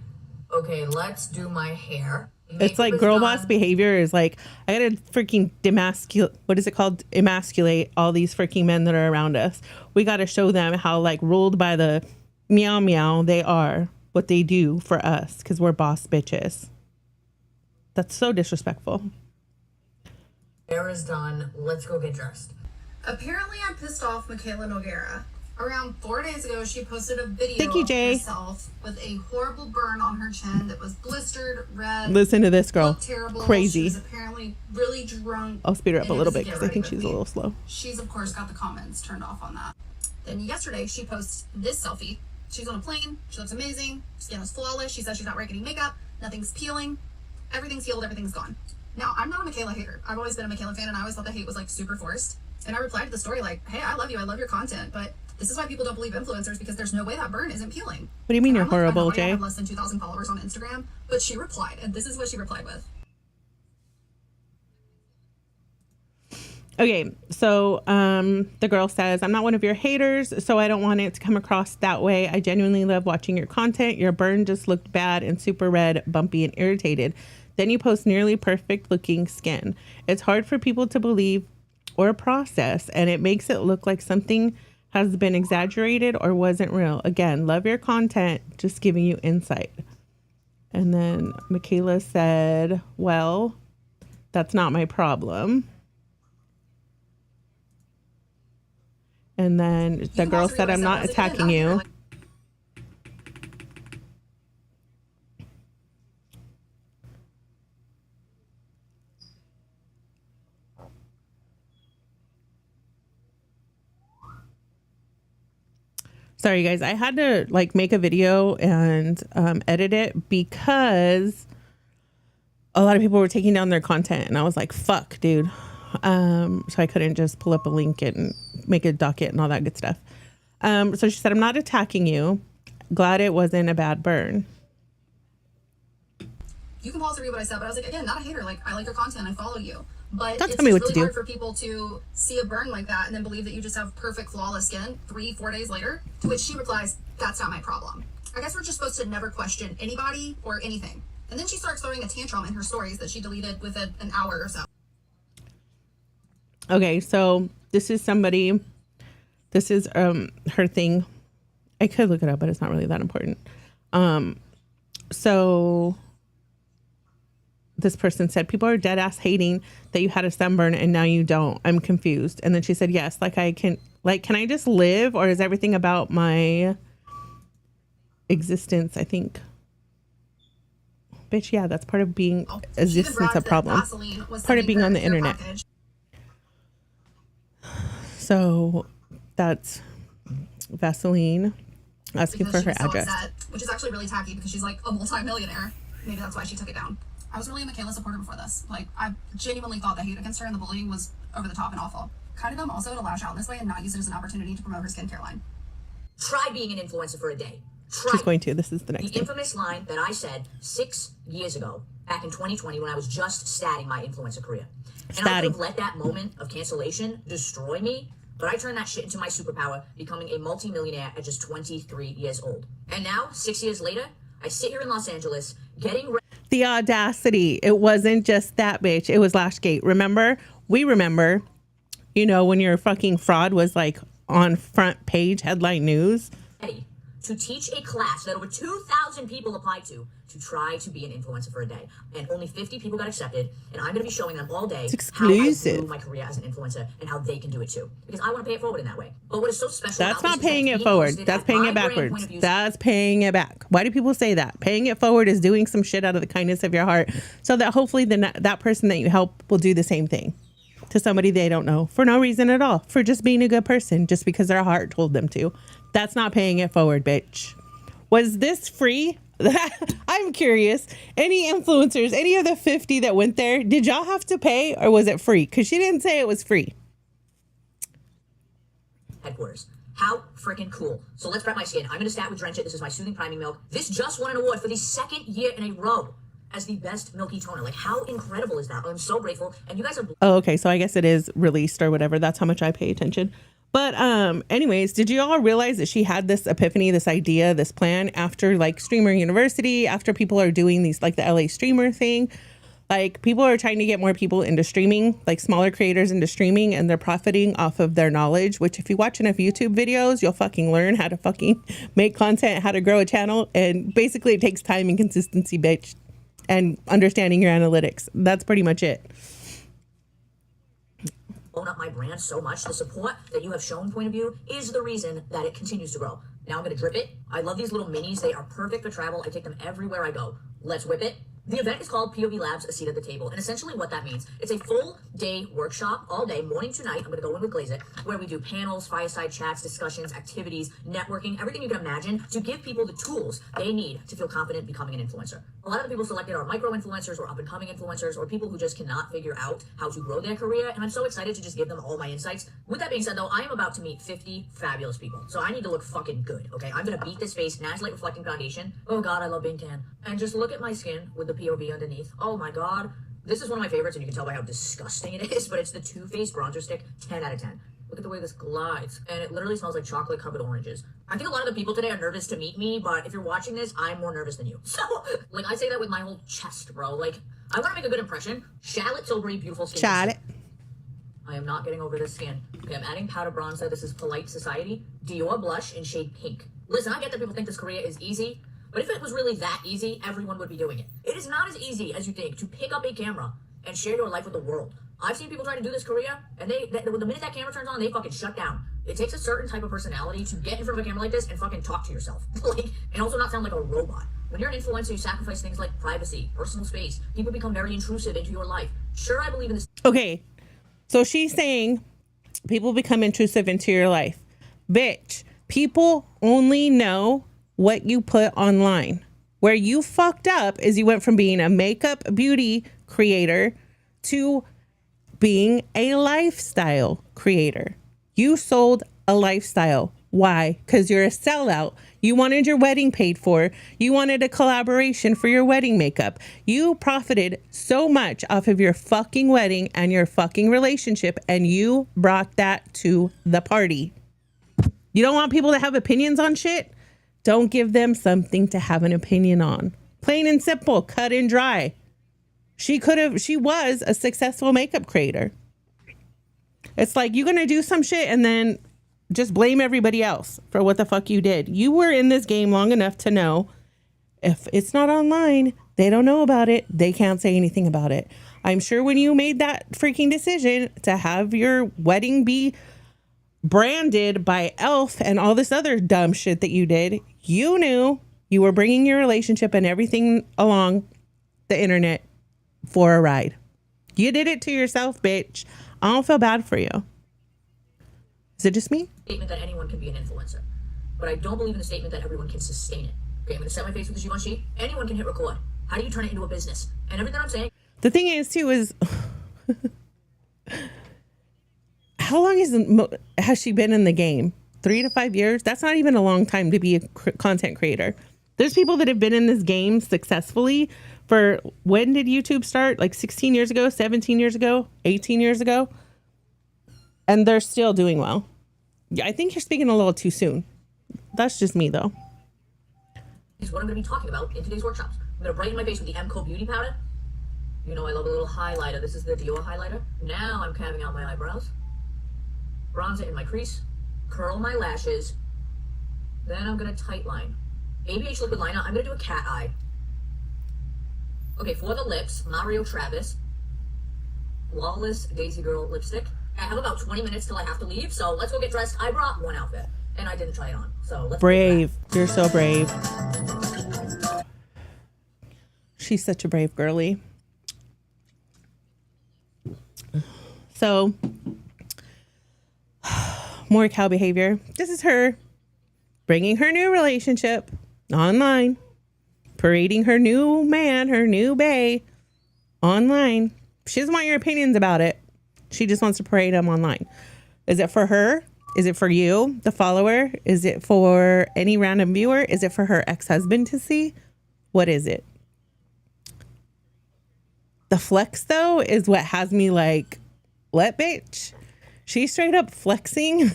Okay, let's do my hair. It's like girl boss behavior is like, I gotta freaking demasculate, what is it called? Emasculate all these freaking men that are around us. We gotta show them how like ruled by the meow meow they are, what they do for us, because we're boss bitches. That's so disrespectful. Hair is done. Let's go get dressed. Apparently, I pissed off Mikayla Nogueira. Around 4 days ago, she posted a video Thank you, of Jay. herself with a horrible burn on her chin that was blistered, red. Listen to this girl. Looked terrible. Crazy. She was apparently really drunk. I'll speed her up a and little it was bit because I get think ready she's with a me. little slow. She's, of course, got the comments turned off on that. Then yesterday, she posts this selfie. She's on a plane. She looks amazing. Skin is flawless. She says she's not wearing any makeup. Nothing's peeling. Everything's healed. Everything's gone. Now, I'm not a Mikayla hater. I've always been a Mikayla fan, and I always thought the hate was, like, super forced. And I replied to the story like, hey, I love you. I love your content. But this is why people don't believe influencers, because there's no way that burn isn't peeling. What do you mean And you're I'm like, I know horrible, I Jay? have less than 2,000 followers on Instagram, but she replied, and this is what she replied with. Okay, so the girl says, I'm not one of your haters, so I don't want it to come across that way. I genuinely love watching your content. Your burn just looked bad and super red, bumpy, and irritated. Then you post nearly perfect looking skin. It's hard for people to believe or process, and it makes it look like something has been exaggerated or wasn't real. Again, love your content, just giving you insight. And then Mikayla said, well, that's not my problem. And then the girl said, I'm not attacking you. Sorry, guys. I had to like make a video and edit it because a lot of people were taking down their content. And I was like, fuck, dude. So I couldn't just pull up a link and make a docket and all that good stuff. So she said, I'm not attacking you. Glad it wasn't a bad burn. You can pause to read what I said, but I was like, again, not a hater. Like, I like your content. I follow you. But Don't it's tell me just what to really do. hard for people to see a burn like that and then believe that you just have perfect, flawless skin 3-4 days later. To which she replies, that's not my problem. I guess we're just supposed to never question anybody or anything. And then she starts throwing a tantrum in her stories that she deleted within an hour or so. Okay, so this is somebody, this is her thing. I could look it up, but it's not really that important. So this person said, people are dead ass hating that you had a sunburn and now you don't. I'm confused. And then she said, yes, can I just live, or is everything about my existence? I think, bitch, yeah, that's part of being existence a problem. Part of being on the internet. So that's Vaseline asking for her address. Upset, which is actually really tacky because she's like a multi-millionaire. Maybe that's why she took it down. I was really a Mikayla supporter before this. Like, I genuinely thought the hate against her and the bullying was over the top and awful. Kind of dumb also to lash out in this way and not use it as an opportunity to promote her skincare line. Try being an influencer for a day. Try. She's going to. This is the next The thing. infamous line that I said 6 years ago, back in 2020, when I was just starting my influencer career. And I could have let that moment of cancellation destroy me, but I turned that shit into my superpower, becoming a multi-millionaire at just 23 years old. And now, 6 years later, I sit here in Los Angeles, getting ready. The audacity. It wasn't just that bitch. It was Lashgate. Remember? We remember, you know, when your fucking fraud was like on front page headline news. to teach a class that over 2,000 people applied to try to be an influencer for a day. And only 50 people got accepted. And I'm going to be showing them all day how I grew my career as an influencer and how they can do it too. Because I want to pay it forward in that way. But what is so special That's about not paying it forward. That's paying it backwards. That's paying it back. Why do people say that? Paying it forward is doing some shit out of the kindness of your heart so that hopefully that person that you help will do the same thing to somebody they don't know for no reason at all, for just being a good person, just because their heart told them to. That's not paying it forward, bitch. Was this free? I'm curious. Any influencers, any of the 50 that went there, did y'all have to pay or was it free? Because she didn't say it was free. Headquarters. How freaking cool. So let's prep my skin. I'm going to start with Drench It. This is my soothing priming milk. This just won an award for the 2nd year in a row as the best milky toner. Like, how incredible is that? I'm so grateful. And you guys are... Oh, okay. So I guess it is released or whatever. That's how much I pay attention. But anyways, did you all realize that she had this epiphany, this idea, this plan after like Streamer University, after people are doing these like the LA streamer thing? Like people are trying to get more people into streaming, like smaller creators into streaming, and they're profiting off of their knowledge, which if you watch enough YouTube videos, you'll fucking learn how to fucking make content, how to grow a channel. And basically it takes time and consistency, bitch, and understanding your analytics. That's pretty much it. Own up my brand so much. The support that you have shown, point of view, is the reason that it continues to grow. Now I'm going to drip it. I love these little minis. They are perfect for travel. I take them everywhere I go. Let's whip it. The event is called POV Labs, A Seat at the Table. And essentially what that means, it's a full day workshop, all day, morning to night. I'm going to go in with Glaze It, where we do panels, fireside chats, discussions, activities, networking, everything you can imagine to give people the tools they need to feel confident becoming an influencer. A lot of the people selected are micro-influencers or up-and-coming influencers or people who just cannot figure out how to grow their career. And I'm so excited to just give them all my insights. With that being said, though, I am about to meet 50 fabulous people. So I need to look fucking good, okay? I'm going to beat this face, Nash Light Reflecting Foundation. Oh, God, I love being tan. And just look at my skin with the POV underneath. Oh my God. This is one of my favorites, and you can tell by how disgusting it is, but it's the Too Faced Bronzer Stick 10 out of 10. Look at the way this glides, and it literally smells like chocolate-covered oranges. I think a lot of the people today are nervous to meet me, but if you're watching this, I'm more nervous than you. So, like, I say that with my whole chest, bro. Like, I want to make a good impression. Charlotte Tilbury, beautiful skin. Charlotte. I am not getting over this skin. Okay, I'm adding powder bronzer. This is Polite Society. Dior blush in shade pink. Listen, I get that people think this career is easy, but if it was really that easy, everyone would be doing it. It is not as easy as you think to pick up a camera and share your life with the world. I've seen people try to do this career, and the minute that camera turns on, they fucking shut down. It takes a certain type of personality to get in front of a camera like this and fucking talk to yourself. And also not sound like a robot. When you're an influencer, you sacrifice things like privacy, personal space. People become very intrusive into your life. Sure, I believe in this. Okay, so she's saying people become intrusive into your life. Bitch, people only know what you put online. Where you fucked up is you went from being a makeup beauty creator to being a lifestyle creator. You sold a lifestyle. Why? Because you're a sellout. You wanted your wedding paid for. You wanted a collaboration for your wedding makeup. You profited so much off of your fucking wedding and your fucking relationship, and you brought that to the party. You don't want people to have opinions on shit? Don't give them something to have an opinion on. Plain and simple, cut and dry. She was a successful makeup creator. It's like you're going to do some shit and then just blame everybody else for what the fuck you did. You were in this game long enough to know if it's not online, they don't know about it. They can't say anything about it. I'm sure when you made that freaking decision to have your wedding be branded by Elf and all this other dumb shit that you did, you knew you were bringing your relationship and everything along the internet for a ride. You did it to yourself, bitch. I don't feel bad for you. Is it just me? Statement that anyone can be an influencer, but I don't believe in the statement that everyone can sustain it. Okay, I'm going to set my face with the Givenchy. Anyone can hit record. How do you turn it into a business? And everything I'm saying. The thing is, too, is how long has she been in the game? 3 to 5 years? That's not even a long time to be a content creator. There's people that have been in this game successfully for, when did YouTube start? Like 16 years ago, 17 years ago, 18 years ago. And they're still doing well. Yeah, I think you're speaking a little too soon. That's just me, though. Is what I'm going to be talking about in today's workshops. I'm going to brighten my face with the MCO Beauty Powder. You know I love a little highlighter. This is the Dior highlighter. Now I'm carving out my eyebrows. Bronze it in my crease. Curl my lashes. Then I'm gonna tight line. ABH liquid liner, I'm gonna do a cat eye. Okay, for the lips, Mario Travis, Lawless Daisy Girl lipstick. I have about 20 minutes till I have to leave, so let's go get dressed. I brought one outfit, and I didn't try it on, so let's brave. You're so brave. She's such a brave girly. So, more cow behavior. This is her bringing her new relationship online, parading her new man, her new bae online. She doesn't want your opinions about it. She just wants to parade him online. Is it for her? Is it for you, the follower? Is it for any random viewer? Is it for her ex-husband to see? What is it? The flex, though, is what has me like, what, bitch? She's straight up flexing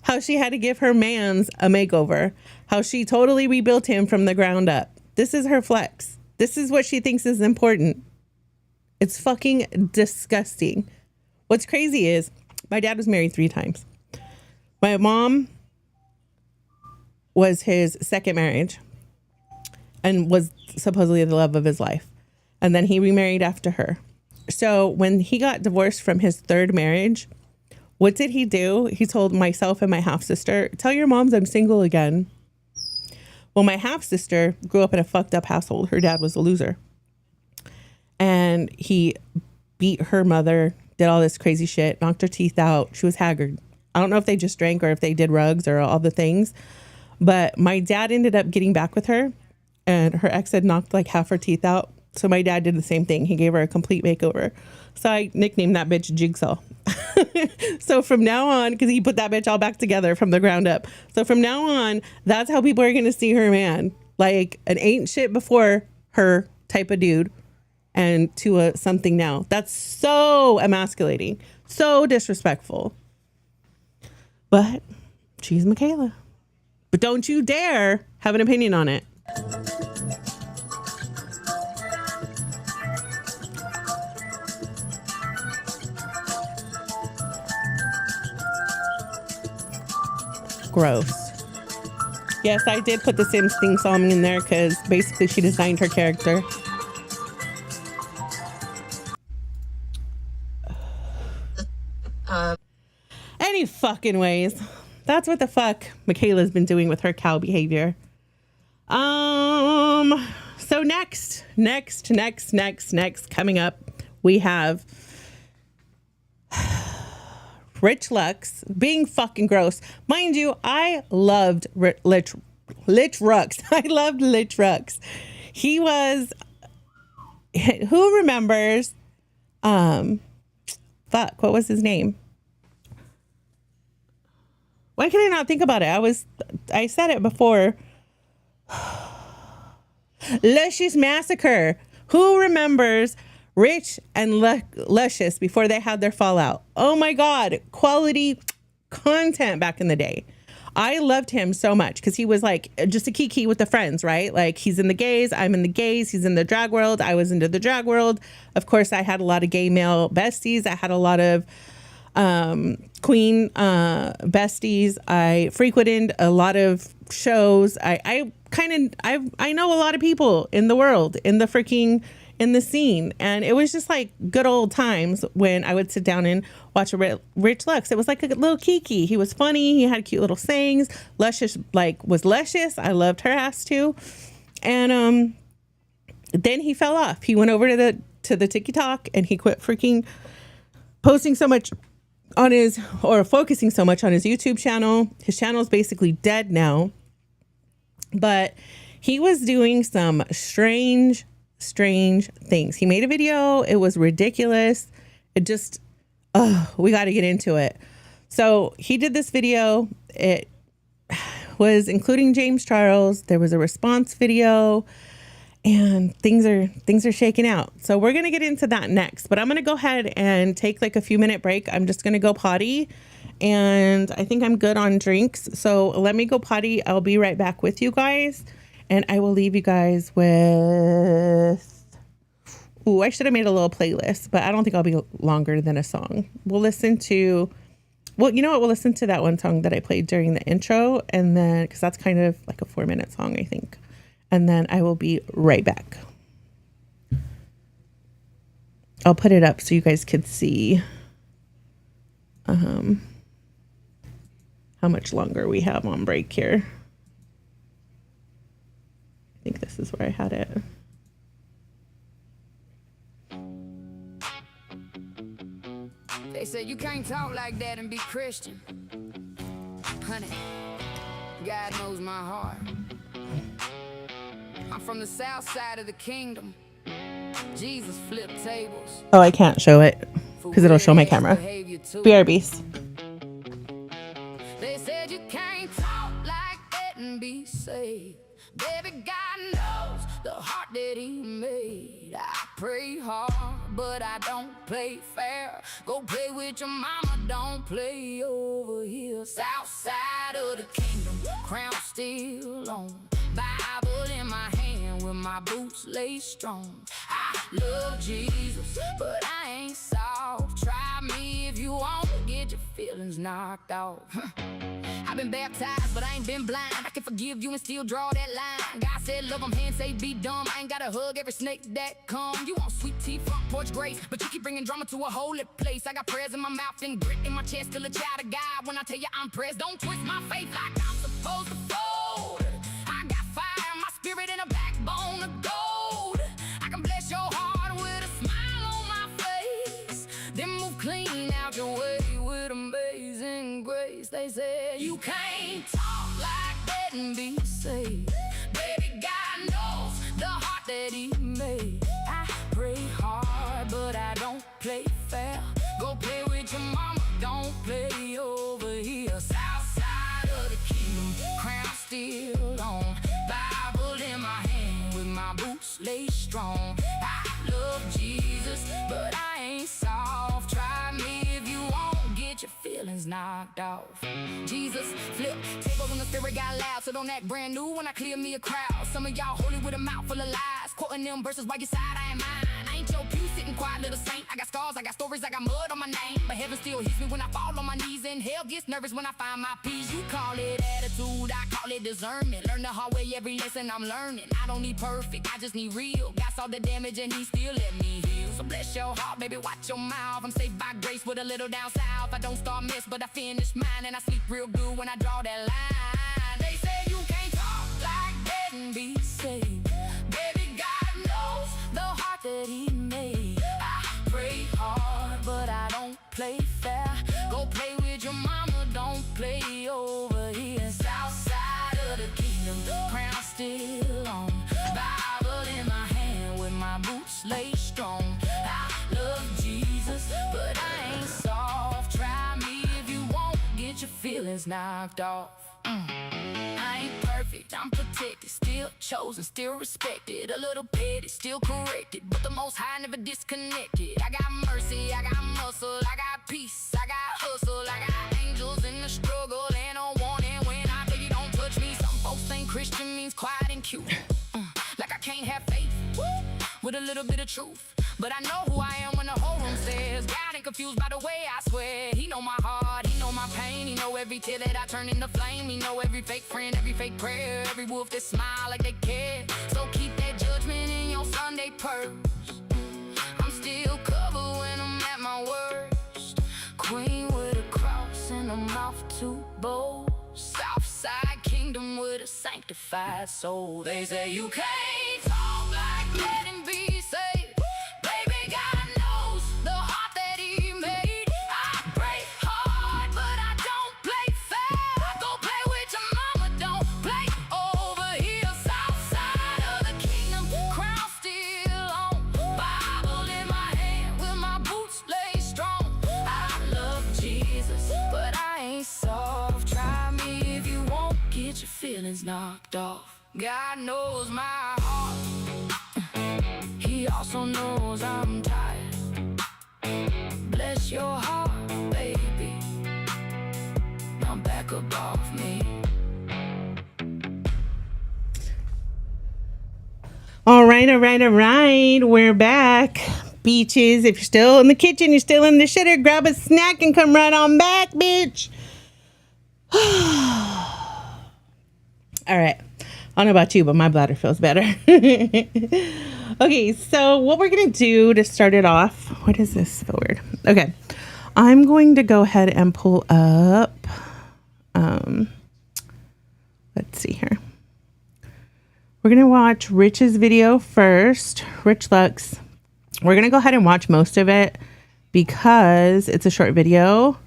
how she had to give her mans a makeover, how she totally rebuilt him from the ground up. This is her flex. This is what she thinks is important. It's fucking disgusting. What's crazy is my dad was married 3 times. My mom was his second marriage and was supposedly the love of his life. And then he remarried after her. So when he got divorced from his 3rd marriage, what did he do? He told myself and my half-sister, tell your moms I'm single again. Well, my half-sister grew up in a fucked up household. Her dad was a loser. And he beat her mother, did all this crazy shit, knocked her teeth out. She was haggard. I don't know if they just drank or if they did rugs or all the things. But my dad ended up getting back with her, and her ex had knocked like half her teeth out. So my dad did the same thing. He gave her a complete makeover. So I nicknamed that bitch Jigsaw. So from now on, because he put that bitch all back together from the ground up. So from now on, that's how people are going to see her man. Like an ain't shit before her type of dude. And to a something now. That's so emasculating. So disrespectful. But she's Mikayla. But don't you dare have an opinion on it. Gross. Yes, I did put the Sims theme song in there because basically she designed her character. Any fucking ways. That's what the fuck Mikayla's been doing with her cow behavior. So next coming up, we have Rich Lux being fucking gross. Mind you, I loved Lich Rux. I loved Lich Rux. He was, who remembers, fuck, what was his name? Why can I not think about it? I said it before. Luscious Massacre. Who remembers Rich and Luscious before they had their fallout? Oh my God. Quality content back in the day. I loved him so much because he was like just a kiki with the friends, right? Like he's in the gays, I'm in the gays, he's in the drag world, I was into the drag world. Of course, I had a lot of gay male besties. I had a lot of queen besties. I frequented a lot of shows. I know a lot of people in the world, in the scene, and it was just like good old times when I would sit down and watch a Rich Lux. It was like a little kiki. He was funny. He had cute little sayings. Luscious, was luscious. I loved her ass too. And then he fell off. He went over to the TikTok and he quit freaking posting so much on focusing so much on his YouTube channel. His channel is basically dead now. But he was doing some strange things. He made a video. It was ridiculous. It just, we got to get into it. So he did this video. It was including James Charles. There was a response video. And things are shaking out. So we're going to get into that next. But I'm going to go ahead and take like a few minute break. I'm just going to go potty. And I think I'm good on drinks. So let me go potty. I'll be right back with you guys. And I will leave you guys with... Ooh, I should have made a little playlist. But I don't think I'll be longer than a song. We'll listen to Well, you know what? We'll listen to that one song that I played during the intro, and then, because that's kind of like a 4-minute song, I think. And then I will be right back. I'll put it up so you guys could see how much longer we have on break here. I think this is where I had it. They said you can't talk like that and be Christian. Honey, God knows my heart. I'm from the south side of the kingdom. Jesus flipped tables. Oh, I can't show it because it'll show my camera. BRBs. They said you can't talk like that and be saved. Baby, God knows the heart that he made. I pray hard, but I don't play fair. Go play with your mama, don't play over here. South side of the kingdom, crown still on. Bible in my hand with my boots laid strong. I love Jesus, but I ain't soft. Try me if you want, get your feelings knocked off. I've been baptized, but I ain't been blind. I can forgive you and still draw that line. God said love them, hands say be dumb. I ain't gotta hug every snake that come. You want sweet tea, front porch grace, but you keep bringing drama to a holy place. I got prayers in my mouth and grit in my chest, still a child of God. When I tell you I'm pressed, don't twist my faith like I'm supposed to fold. I got fire in my spirit and a backbone of gold. I can bless your heart with a smile on my face, then move clean out your way with amazing grace. They said you can't talk like that and be saved. Baby, God knows the heart that he made. I pray hard, but I don't play fair. Go play with your mama, don't play over here. South side of the kingdom, crown still on. Bible in my hand with my boots laid strong. I love Jesus, but I ain't soft. Try me if you want, get your feelings knocked off. Jesus flipped tables when the spirit got loud, so don't act brand new when I clear me a crowd. Some of y'all holy with a mouth full of lies, quoting them verses while your side I ain't mine. I ain't your pew sitting quiet little saint. I got scars, I got stories, I got mud on my name, but heaven still hits me when I fall on my knees, and hell gets nervous when I find my peace. You call it attitude, I call it discernment. Learn the hard way every lesson I'm learning. I don't need perfect, I just need real. God saw the damage and he still let me heal. So bless your heart, baby, watch your mouth. I'm saved by grace with a little down south. I don't start mess, but I finish mine, and I sleep real good when I draw that line. They say you can't talk like that and be saved. Baby, God knows the heart that he made. I pray hard, but I don't play fair. Go play with your mama, don't play over here. South side of the kingdom, crown still on. Bible in my hand with my boots laid strong. I love Jesus, but I ain't soft. Try me if you want, get your feelings knocked off. I ain't perfect, I'm protected, still chosen, still respected. A little petty, still corrected, but the most high never disconnected. I got mercy, I got muscle, I got peace, I got hustle, I got angels in the struggle and a warning when I tell you don't touch me. Some folks think Christian means quiet and cute, like I can't have faith with a little bit of truth. But I know who I am when the whole room says God ain't confused by the way I swear. He know my heart, he know my pain, he know every tear that I turn into flame. He know every fake friend, every fake prayer, every wolf that smile like they care. So keep that judgment in your Sunday purse. I'm still covered when I'm at my worst. Queen with a cross and a mouth too bold. Southside kingdom with a sanctified soul. They say you can't talk like that and be saved. Baby, God knows the heart that he made. I pray hard, but I don't play fair. Go play with your mama, don't play over here. Southside of the kingdom, crown still on. Bible in my hand with my boots laid strong. I love Jesus, but I ain't soft. Try me if you won't, get your feelings knocked off. God knows my heart, he also knows I'm tired. Bless your heart, baby, now back up off me. All right. We're back. Beaches, if you're still in the kitchen, you're still in the shitter, grab a snack and come right on back, bitch. All right. I don't know about you, but my bladder feels better. Okay, so what we're going to do to start it off, what is this forward? Okay, I'm going to go ahead and pull up, let's see here. We're going to watch Rich's video first, Rich Lux. We're going to go ahead and watch most of it because it's a short video.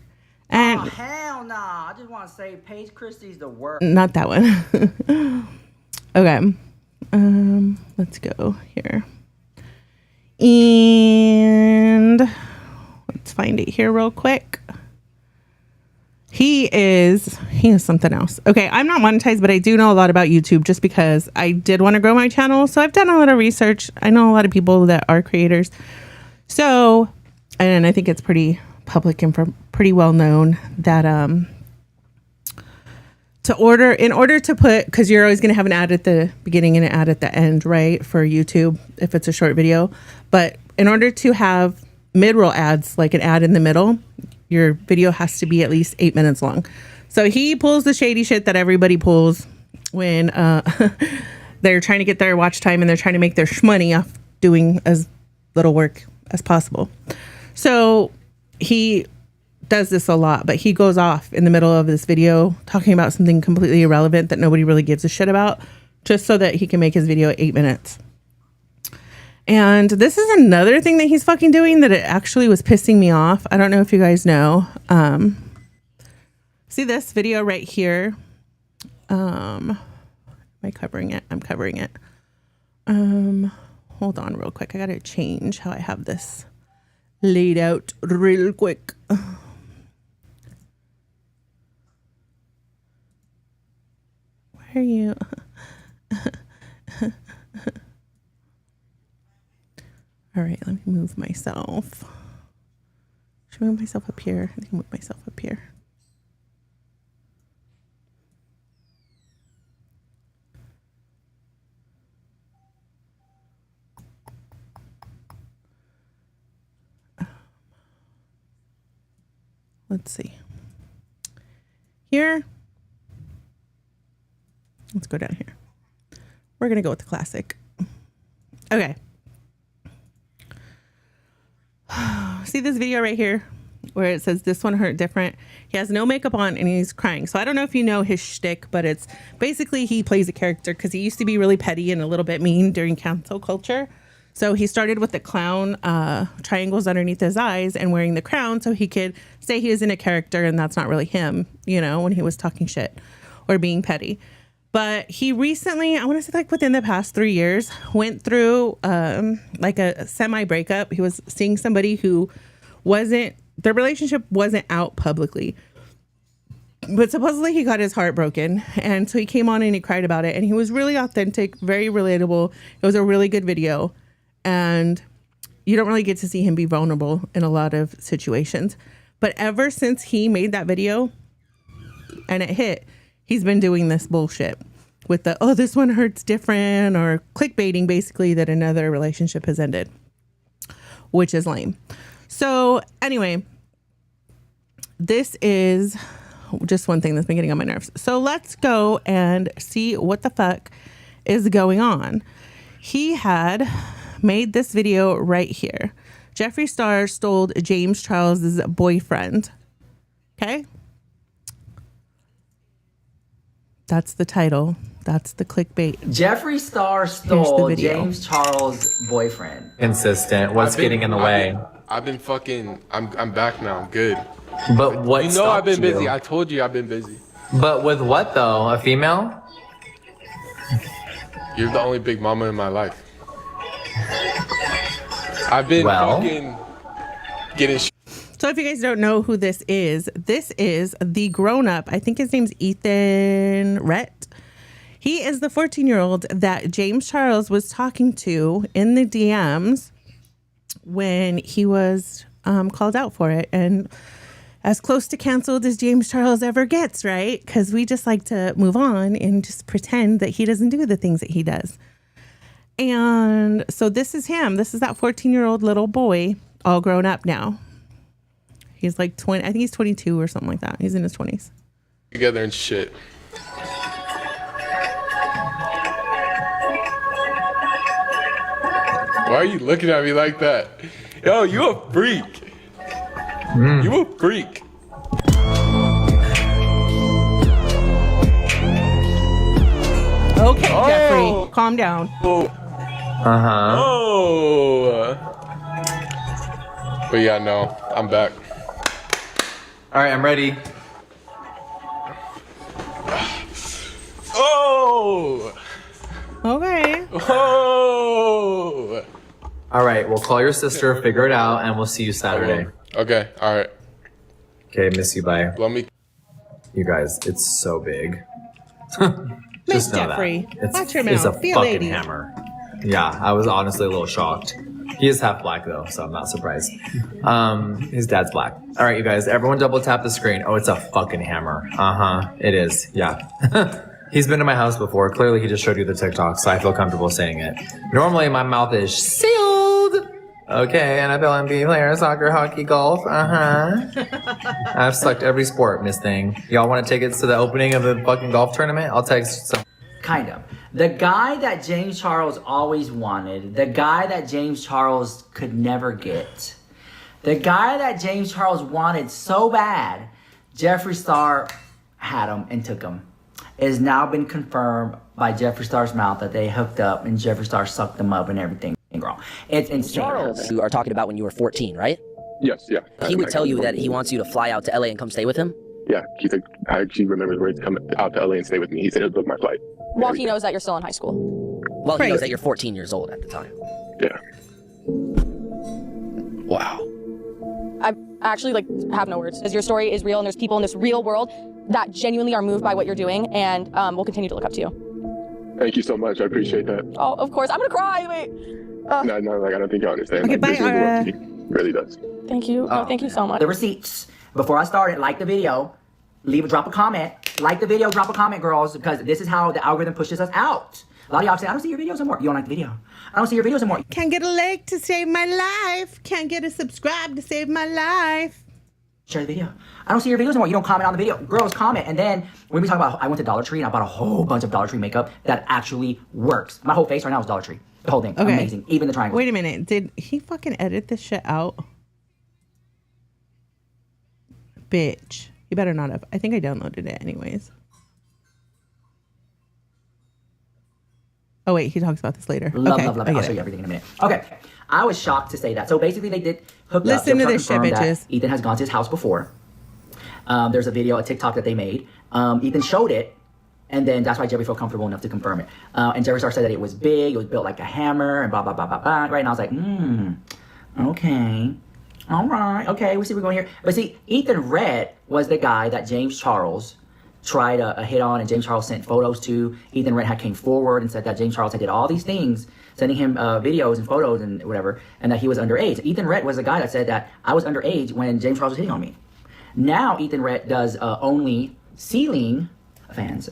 And hell nah. I just want to say Paige Christie's the worst. Not that one. Okay. Let's go here. And let's find it here real quick. He is something else. Okay, I'm not monetized, but I do know a lot about YouTube just because I did want to grow my channel. So I've done a lot of research. I know a lot of people that are creators. So, and I think it's pretty public and pretty well known that in order to put, because you're always going to have an ad at the beginning and an ad at the end, right, for YouTube if it's a short video. But in order to have mid-roll ads, like an ad in the middle, your video has to be at least 8 minutes long. So he pulls the shady shit that everybody pulls when they're trying to get their watch time and they're trying to make their shmoney off doing as little work as possible. So he does this a lot, but he goes off in the middle of this video talking about something completely irrelevant that nobody really gives a shit about, just so that he can make his video 8 minutes. And this is another thing that he's fucking doing that it actually was pissing me off. I don't know if you guys know. See this video right here? Am I covering it? I'm covering it. Hold on real quick. I gotta change how I have this laid out real quick. Why are you? All right, let me move myself. Should I move myself up here? I think I'll move myself up here. Let's see. Here. Let's go down here. We're going to go with the classic. Okay. See this video right here where it says this one hurt different? He has no makeup on and he's crying. So I don't know if you know his shtick, but it's basically he plays a character because he used to be really petty and a little bit mean during cancel culture. So he started with the clown triangles underneath his eyes and wearing the crown so he could say he is in a character and that's not really him, you know, when he was talking shit or being petty. But he recently, I want to say like within the past 3 years, went through like a semi breakup. He was seeing somebody who their relationship wasn't out publicly. But supposedly he got his heart broken. And so he came on and he cried about it. And he was really authentic, very relatable. It was a really good video. And you don't really get to see him be vulnerable in a lot of situations. But ever since he made that video and it hit, he's been doing this bullshit with the, oh, this one hurts different, or clickbaiting basically that another relationship has ended, which is lame. So anyway, this is just one thing that's been getting on my nerves. So let's go and see what the fuck is going on. He had made this video right here. Jefree Star stole James Charles's boyfriend. Okay. That's the title. That's the clickbait. Jefree Star stole James Charles' boyfriend. Consistent. What's getting in the way? I've been fucking. I'm back now. I'm good. But what? You know I've been busy. I told you I've been busy. But with what though? A female? You're the only big mama in my life. I've been fucking getting. So if you guys don't know who this is the grown-up. I think his name's Ethan Rhett. He is the 14-year-old that James Charles was talking to in the DMs when he was called out for it. And as close to canceled as James Charles ever gets, right? Because we just like to move on and just pretend that he doesn't do the things that he does. And so this is him. This is that 14-year-old little boy, all grown up now. He's like 20. I think he's 22 or something like that. He's in his 20s. Together and shit. Why are you looking at me like that? Yo, you a freak. You a freak. Okay, Jefree, calm down. But yeah, no, I'm back. All right, I'm ready. Okay. All right, we'll call your sister, figure it out, and we'll see you Saturday. Okay, all right. Okay, miss you, bye. Let me. You guys, it's so big. Miss Just know Jefree, that. watch your It's a mouth. Be a fucking lady. hammer. Yeah, I was honestly a little shocked. He is half black though, so I'm not surprised. His dad's black. All right, you guys, everyone double tap the screen. Oh, it's a fucking hammer. It is. Yeah. He's been to my house before. Clearly, he just showed you the TikTok, so I feel comfortable saying it. Normally, my mouth is sealed. Okay, NFL, NBA player, soccer, hockey, golf. I've sucked every sport, Miss Thing. Y'all want to take us to the opening of the fucking golf tournament? I'll text some. Kind of. The guy that James Charles always wanted, the guy that James Charles could never get, the guy that James Charles wanted so bad, Jefree Star had him and took him. It has now been confirmed by Jefree Star's mouth that they hooked up and Jefree Star sucked them up and everything. Girl, it's insane. Charles, you are talking about when you were 14, right? Yes, yeah. He would tell you that he wants you to fly out to LA and come stay with him? Yeah, he said, I actually remember where to come out to LA and stay with me. He said he'll book my flight. While he knows that you're still in high school. Well, he knows that you're 14 years old at the time. Yeah. Wow. I actually have no words, because your story is real and there's people in this real world that genuinely are moved by what you're doing, and we'll continue to look up to you. Thank you so much. I appreciate that. Oh, of course. I'm gonna cry. Wait. No, I don't think you understand. Okay, bye, this is what he really does. Thank you. Thank you so much. The receipts. Before I started, like the video, drop a comment. Like the video, drop a comment, girls, because this is how the algorithm pushes us out. A lot of y'all say, I don't see your videos anymore. You don't like the video. I don't see your videos anymore. Can't get a like to save my life. Can't get a subscribe to save my life. Share the video. I don't see your videos anymore. You don't comment on the video. Girls, comment. And then when we talk about, I went to Dollar Tree and I bought a whole bunch of Dollar Tree makeup that actually works. My whole face right now is Dollar Tree. The whole thing. Okay. Amazing. Even the triangle. Wait a minute. Did he fucking edit this shit out? Bitch. You better not have. I think I downloaded it anyways. Oh, wait. He talks about this later. Love, okay, love, love. I'll show you everything in a minute. Okay. I was shocked to say that. So basically they did hook up. Listen to this shit, bitches. Ethan has gone to his house before. There's a video, a TikTok that they made. Ethan showed it. And then that's why Jefree felt comfortable enough to confirm it. And Jefree Star said that it was big, it was built like a hammer, and blah, blah, blah, blah, blah. Right? And I was like, okay. All right. Okay, we'll see where we're going here. But see, Ethan Red was the guy that James Charles tried a hit on, and James Charles sent photos to. Ethan Red had came forward and said that James Charles had did all these things, sending him videos and photos and whatever, and that he was underage. Ethan Red was the guy that said that I was underage when James Charles was hitting on me. Now Ethan Red does only ceiling fans.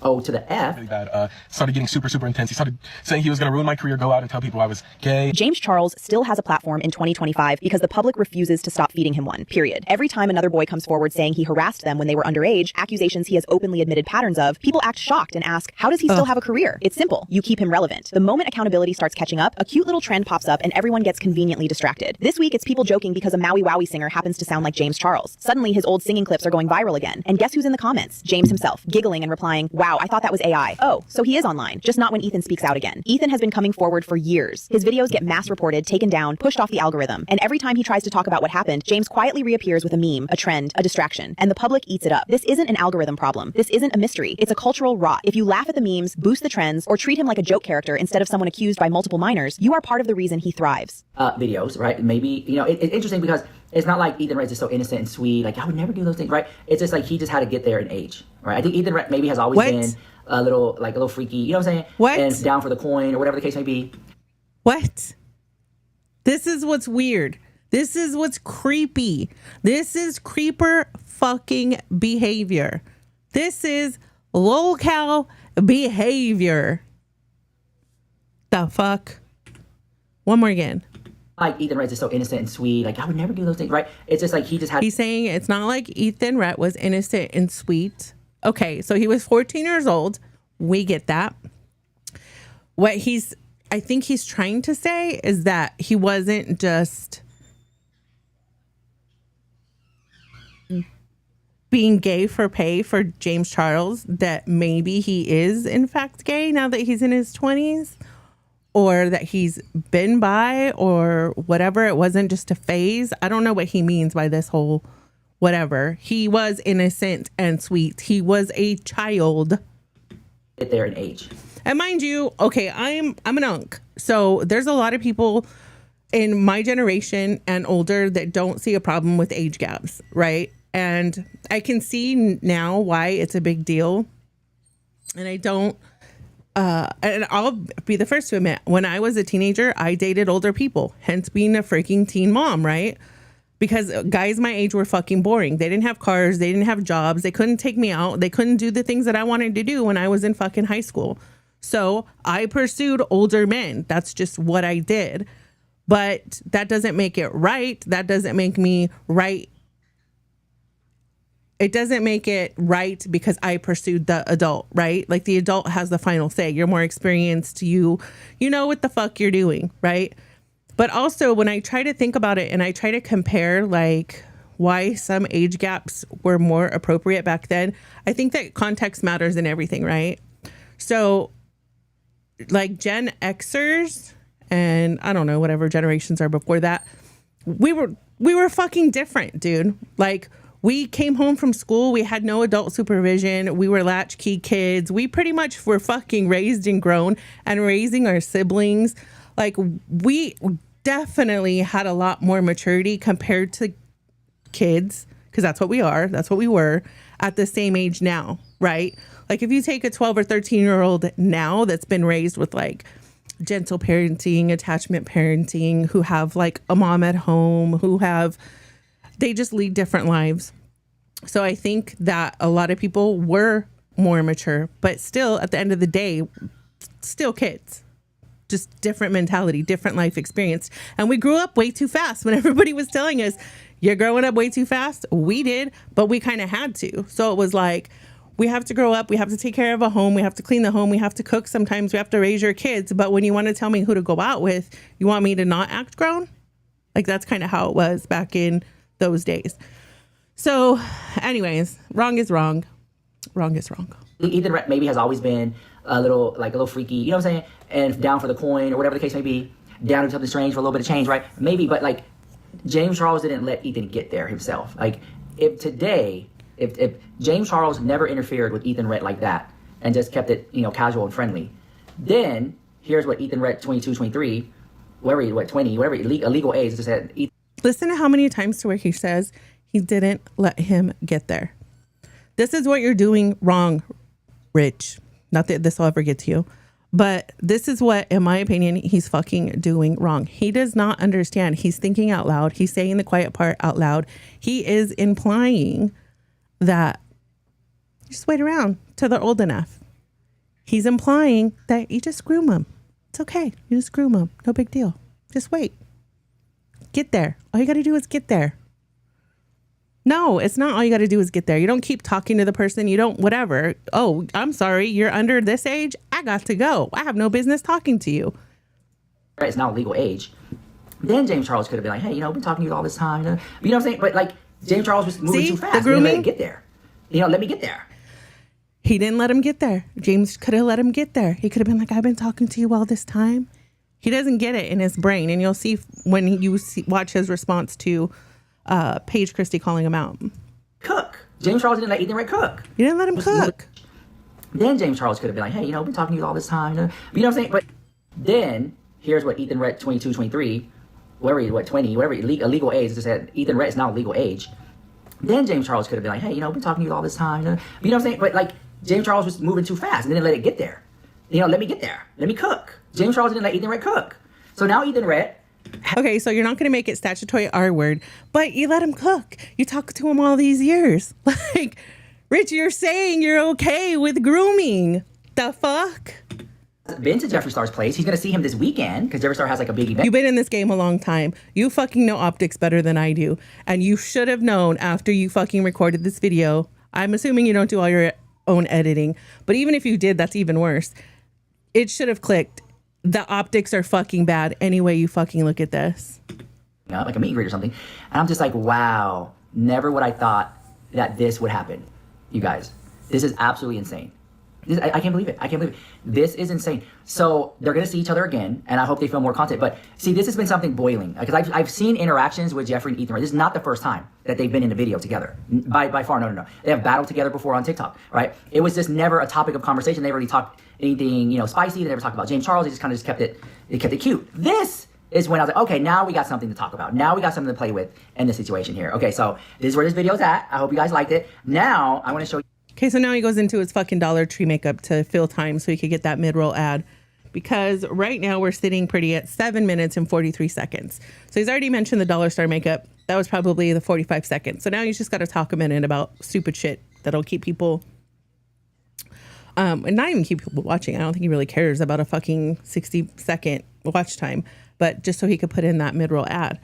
O to the F. Really bad. Started getting super intense. He started saying he was going to ruin my career, go out and tell people I was gay. James Charles still has a platform in 2025 because the public refuses to stop feeding him one, period. Every time another boy comes forward saying he harassed them when they were underage, accusations he has openly admitted patterns of, people act shocked and ask, how does he still have a career? It's simple. You keep him relevant. The moment accountability starts catching up, a cute little trend pops up and everyone gets conveniently distracted. This week, it's people joking because a Maui Wowie singer happens to sound like James Charles. Suddenly, his old singing clips are going viral again. And guess who's in the comments? James himself, giggling and replying, wow, I thought that was AI. Oh, so he is online, just not when Ethan speaks out again. Ethan has been coming forward for years. His videos get mass reported, taken down, pushed off the algorithm. And every time he tries to talk about what happened, James quietly reappears with a meme, a trend, a distraction. And the public eats it up. This isn't an algorithm problem. This isn't a mystery. It's a cultural rot. If you laugh at the memes, boost the trends, or treat him like a joke character instead of someone accused by multiple minors, you are part of the reason he thrives. Videos, right? Maybe, it's interesting because it's not like Ethan Red's just so innocent and sweet. Like, I would never do those things, right? It's just like he just had to get there in age, right? I think Ethan Red maybe has always been a little freaky, you know what I'm saying? What? And down for the coin or whatever the case may be. What? This is what's weird. This is what's creepy. This is creeper fucking behavior. This is LOLCOW behavior. The fuck? One more again. Like Ethan Rhett is so innocent and sweet. Like I would never do those things, right? It's just like he just had. He's saying it's not like Ethan Rhett was innocent and sweet. Okay, so he was 14 years old. We get that. I think he's trying to say is that he wasn't just being gay for pay for James Charles, that maybe he is in fact gay now that he's in his 20s, or that he's been bi or whatever. It wasn't just a phase. I don't know what he means by this whole whatever. He was innocent and sweet. He was a child. There in age. And mind you, okay, I'm an unk. So there's a lot of people in my generation and older that don't see a problem with age gaps, right? And I can see now why it's a big deal. And I don't, and I'll be the first to admit, when I was a teenager, I dated older people, hence being a freaking teen mom, right? Because guys my age were fucking boring. They didn't have cars. They didn't have jobs. They couldn't take me out. They couldn't do the things that I wanted to do when I was in fucking high school. So I pursued older men. That's just what I did. But that doesn't make it right. That doesn't make me right. It doesn't make it right because I pursued the adult, right? Like the adult has the final say. You're more experienced. You know what the fuck you're doing, right? But also when I try to think about it and I try to compare like why some age gaps were more appropriate back then, I think that context matters in everything, right? So like Gen Xers and I don't know, whatever generations are before that, we were fucking different, dude. Like we came home from school. We had no adult supervision. We were latchkey kids. We pretty much were fucking raised and grown and raising our siblings. Like we definitely had a lot more maturity compared to kids, because that's what we are. That's what we were at the same age now, right? Like if you take a 12 or 13-year-old now that's been raised with like gentle parenting, attachment parenting, who have like a mom at home, they just lead different lives. So I think that a lot of people were more mature, but still at the end of the day, still kids. Just different mentality, different life experience. And we grew up way too fast. When everybody was telling us, you're growing up way too fast, we did, but we kind of had to. So it was like, we have to grow up. We have to take care of a home. We have to clean the home. We have to cook. Sometimes we have to raise your kids. But when you want to tell me who to go out with, you want me to not act grown? Like that's kind of how it was back in those days. So anyways, wrong is wrong. Wrong is wrong. Ethan Rhett maybe has always been a little freaky, you know what I'm saying? And down for the coin or whatever the case may be, down to something strange for a little bit of change, right? Maybe, but like James Charles didn't let Ethan get there himself. Like if James Charles never interfered with Ethan Rhett like that and just kept it, casual and friendly, then here's what Ethan Rhett, 22, 23, whatever, 20, whatever, illegal age, just said. Listen to how many times to where he says he didn't let him get there. This is what you're doing wrong, Rich. Not that this will ever get to you, but this is what, in my opinion, he's fucking doing wrong. He does not understand. He's thinking out loud. He's saying the quiet part out loud. He is implying that just wait around till they're old enough. He's implying that you just groom them. It's okay. You just groom them. No big deal. Just wait. Get there. All you got to do is get there. No, it's not all you got to do is get there. You don't keep talking to the person. You don't whatever. Oh, I'm sorry. You're under this age. I got to go. I have no business talking to you. It's not legal age. Then James Charles could have been like, hey, I've been talking to you all this time. You know what I'm saying? But like James Charles was moving too fast. The grooming? Let him get there. Let me get there. He didn't let him get there. James could have let him get there. He could have been like, I've been talking to you all this time. He doesn't get it in his brain. And you'll see when you watch his response to Paige Christie calling him out. Cook. James Charles didn't let Ethan Rhett cook. You didn't let him cook. Then James Charles could have been like, hey, I've been talking to you all this time. You know what I'm saying? But then here's what Ethan Rhett, 22, 23, whatever, 20, whatever, illegal age, just said Ethan Rhett is not legal age. Then James Charles could have been like, hey, I've been talking to you all this time. You know what I'm saying? But like James Charles was moving too fast and didn't let it get there. Let me get there. Let me cook. James Charles didn't let Ethan Rhett cook. So now Ethan Rhett. Okay, so you're not going to make it statutory R word, but you let him cook. You talk to him all these years. Like, Rich, you're saying you're okay with grooming. The fuck? been to Jeffree Star's place. He's gonna see him this weekend because Jeffree Star has like a big event. You've been in this game a long time. You fucking know optics better than I do. And you should have known after you fucking recorded this video. I'm assuming you don't do all your own editing, but even if you did, that's even worse. It should have clicked. The optics are fucking bad any way you fucking look at this. Like a meet and greet or something. And I'm just like, wow, never would I thought that this would happen. You guys, this is absolutely insane. I can't believe it. I can't believe it. This is insane. So they're going to see each other again, and I hope they film more content. But see, this has been something boiling. Because I've seen interactions with Jefree and Ethan. This is not the first time that they've been in a video together. By far, no. They have battled together before on TikTok, right? It was just never a topic of conversation. They never really talked anything, spicy. They never talked about James Charles. They just kind of kept it cute. This is when I was like, okay, now we got something to talk about. Now we got something to play with in this situation here. Okay, so this is where this video is at. I hope you guys liked it. Now, I want to show you. Okay, so now he goes into his fucking Dollar Tree makeup to fill time so he could get that mid-roll ad. Because right now we're sitting pretty at 7 minutes and 43 seconds. So he's already mentioned the Dollar Star makeup. That was probably the 45 seconds. So now he's just got to talk a minute about stupid shit that'll keep people, and not even keep people watching. I don't think he really cares about a fucking 60-second watch time, but just so he could put in that mid-roll ad.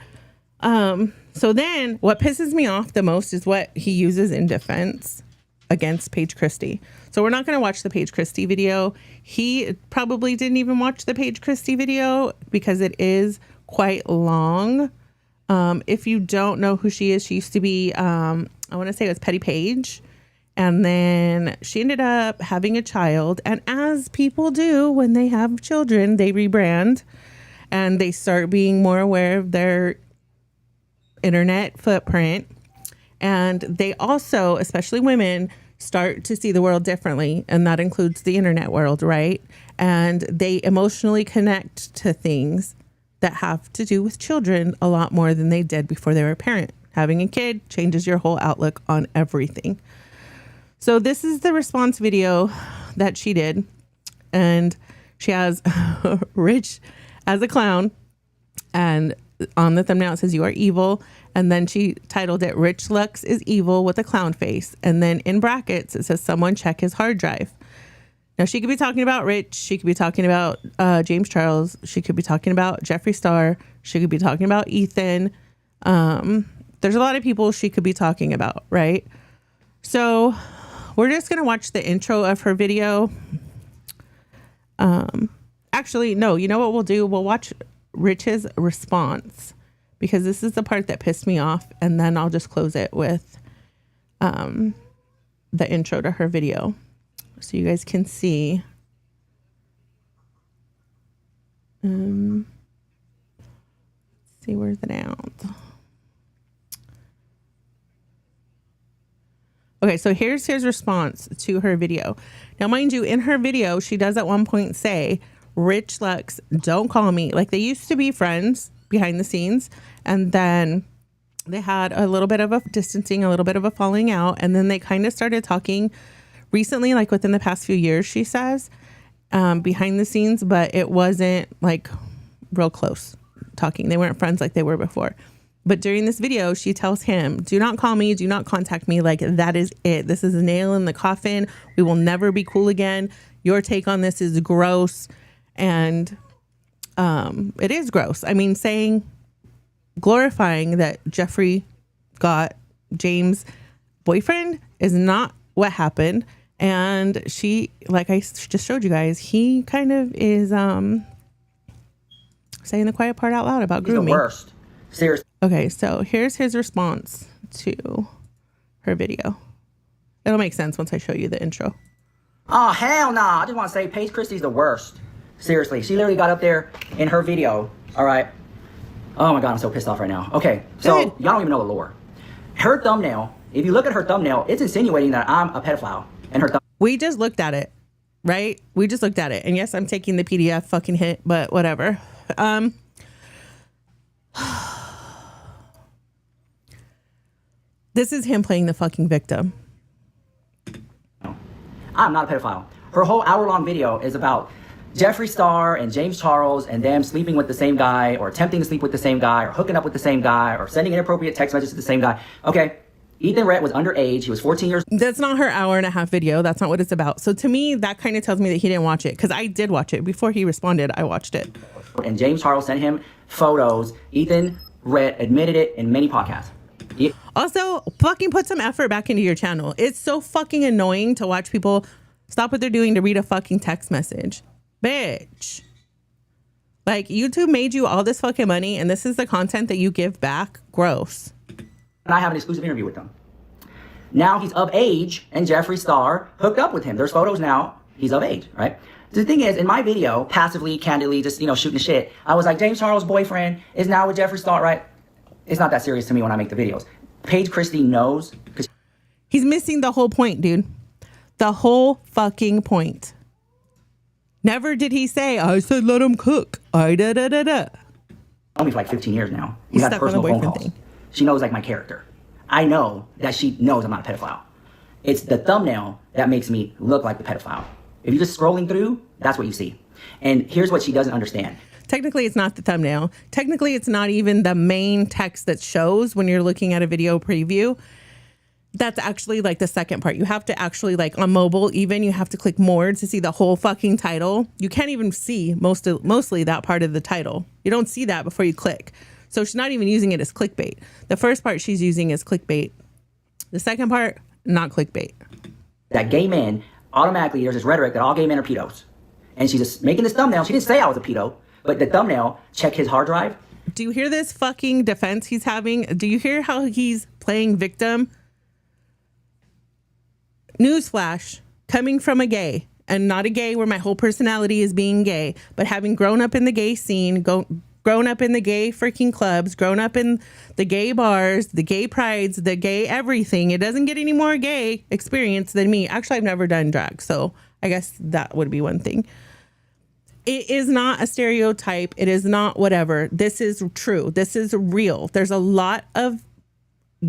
So then what pisses me off the most is what he uses in defense against Paige Christie. So we're not going to watch the Paige Christie video. He probably didn't even watch the Paige Christie video because it is quite long. If you don't know who she is, she used to be, I want to say it was Petty Paige. And then she ended up having a child. And as people do when they have children, they rebrand and they start being more aware of their internet footprint. And they also, especially women, start to see the world differently. And that includes the internet world, right? And they emotionally connect to things that have to do with children a lot more than they did before they were a parent. Having a kid changes your whole outlook on everything. So this is the response video that she did. And she has Rich as a clown. And on the thumbnail it says, "You are evil." And then she titled it, "Rich Lux is evil with a clown face." And then in brackets, it says, "Someone check his hard drive." Now, she could be talking about Rich. She could be talking about James Charles. She could be talking about Jefree Star. She could be talking about Ethan. There's a lot of people she could be talking about, right? So we're just going to watch the intro of her video. Actually, no, you know what we'll do? We'll watch Rich's response, because this is the part that pissed me off, and then I'll just close it with the intro to her video so you guys can see. See, where's it out? Okay, so here's his response to her video. Now, mind you, in her video, she does at one point say, "Rich Lux, don't call me." Like, they used to be friends behind the scenes, and then they had a little bit of a distancing, a little bit of a falling out, and then they kind of started talking recently, like within the past few years, she says, behind the scenes, but it wasn't like real close talking. They weren't friends like they were before. But during this video, she tells him, "Do not call me, do not contact me. Like, that is it. This is a nail in the coffin. We will never be cool again. Your take on this is gross." And it is gross. I mean, glorifying that Jefree got James' boyfriend is not what happened. And she, like I just showed you guys, he kind of is saying the quiet part out loud about grooming. He's the worst. Seriously. Okay, so here's his response to her video. It'll make sense once I show you the intro. Oh, hell nah. I just want to say Paige Christie's the worst. Seriously, she literally got up there in her video. All right. Oh my God, I'm so pissed off right now. Okay, so y'all don't even know the lore. Her thumbnail, if you look at her thumbnail, it's insinuating that I'm a pedophile. And her we just looked at it, right? We just looked at it. And yes, I'm taking the PDF fucking hit, but whatever. This is him playing the fucking victim. I'm not a pedophile. Her whole hour-long video is about Jefree Star and James Charles and them sleeping with the same guy, or attempting to sleep with the same guy, or hooking up with the same guy, or sending inappropriate text messages to the same guy. Okay, Ethan Rhett was underage. He was 14 years. That's not her hour-and-a-half video. That's not what it's about. So to me, that kind of tells me that he didn't watch it, because I did watch it. Before he responded, I watched it. And James Charles sent him photos. Ethan Rhett admitted it in many podcasts. Also, fucking put some effort back into your channel. It's so fucking annoying to watch people stop what they're doing to read a fucking text message. Bitch. Like, YouTube made you all this fucking money, and this is the content that you give back? Gross. And I have an exclusive interview with him. Now he's of age, and Jefree Star hooked up with him. There's photos now. He's of age, right? The thing is, in my video, passively, candidly, just, you know, shooting shit, I was like, James Charles' boyfriend is now with Jefree Star, right? It's not that serious to me when I make the videos. Paige Christie knows. He's missing the whole point, dude. The whole fucking point. Never did he say, I said let him cook. I da-da-da-da. Known me for like 15 years now. He's We got stuck on the personal phone boyfriend calls. thing. She knows like my character. I know that she knows I'm not a pedophile. It's the thumbnail that makes me look like the pedophile. If you're just scrolling through, that's what you see. And here's what she doesn't understand. Technically, it's not the thumbnail. Technically, it's not even the main text that shows when you're looking at a video preview. That's actually like the second part. You have to actually, like on mobile, even you have to click more to see the whole fucking title. You can't even see mostly that part of the title. You don't see that before you click. So she's not even using it as clickbait. The first part she's using is clickbait. The second part, not clickbait. That gay men, automatically, there's this rhetoric that all gay men are pedos. And she's just making this thumbnail. She didn't say I was a pedo, but the thumbnail, check his hard drive. Do you hear this fucking defense he's having? Do you hear how he's playing victim? Newsflash, coming from a gay, and not a gay where my whole personality is being gay, but having grown up in the gay scene, grown up in the gay freaking clubs, grown up in the gay bars, the gay prides, the gay everything. It doesn't get any more gay experience than me. Actually, I've never done drag, so I guess that would be one thing. It is not a stereotype. It is not whatever. This is true. This is real. There's a lot of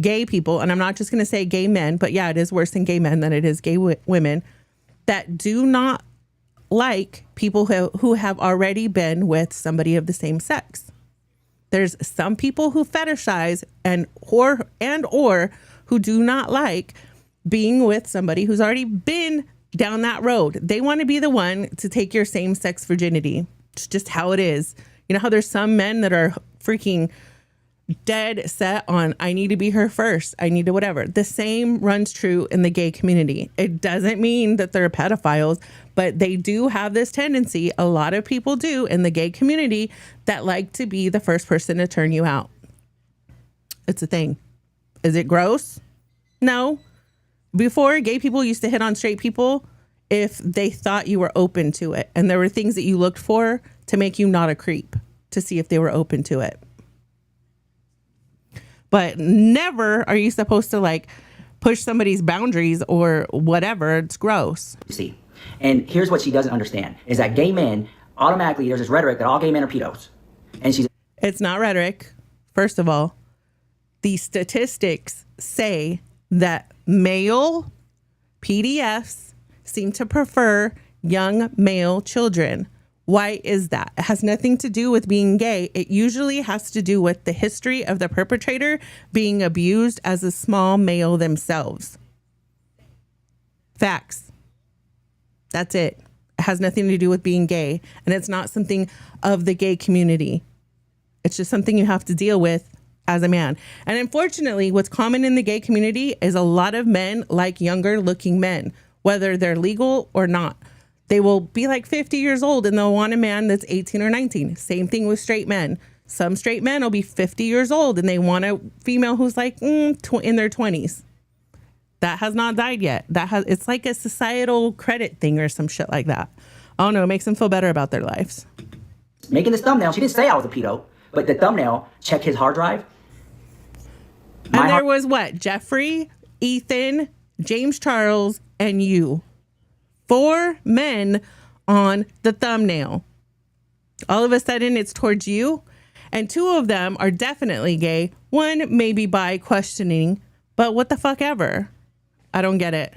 gay people, and I'm not just going to say gay men, but yeah, it is worse in gay men than it is gay women, that do not like people who have already been with somebody of the same sex. There's some people who fetishize and or who do not like being with somebody who's already been down that road. They want to be the one to take your same sex virginity. It's just how it is. You know how there's some men that are freaking dead set on, I need to be her first. I need to whatever. The same runs true in the gay community. It doesn't mean that they're pedophiles, but they do have this tendency, a lot of people do in the gay community, that like to be the first person to turn you out. It's a thing. Is it gross? No. Before, gay people used to hit on straight people if they thought you were open to it. And there were things that you looked for to make you not a creep, to see if they were open to it. But never are you supposed to like push somebody's boundaries or whatever. It's gross. See, and here's what she doesn't understand is that gay men, automatically, there's this rhetoric that all gay men are pedos. And she's... It's not rhetoric. First of all, the statistics say that male PDFs seem to prefer young male children. Why is that? It has nothing to do with being gay. It usually has to do with the history of the perpetrator being abused as a small male themselves. Facts. That's it. It has nothing to do with being gay. And it's not something of the gay community. It's just something you have to deal with as a man. And unfortunately, what's common in the gay community is a lot of men like younger looking men, whether they're legal or not. They will be like 50 years old and they'll want a man that's 18 or 19. Same thing with straight men. Some straight men will be 50 years old and they want a female who's like in their 20s. That has not died yet. It's like a societal credit thing or some shit like that. I don't know. It makes them feel better about their lives. Making this thumbnail, she didn't say I was a pedo, but the thumbnail, check his hard drive. And there was what? Jefree, Ethan, James Charles, and you. 4 men on the thumbnail. All of a sudden it's towards you, and 2 of them are definitely gay. 1 maybe bi, questioning, but what the fuck ever. I don't get it.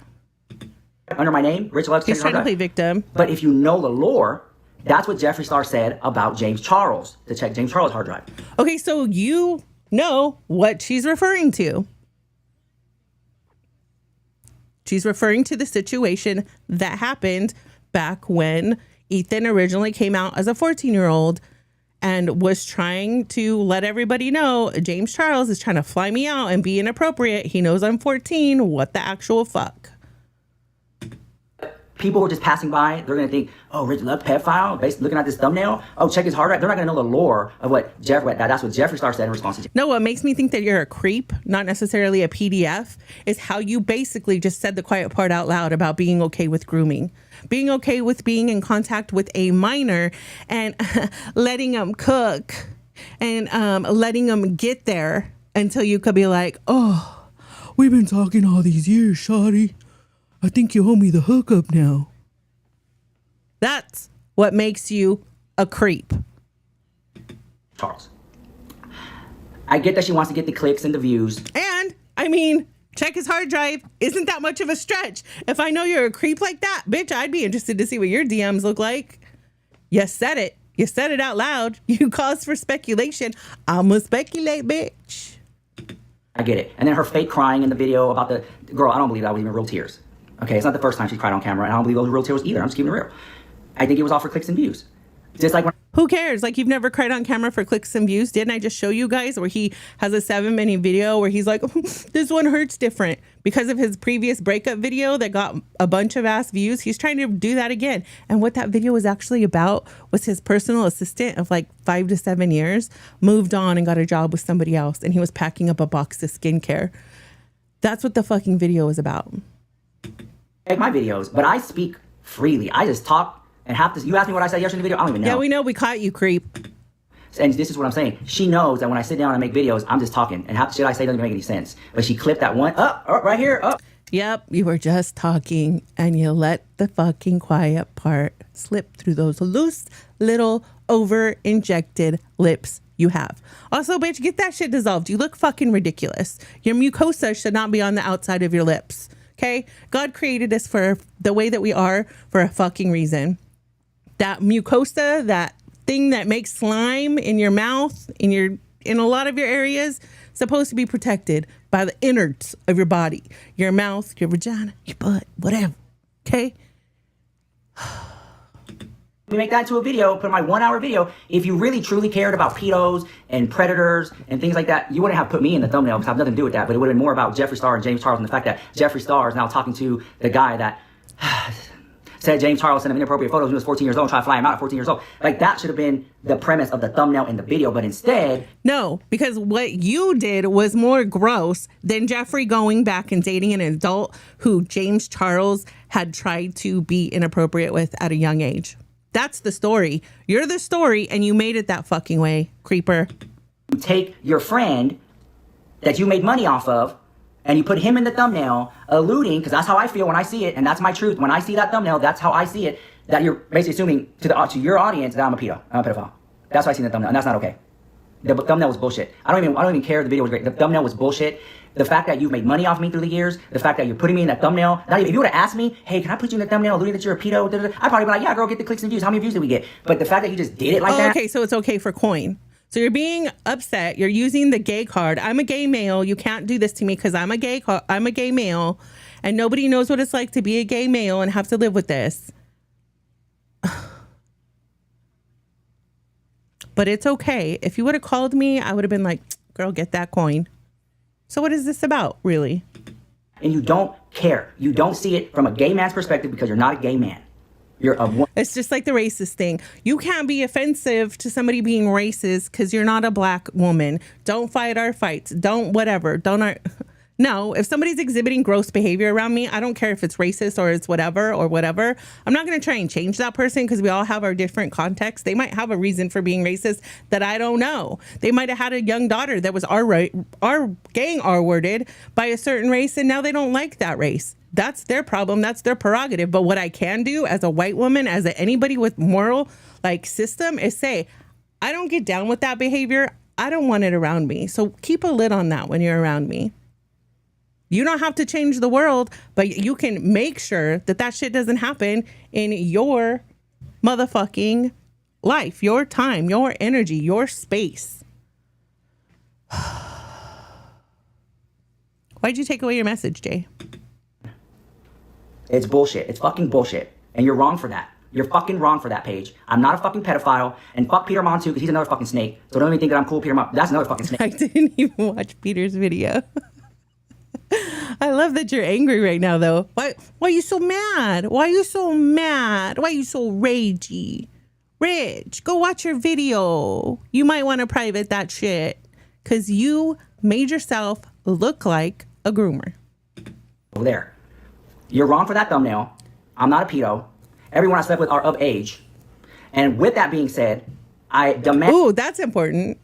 Under my name, Rich Loves. He's trying to play victim. But if you know the lore, that's what Jefree Star said about James Charles, to check James Charles' hard drive. Okay, so you know what she's referring to. She's referring to the situation that happened back when Ethan originally came out as a 14-year-old and was trying to let everybody know James Charles is trying to fly me out and be inappropriate. He knows I'm 14. What the actual fuck? People who are just passing by, they're going to think, oh, Rich Love pedophile, based looking at this thumbnail. Oh, check his hard drive. They're not going to know the lore of what that's what Jefree Star said in response to. No, what makes me think that you're a creep, not necessarily a PDF, is how you basically just said the quiet part out loud about being okay with grooming. Being okay with being in contact with a minor and letting them cook and letting them get there until you could be like, oh, we've been talking all these years, shawty. I think you owe me the hookup now. That's what makes you a creep. Charles. I get that she wants to get the clicks and the views. And, I mean, check his hard drive. Isn't that much of a stretch? If I know you're a creep like that, bitch, I'd be interested to see what your DMs look like. You said it. You said it out loud. You caused for speculation. I'ma speculate, bitch. I get it. And then her fake crying in the video about the girl, I don't believe that was even real tears. Okay, it's not the first time she's cried on camera, and I don't believe those were real tears either. I'm just keeping it real. I think it was all for clicks and views. Just like when who cares? Like, you've never cried on camera for clicks and views. Didn't I just show you guys where he has a 7-minute video where he's like, this one hurts different because of his previous breakup video that got a bunch of ass views. He's trying to do that again. And what that video was actually about was his personal assistant of like 5 to 7 years moved on and got a job with somebody else. And he was packing up a box of skincare. That's what the fucking video was about. Make my videos, but I speak freely. I just talk and have to. You asked me what I said yesterday in the video. I don't even know. Yeah, we know. We caught you, creep. And this is what I'm saying. She knows that when I sit down and make videos, I'm just talking, and half the shit I say doesn't even make any sense. But she clipped that one up right here. Up. Yep, you were just talking, and you let the fucking quiet part slip through those loose little over-injected lips you have. Also, bitch, get that shit dissolved. You look fucking ridiculous. Your mucosa should not be on the outside of your lips. Okay, God created us for the way that we are for a fucking reason. That mucosa, that thing that makes slime in your mouth, in a lot of your areas, supposed to be protected by the innards of your body, your mouth, your vagina, your butt, whatever. Okay. We make that into a video, put my 1-hour video. If you really truly cared about pedos and predators and things like that, you wouldn't have put me in the thumbnail because I have nothing to do with that. But it would have been more about Jefree Star and James Charles and the fact that Jefree Star is now talking to the guy that said James Charles sent him inappropriate photos when he was 14 years old and tried to fly him out at 14 years old. Like, that should have been the premise of the thumbnail in the video. But instead... No, because what you did was more gross than Jefree going back and dating an adult who James Charles had tried to be inappropriate with at a young age. That's the story. You're the story, and you made it that fucking way, creeper. You take your friend that you made money off of, and you put him in the thumbnail, alluding, because that's how I feel when I see it, and that's my truth. When I see that thumbnail, that's how I see it, that you're basically assuming to your audience that I'm a pedophile. That's why I see the thumbnail, and that's not okay. The thumbnail was bullshit. I don't even care if the video was great. The thumbnail was bullshit. The fact that you've made money off me through the years, the fact that you're putting me in that thumbnail, not even, if you would have asked me, hey, can I put you in the thumbnail alluding that you're a pedo, I'd probably be like, yeah, girl, get the clicks and views. How many views did we get? But the fact that you just did it like that. Okay, so it's okay for coin. So you're being upset. You're using the gay card. I'm a gay male. You can't do this to me because I'm a gay male, and nobody knows what it's like to be a gay male and have to live with this. But it's okay. If you would have called me, I would have been like, girl, get that coin. So what is this about, really? And you don't care. You don't see it from a gay man's perspective because you're not a gay man. It's just like the racist thing. You can't be offensive to somebody being racist because you're not a black woman. Don't fight our fights. Don't whatever. No, if somebody's exhibiting gross behavior around me, I don't care if it's racist or it's whatever. I'm not going to try and change that person because we all have our different contexts. They might have a reason for being racist that I don't know. They might have had a young daughter that was gang R-worded by a certain race, and now they don't like that race. That's their problem. That's their prerogative. But what I can do as a white woman, as anybody with moral system, is say, I don't get down with that behavior. I don't want it around me. So keep a lid on that when you're around me. You don't have to change the world, but you can make sure that shit doesn't happen in your motherfucking life, your time, your energy, your space. Why'd you take away your message, Jay? It's bullshit. It's fucking bullshit. And you're wrong for that. You're fucking wrong for that, Paige. I'm not a fucking pedophile. And fuck Peter Mon too, because he's another fucking snake. So don't even think that I'm cool, Peter Mon. That's another fucking snake. I didn't even watch Peter's video. I love that you're angry right now, though. Why are you so mad? Why are you so mad? Why are you so ragey? Rich, go watch your video. You might want to private that shit because you made yourself look like a groomer. Over there. You're wrong for that thumbnail. I'm not a pedo. Everyone I slept with are of age. And with that being said, I demand... Ooh, that's important.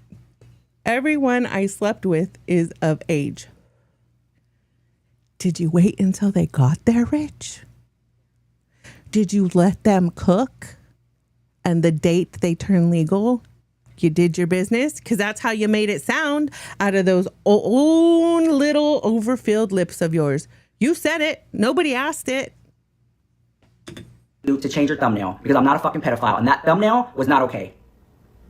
Everyone I slept with is of age. Did you wait until they got there, Rich? Did you let them cook? And the date they turn legal, you did your business? Because that's how you made it sound out of those own little overfilled lips of yours. You said it. Nobody asked it. To change your thumbnail because I'm not a fucking pedophile. And that thumbnail was not okay.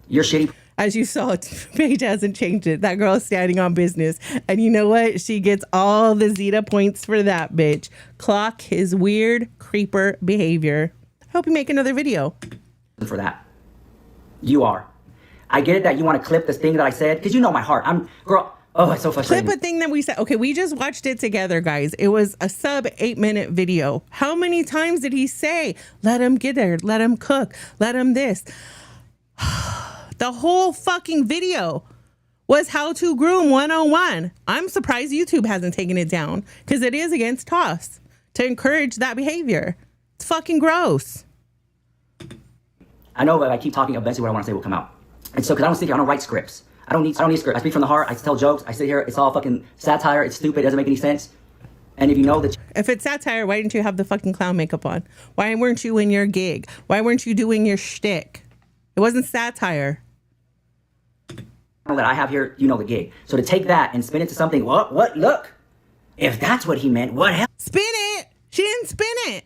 You're shitty. As you saw, Paige hasn't changed it. That girl is standing on business. And you know what? She gets all the Zita points for that, bitch. Clock his weird creeper behavior. I hope you make another video. For that. You are. I get it that you want to clip this thing that I said because you know my heart. Girl, oh, it's so frustrating. Clip a thing that we said. Okay, we just watched it together, guys. It was a sub 8-minute video. How many times did he say, let him get there, let him cook, let him this? The whole fucking video was how to groom 101. I'm surprised YouTube hasn't taken it down because it is against TOS to encourage that behavior. It's fucking gross. I know that I keep talking, eventually what I want to say will come out. And so, because I don't sit here, I don't write scripts. I don't need scripts. I speak from the heart. I tell jokes. I sit here. It's all fucking satire. It's stupid. It doesn't make any sense. And if you know that... If it's satire, why didn't you have the fucking clown makeup on? Why weren't you in your gig? Why weren't you doing your shtick? It wasn't satire. That I have here, you know the gig. So to take that and spin it to something, what, look. If that's what he meant, what hell? Spin it. She didn't spin it.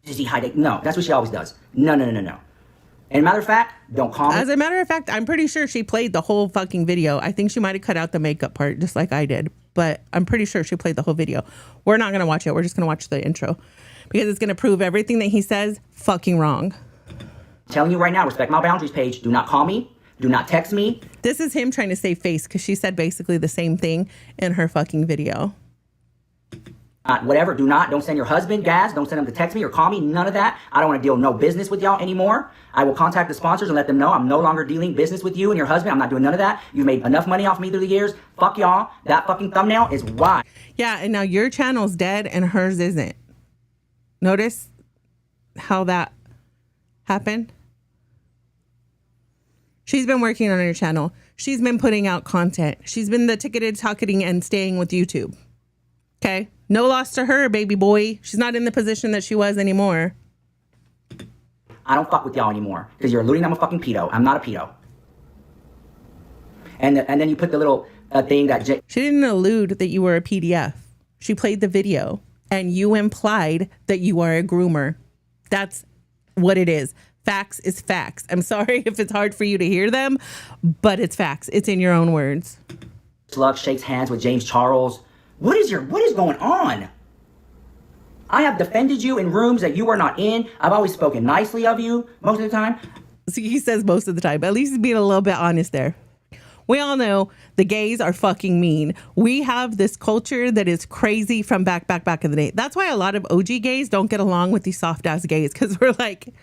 Is he hiding? No, that's what she always does. No. And matter of fact, don't call me. As a matter of fact, I'm pretty sure she played the whole fucking video. I think she might have cut out the makeup part just like I did. But I'm pretty sure she played the whole video. We're not going to watch it. We're just going to watch the intro. Because it's going to prove everything that he says fucking wrong. I'm telling you right now, respect my boundaries, Paige. Do not call me. Do not text me. This is him trying to save face because she said basically the same thing in her fucking video. Whatever, don't send your husband gas, don't send him to text me or call me, none of that. I don't want to deal no business with y'all anymore. I will contact the sponsors and let them know I'm no longer dealing business with you and your husband. I'm not doing none of that. You've made enough money off me through the years. Fuck y'all. That fucking thumbnail is why. Yeah, and now your channel's dead and hers isn't. Notice how that happened? She's been working on her channel. She's been putting out content. She's been the ticketed, talking, and staying with YouTube. Okay? No loss to her, baby boy. She's not in the position that she was anymore. I don't fuck with y'all anymore because you're alluding I'm a fucking pedo. I'm not a pedo. And then you put the little thing that... She didn't allude that you were a PDF. She played the video and you implied that you are a groomer. That's what it is. Facts is facts. I'm sorry if it's hard for you to hear them, but it's facts. It's in your own words. Slug shakes hands with James Charles. What is going on? I have defended you in rooms that you were not in. I've always spoken nicely of you most of the time. So he says most of the time. At least he's being a little bit honest there. We all know the gays are fucking mean. We have this culture that is crazy from back in the day. That's why a lot of OG gays don't get along with these soft ass gays because we're like,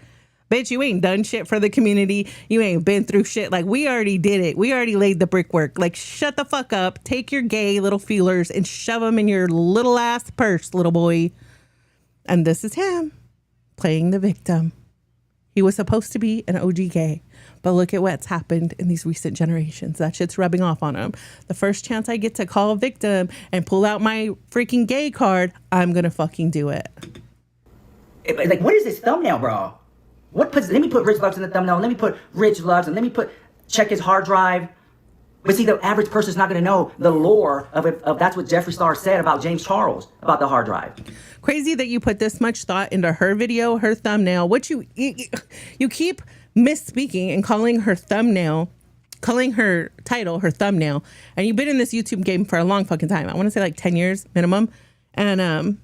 bitch, you ain't done shit for the community. You ain't been through shit. Like, we already did it. We already laid the brickwork. Like, shut the fuck up. Take your gay little feelers and shove them in your little ass purse, little boy. And this is him playing the victim. He was supposed to be an OG gay. But look at what's happened in these recent generations. That shit's rubbing off on him. The first chance I get to call a victim and pull out my freaking gay card, I'm going to fucking do it. Like, what is this thumbnail, bro? Let me put Rich Lugs in the thumbnail. Let me put Rich Lugs and let me check his hard drive. But see, the average person's not going to know the lore of that's what Jefree Star said about James Charles, about the hard drive. Crazy that you put this much thought into her video, her thumbnail. What you keep misspeaking and calling her thumbnail, calling her title, her thumbnail. And you've been in this YouTube game for a long fucking time. I want to say like 10 years minimum. And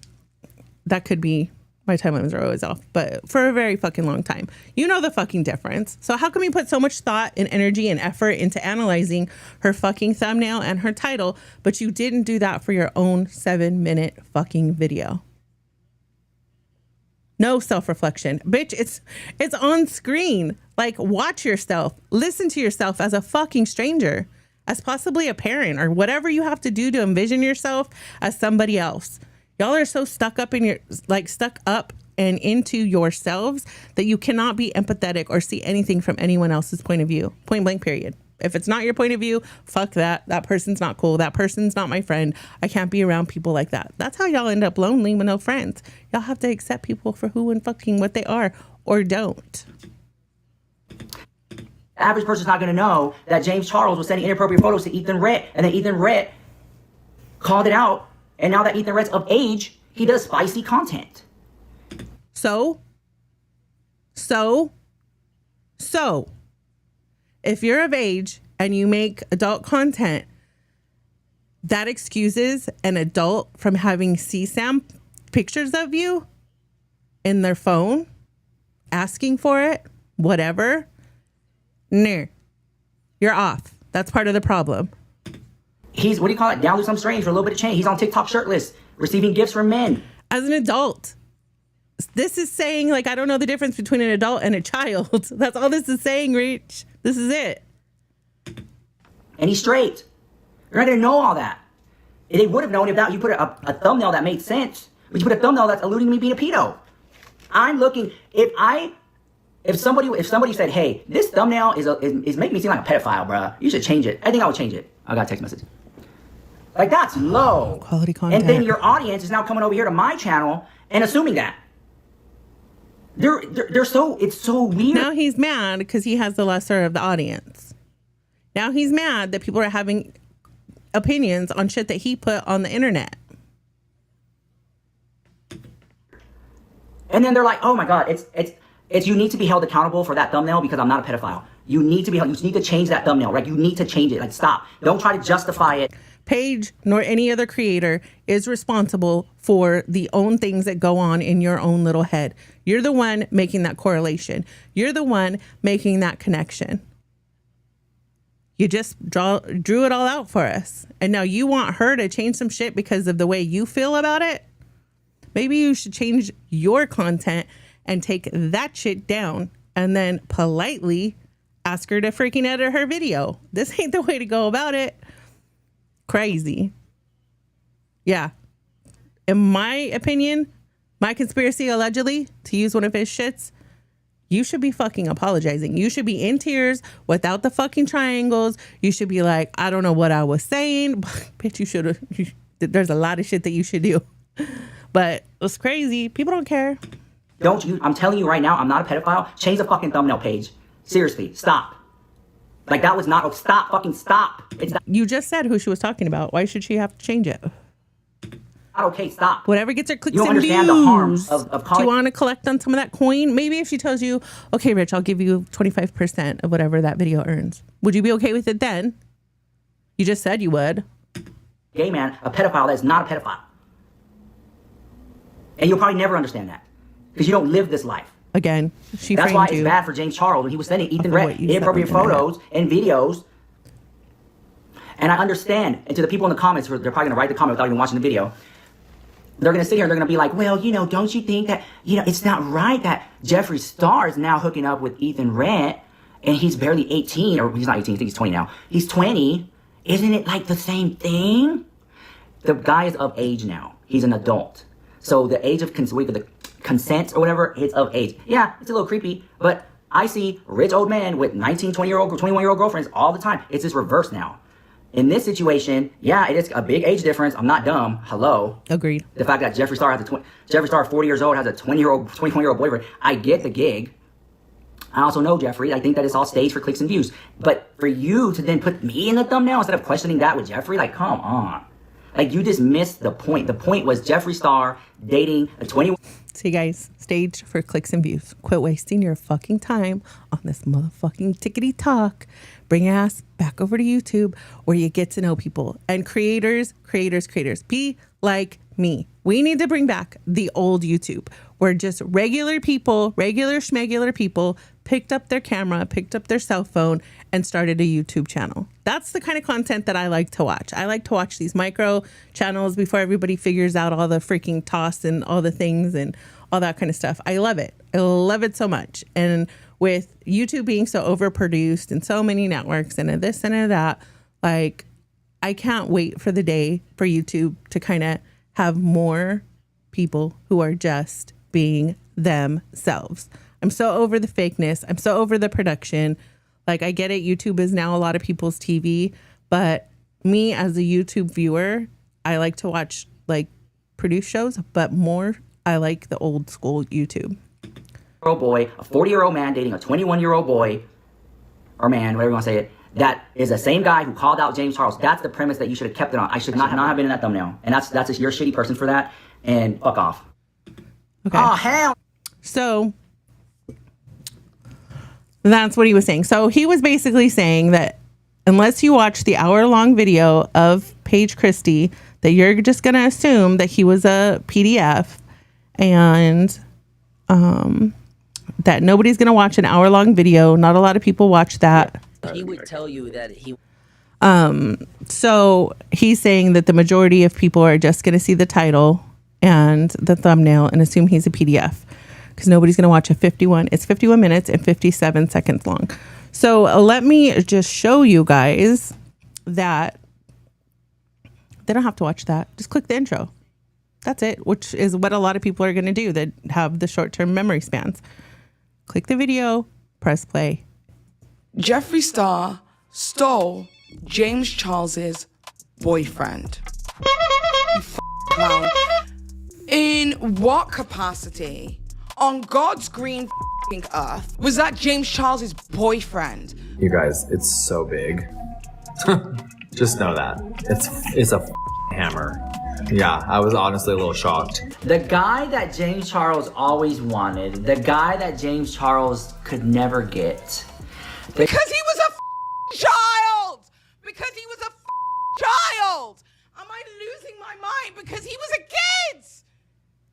that could be, my timelines are always off, but for a very fucking long time. You know the fucking difference. So how come you put so much thought and energy and effort into analyzing her fucking thumbnail and her title, but you didn't do that for your own 7-minute fucking video? No self-reflection. Bitch, it's on screen. Like, watch yourself. Listen to yourself as a fucking stranger, as possibly a parent, or whatever you have to do to envision yourself as somebody else. Y'all are so stuck up and into yourselves that you cannot be empathetic or see anything from anyone else's point of view. Point blank, period. If it's not your point of view, fuck that. That person's not cool. That person's not my friend. I can't be around people like that. That's how y'all end up lonely with no friends. Y'all have to accept people for who and fucking what they are, or don't. The average person's not going to know that James Charles was sending inappropriate photos to Ethan Rhett, and then Ethan Rhett called it out, and now that Ethan Rhett's of age, he does spicy content. So, if you're of age and you make adult content, that excuses an adult from having CSAM pictures of you in their phone, asking for it, whatever. No, you're off. That's part of the problem. He's, what do you call it? Down to some strange for a little bit of change. He's on TikTok shirtless, receiving gifts from men. As an adult. This is saying, like, I don't know the difference between an adult and a child. That's all this is saying, Reach. This is it. And he's straight. You're not going to know all that. They would have known if that you put a thumbnail that made sense. But you put a thumbnail that's alluding to me being a pedo. I'm looking, if somebody said, hey, this thumbnail is making me seem like a pedophile, bruh, you should change it. I think I would change it. I got a text message. Like, that's low. Quality content. And then your audience is now coming over here to my channel and assuming that. It's so weird. Now he's mad because he has the lesser of the audience. Now he's mad that people are having opinions on shit that he put on the internet. And then they're like, oh my God, it's you need to be held accountable for that thumbnail because I'm not a pedophile. You need to be held, you need to change that thumbnail, right? You need to change it. Like, stop. Don't try to justify it. Paige, nor any other creator, is responsible for the own things that go on in your own little head. You're the one making that correlation. You're the one making that connection. You just drew it all out for us. And now you want her to change some shit because of the way you feel about it? Maybe you should change your content and take that shit down and then politely ask her to freaking edit her video. This ain't the way to go about it. Crazy. Yeah. In my opinion, my conspiracy allegedly to use one of his shits, you should be fucking apologizing. You should be in tears without the fucking triangles. You should be like, I don't know what I was saying. Bitch, you should have. There's a lot of shit that you should do. But it's crazy. People don't care. Don't you? I'm telling you right now, I'm not a pedophile. Change the fucking thumbnail page. Seriously, stop. Like, that was not, stop, fucking stop. It's not. You just said who she was talking about. Why should she have to change it? Not okay, stop. Whatever gets her clicks you don't and understand views. The harms of Do you want to collect on some of that coin? Maybe if she tells you, okay, Rich, I'll give you 25% of whatever that video earns. Would you be okay with it then? You just said you would. Gay man, a pedophile that is not a pedophile. And you'll probably never understand that. Because you don't live this life. Again, that's why it's bad for James Charles when he was sending Ethan Rhett inappropriate photos and videos. And I understand. And to the people in the comments, they're probably going to write the comment without even watching the video. They're going to sit here and they're going to be like, well, you know, don't you think that, you know, it's not right that Jefree Star is now hooking up with Ethan Rhett and he's barely 18, or he's not 18, I think he's 20 now. He's 20. Isn't it like the same thing? The guy is of age now. He's an adult. So the age of consent or whatever, it's of age. Yeah, it's a little creepy, but I see rich old men with 19, 20-year-old, 21-year-old girlfriends all the time. It's just reverse now. In this situation, yeah, it is a big age difference. I'm not dumb. Hello. Agreed. The fact that Jefree Star Jefree Star, 40 years old, has a 21-year-old boyfriend. I get the gig. I also know Jefree. I think that it's all staged for clicks and views. But for you to then put me in the thumbnail instead of questioning that with Jefree, like, come on. Like, you just missed the point. The point was Jefree Star dating a 20. See, guys, staged for clicks and views. Quit wasting your fucking time on this motherfucking tickety talk. Bring your ass back over to YouTube where you get to know people. And creators. Be like We need to bring back the old YouTube where just regular people, regular schmegular people picked up their camera, picked up their cell phone and started a YouTube channel. That's the kind of content that I like to watch. I like to watch these micro channels before everybody figures out all the freaking toss and all the things and all that kind of stuff. I love it. I love it so much. And with YouTube being so overproduced and so many networks and this and that, like, I can't wait for the day for YouTube to kind of have more people who are just being themselves. I'm so over the fakeness. I'm so over the production. Like, I get it. YouTube is now a lot of people's TV, but me as a YouTube viewer, I like to watch like produced shows, but more I like the old school YouTube. Boy, a 40-year-old man dating a 21-year-old boy or man, whatever you want to say it, that is the same guy who called out James Charles. That's the premise that you should have kept it on. I should not have been in that thumbnail. And you're a shitty person for that. And fuck off. Okay. Oh, hell. So that's what he was saying. So he was basically saying that unless you watch the hour-long video of Paige Christie, that you're just going to assume that he was a PDF and that nobody's going to watch an hour-long video. Not a lot of people watch that. He would tell you that he... So he's saying that the majority of people are just going to see the title and the thumbnail and assume he's a PDF because nobody's going to watch it's 51 minutes and 57 seconds long. So let me just show you guys that they don't have to watch that. Just click the intro. That's it, which is what a lot of people are going to do that have the short-term memory spans. Click the video, press play. Jefree Star stole James Charles's boyfriend. You clown. In what capacity on God's green earth was that James Charles's boyfriend? You guys, it's so big. Just know that. It's a hammer. Yeah, I was honestly a little shocked. The guy that James Charles always wanted, the guy that James Charles could never get. Because he was a child! Because he was a child! Am I losing my mind? Because he was a kid!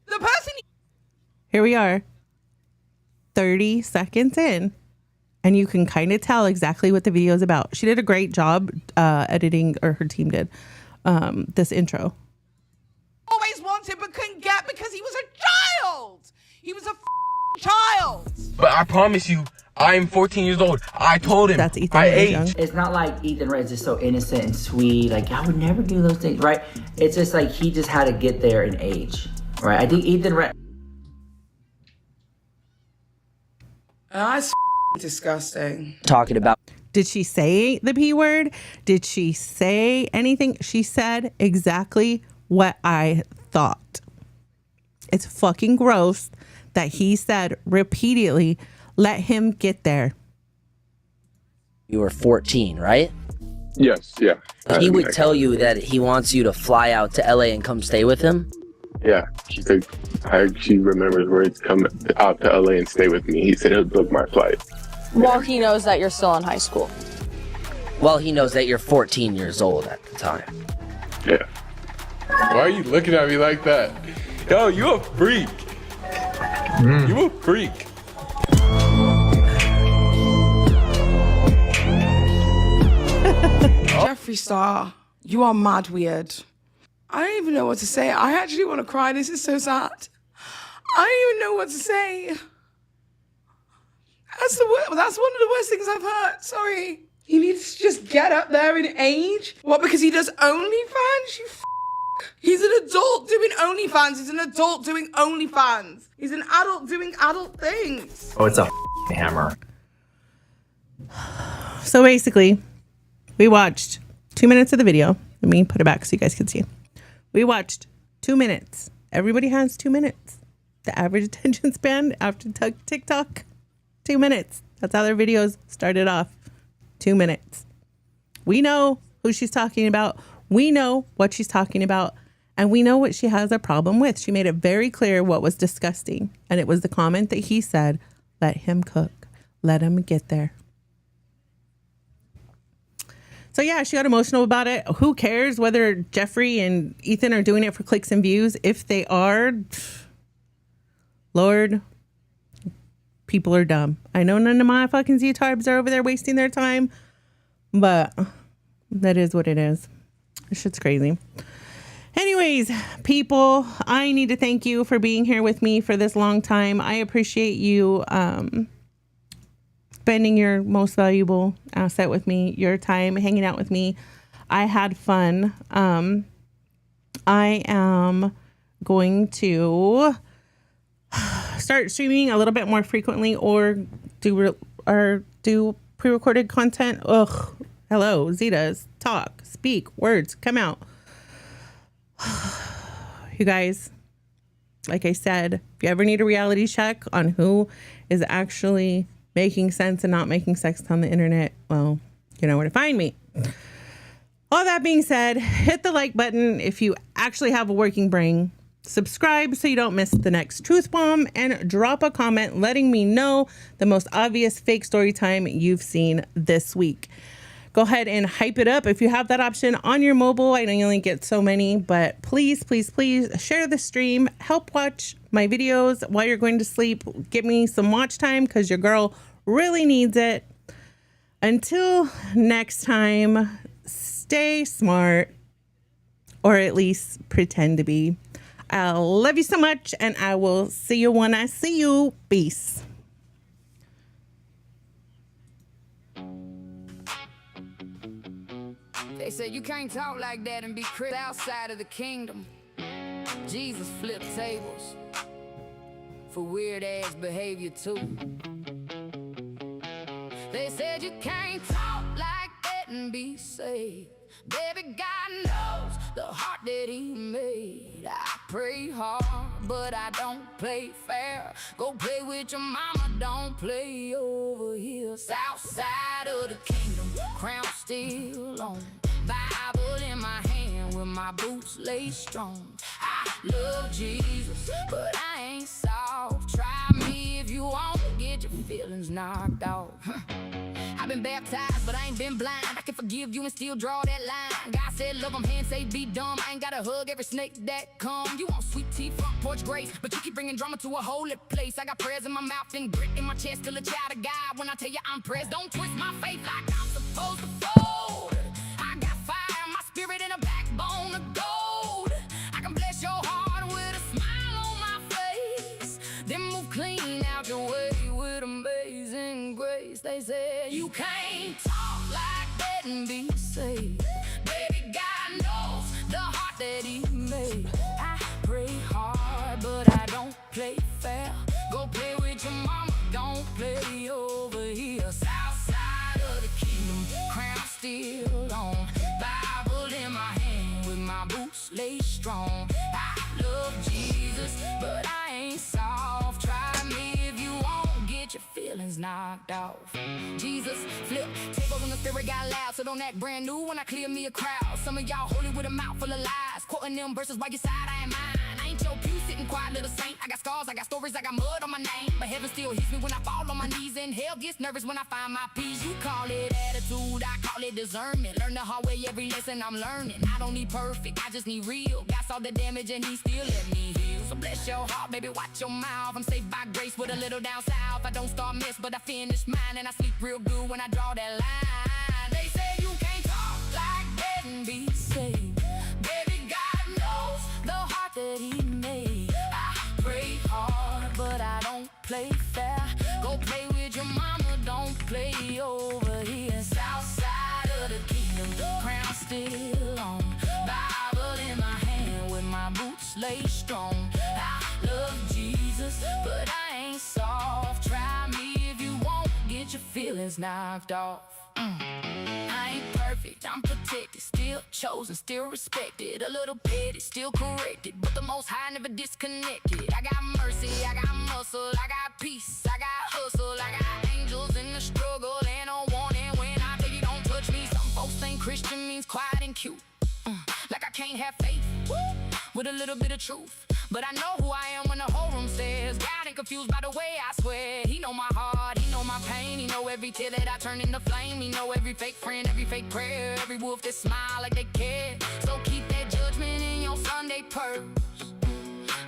The person... Here we are, 30 seconds in, and you can kind of tell exactly what the video is about. She did a great job editing, or her team did, this intro. Always wanted but couldn't get because he was a child! He was a child! But I promise you, I'm 14 years old. I told him. That's Ethan. My age. It's not like Ethan Red's just so innocent and sweet. Like, I would never do those things, right? It's just like he just had to get there in age, right? I think Ethan Red... That's disgusting. Talking about... Did she say the P word? Did she say anything? She said exactly what I thought. It's fucking gross that he said repeatedly, let him get there. You were 14, right? Yes, yeah. He would tell you that he wants you to fly out to LA and come stay with him? Yeah, she said she remembers where it's come out to LA and stay with me. He said he'll book my flight. Well, he knows that you're still in high school. Well, he knows that you're 14 years old at the time. Yeah. Why are you looking at me like that? Yo, you a freak. You a freak. Jefree Star, you are mad weird. I don't even know what to say. I actually want to cry. This is so sad. I don't even know what to say. That's one of the worst things I've heard. Sorry. He needs to just get up there in age. What, because he does OnlyFans? He's an adult doing OnlyFans. He's an adult doing OnlyFans. He's an adult doing adult things. Oh, it's a hammer. So basically, we watched 2 minutes of the video. Let me put it back so you guys can see. We watched 2 minutes. Everybody has 2 minutes. The average attention span after TikTok, 2 minutes. That's how their videos started off. 2 minutes. We know who she's talking about. We know what she's talking about. And we know what she has a problem with. She made it very clear what was disgusting. And it was the comment that he said, let him cook. Let him get there. So yeah, she got emotional about it. Who cares whether Jefree and Ethan are doing it for clicks and views? If they are, Lord, people are dumb. I know none of my fucking Z-types are over there wasting their time, but that is what it is. This shit's crazy. Anyways, people, I need to thank you for being here with me for this long time. I appreciate you spending your most valuable asset with me, your time hanging out with me. I had fun. I am going to start streaming a little bit more frequently, or do pre-recorded content. Ugh. Hello, Zitas. Talk, speak, words, come out. You guys, like I said, if you ever need a reality check on who is actually making sense and not making sense on the internet, well, you know where to find me. All that being said, hit the like button if you actually have a working brain. Subscribe so you don't miss the next truth bomb, and drop a comment letting me know the most obvious fake story time you've seen this week. Go ahead and hype it up if you have that option on your mobile. I know you only get so many, but please, please, please share the stream. Help watch my videos while you're going to sleep. Give me some watch time because your girl really needs it. Until next time, stay smart, or at least pretend to be. I love you so much, and I will see you when I see you. Peace. They said you can't talk like that and be crit outside of the kingdom. Jesus flipped tables for weird ass behavior too. They said you can't talk like that and be saved. Baby, God knows the heart that he made. I pray hard, but I don't play fair. Go play with your mama, don't play over here. South side of the kingdom, crown still on. Bible in my hand with my boots laid strong. I love Jesus, but I ain't soft. Try me if you want, get your feelings knocked off. I've been baptized, but I ain't been blind. I can forgive you and still draw that line. God said love him, hand say be dumb. I ain't gotta hug every snake that come. You want sweet tea, front porch grace, but you keep bringing drama to a holy place. I got prayers in my mouth and grit in my chest, still a child of God. When I tell you I'm pressed, don't twist my faith like I'm supposed to fold. I got fire in my spirit and a backbone of gold. I can bless your heart with a smile on my face, then move clean out your way with amazing grace. They said you can't talk like that and be saved. Baby, God knows the heart that he made. I pray hard, but I don't play fair. Go play with your mama, don't play over here. South side of the kingdom, crown still on. Bible in my hand with my boots laid strong. I love Jesus, but I ain't soft. Try me if you want, get your feelings knocked off. Jesus flip tables when the spirit got loud, so don't act brand new when I clear me a crowd. Some of y'all holy with a mouth full of lies, quoting them verses by your side, I ain't mine. I ain't your pew sitting quiet little saint. I got scars, I got stories, I got mud on my name, but heaven still hits me when I fall on my knees, and hell gets nervous when I find my peace. You call it attitude, I call it discernment. Learn the hard way every lesson I'm learning. I don't need perfect, I just need real. Got all the damage and he still let me heal. So bless your heart, baby, watch your mouth. I'm saved by grace with a little down south. I don't start mess, but I finish mine, and I sleep real good when I draw that line. They say you can't talk like that and be saved. Baby, God knows the heart that he made. I pray hard, but I don't play fair. Go play with your mama, don't play over here. South side of the kingdom, crown still on. Bible in my hand with my boots laid strong. I love Jesus, but I ain't soft. Try me if you want, get your feelings knocked off. I ain't perfect, I'm protected, still chosen, still respected. A little petty, still corrected, but the Most High never disconnected. I got mercy, I got muscle, I got peace, I got hustle, I got angels in the struggle, and on warning when I tell you don't touch me. Some folks think Christian means quiet and cute, like I can't have faith with a little bit of truth. But I know who I am when the whole room says God ain't confused by the way I swear. He know my heart, he know my pain. He know every tear that I turn into flame. He know every fake friend, every fake prayer, every wolf that smile like they care. So keep that judgment in your Sunday purse.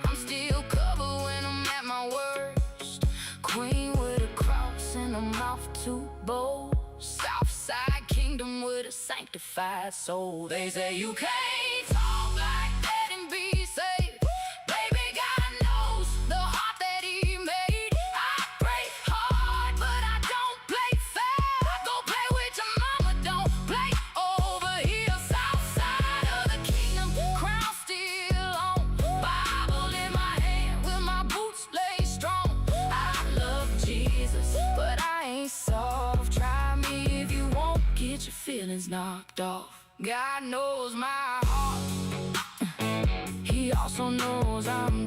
I'm still covered when I'm at my worst. Queen with a cross and a mouth too bold. Southside kingdom with a sanctified soul. They say you can't talk like that and be saved. Baby, God knows the heart that he made. I pray hard, but I don't play fair. I go play with your mama, don't play over here. Southside of the kingdom, crown still on. Bible in my hand, with my boots laid strong. I love Jesus, but I ain't soft. Try me if you won't get your feelings knocked off. God knows my heart. He also knows I'm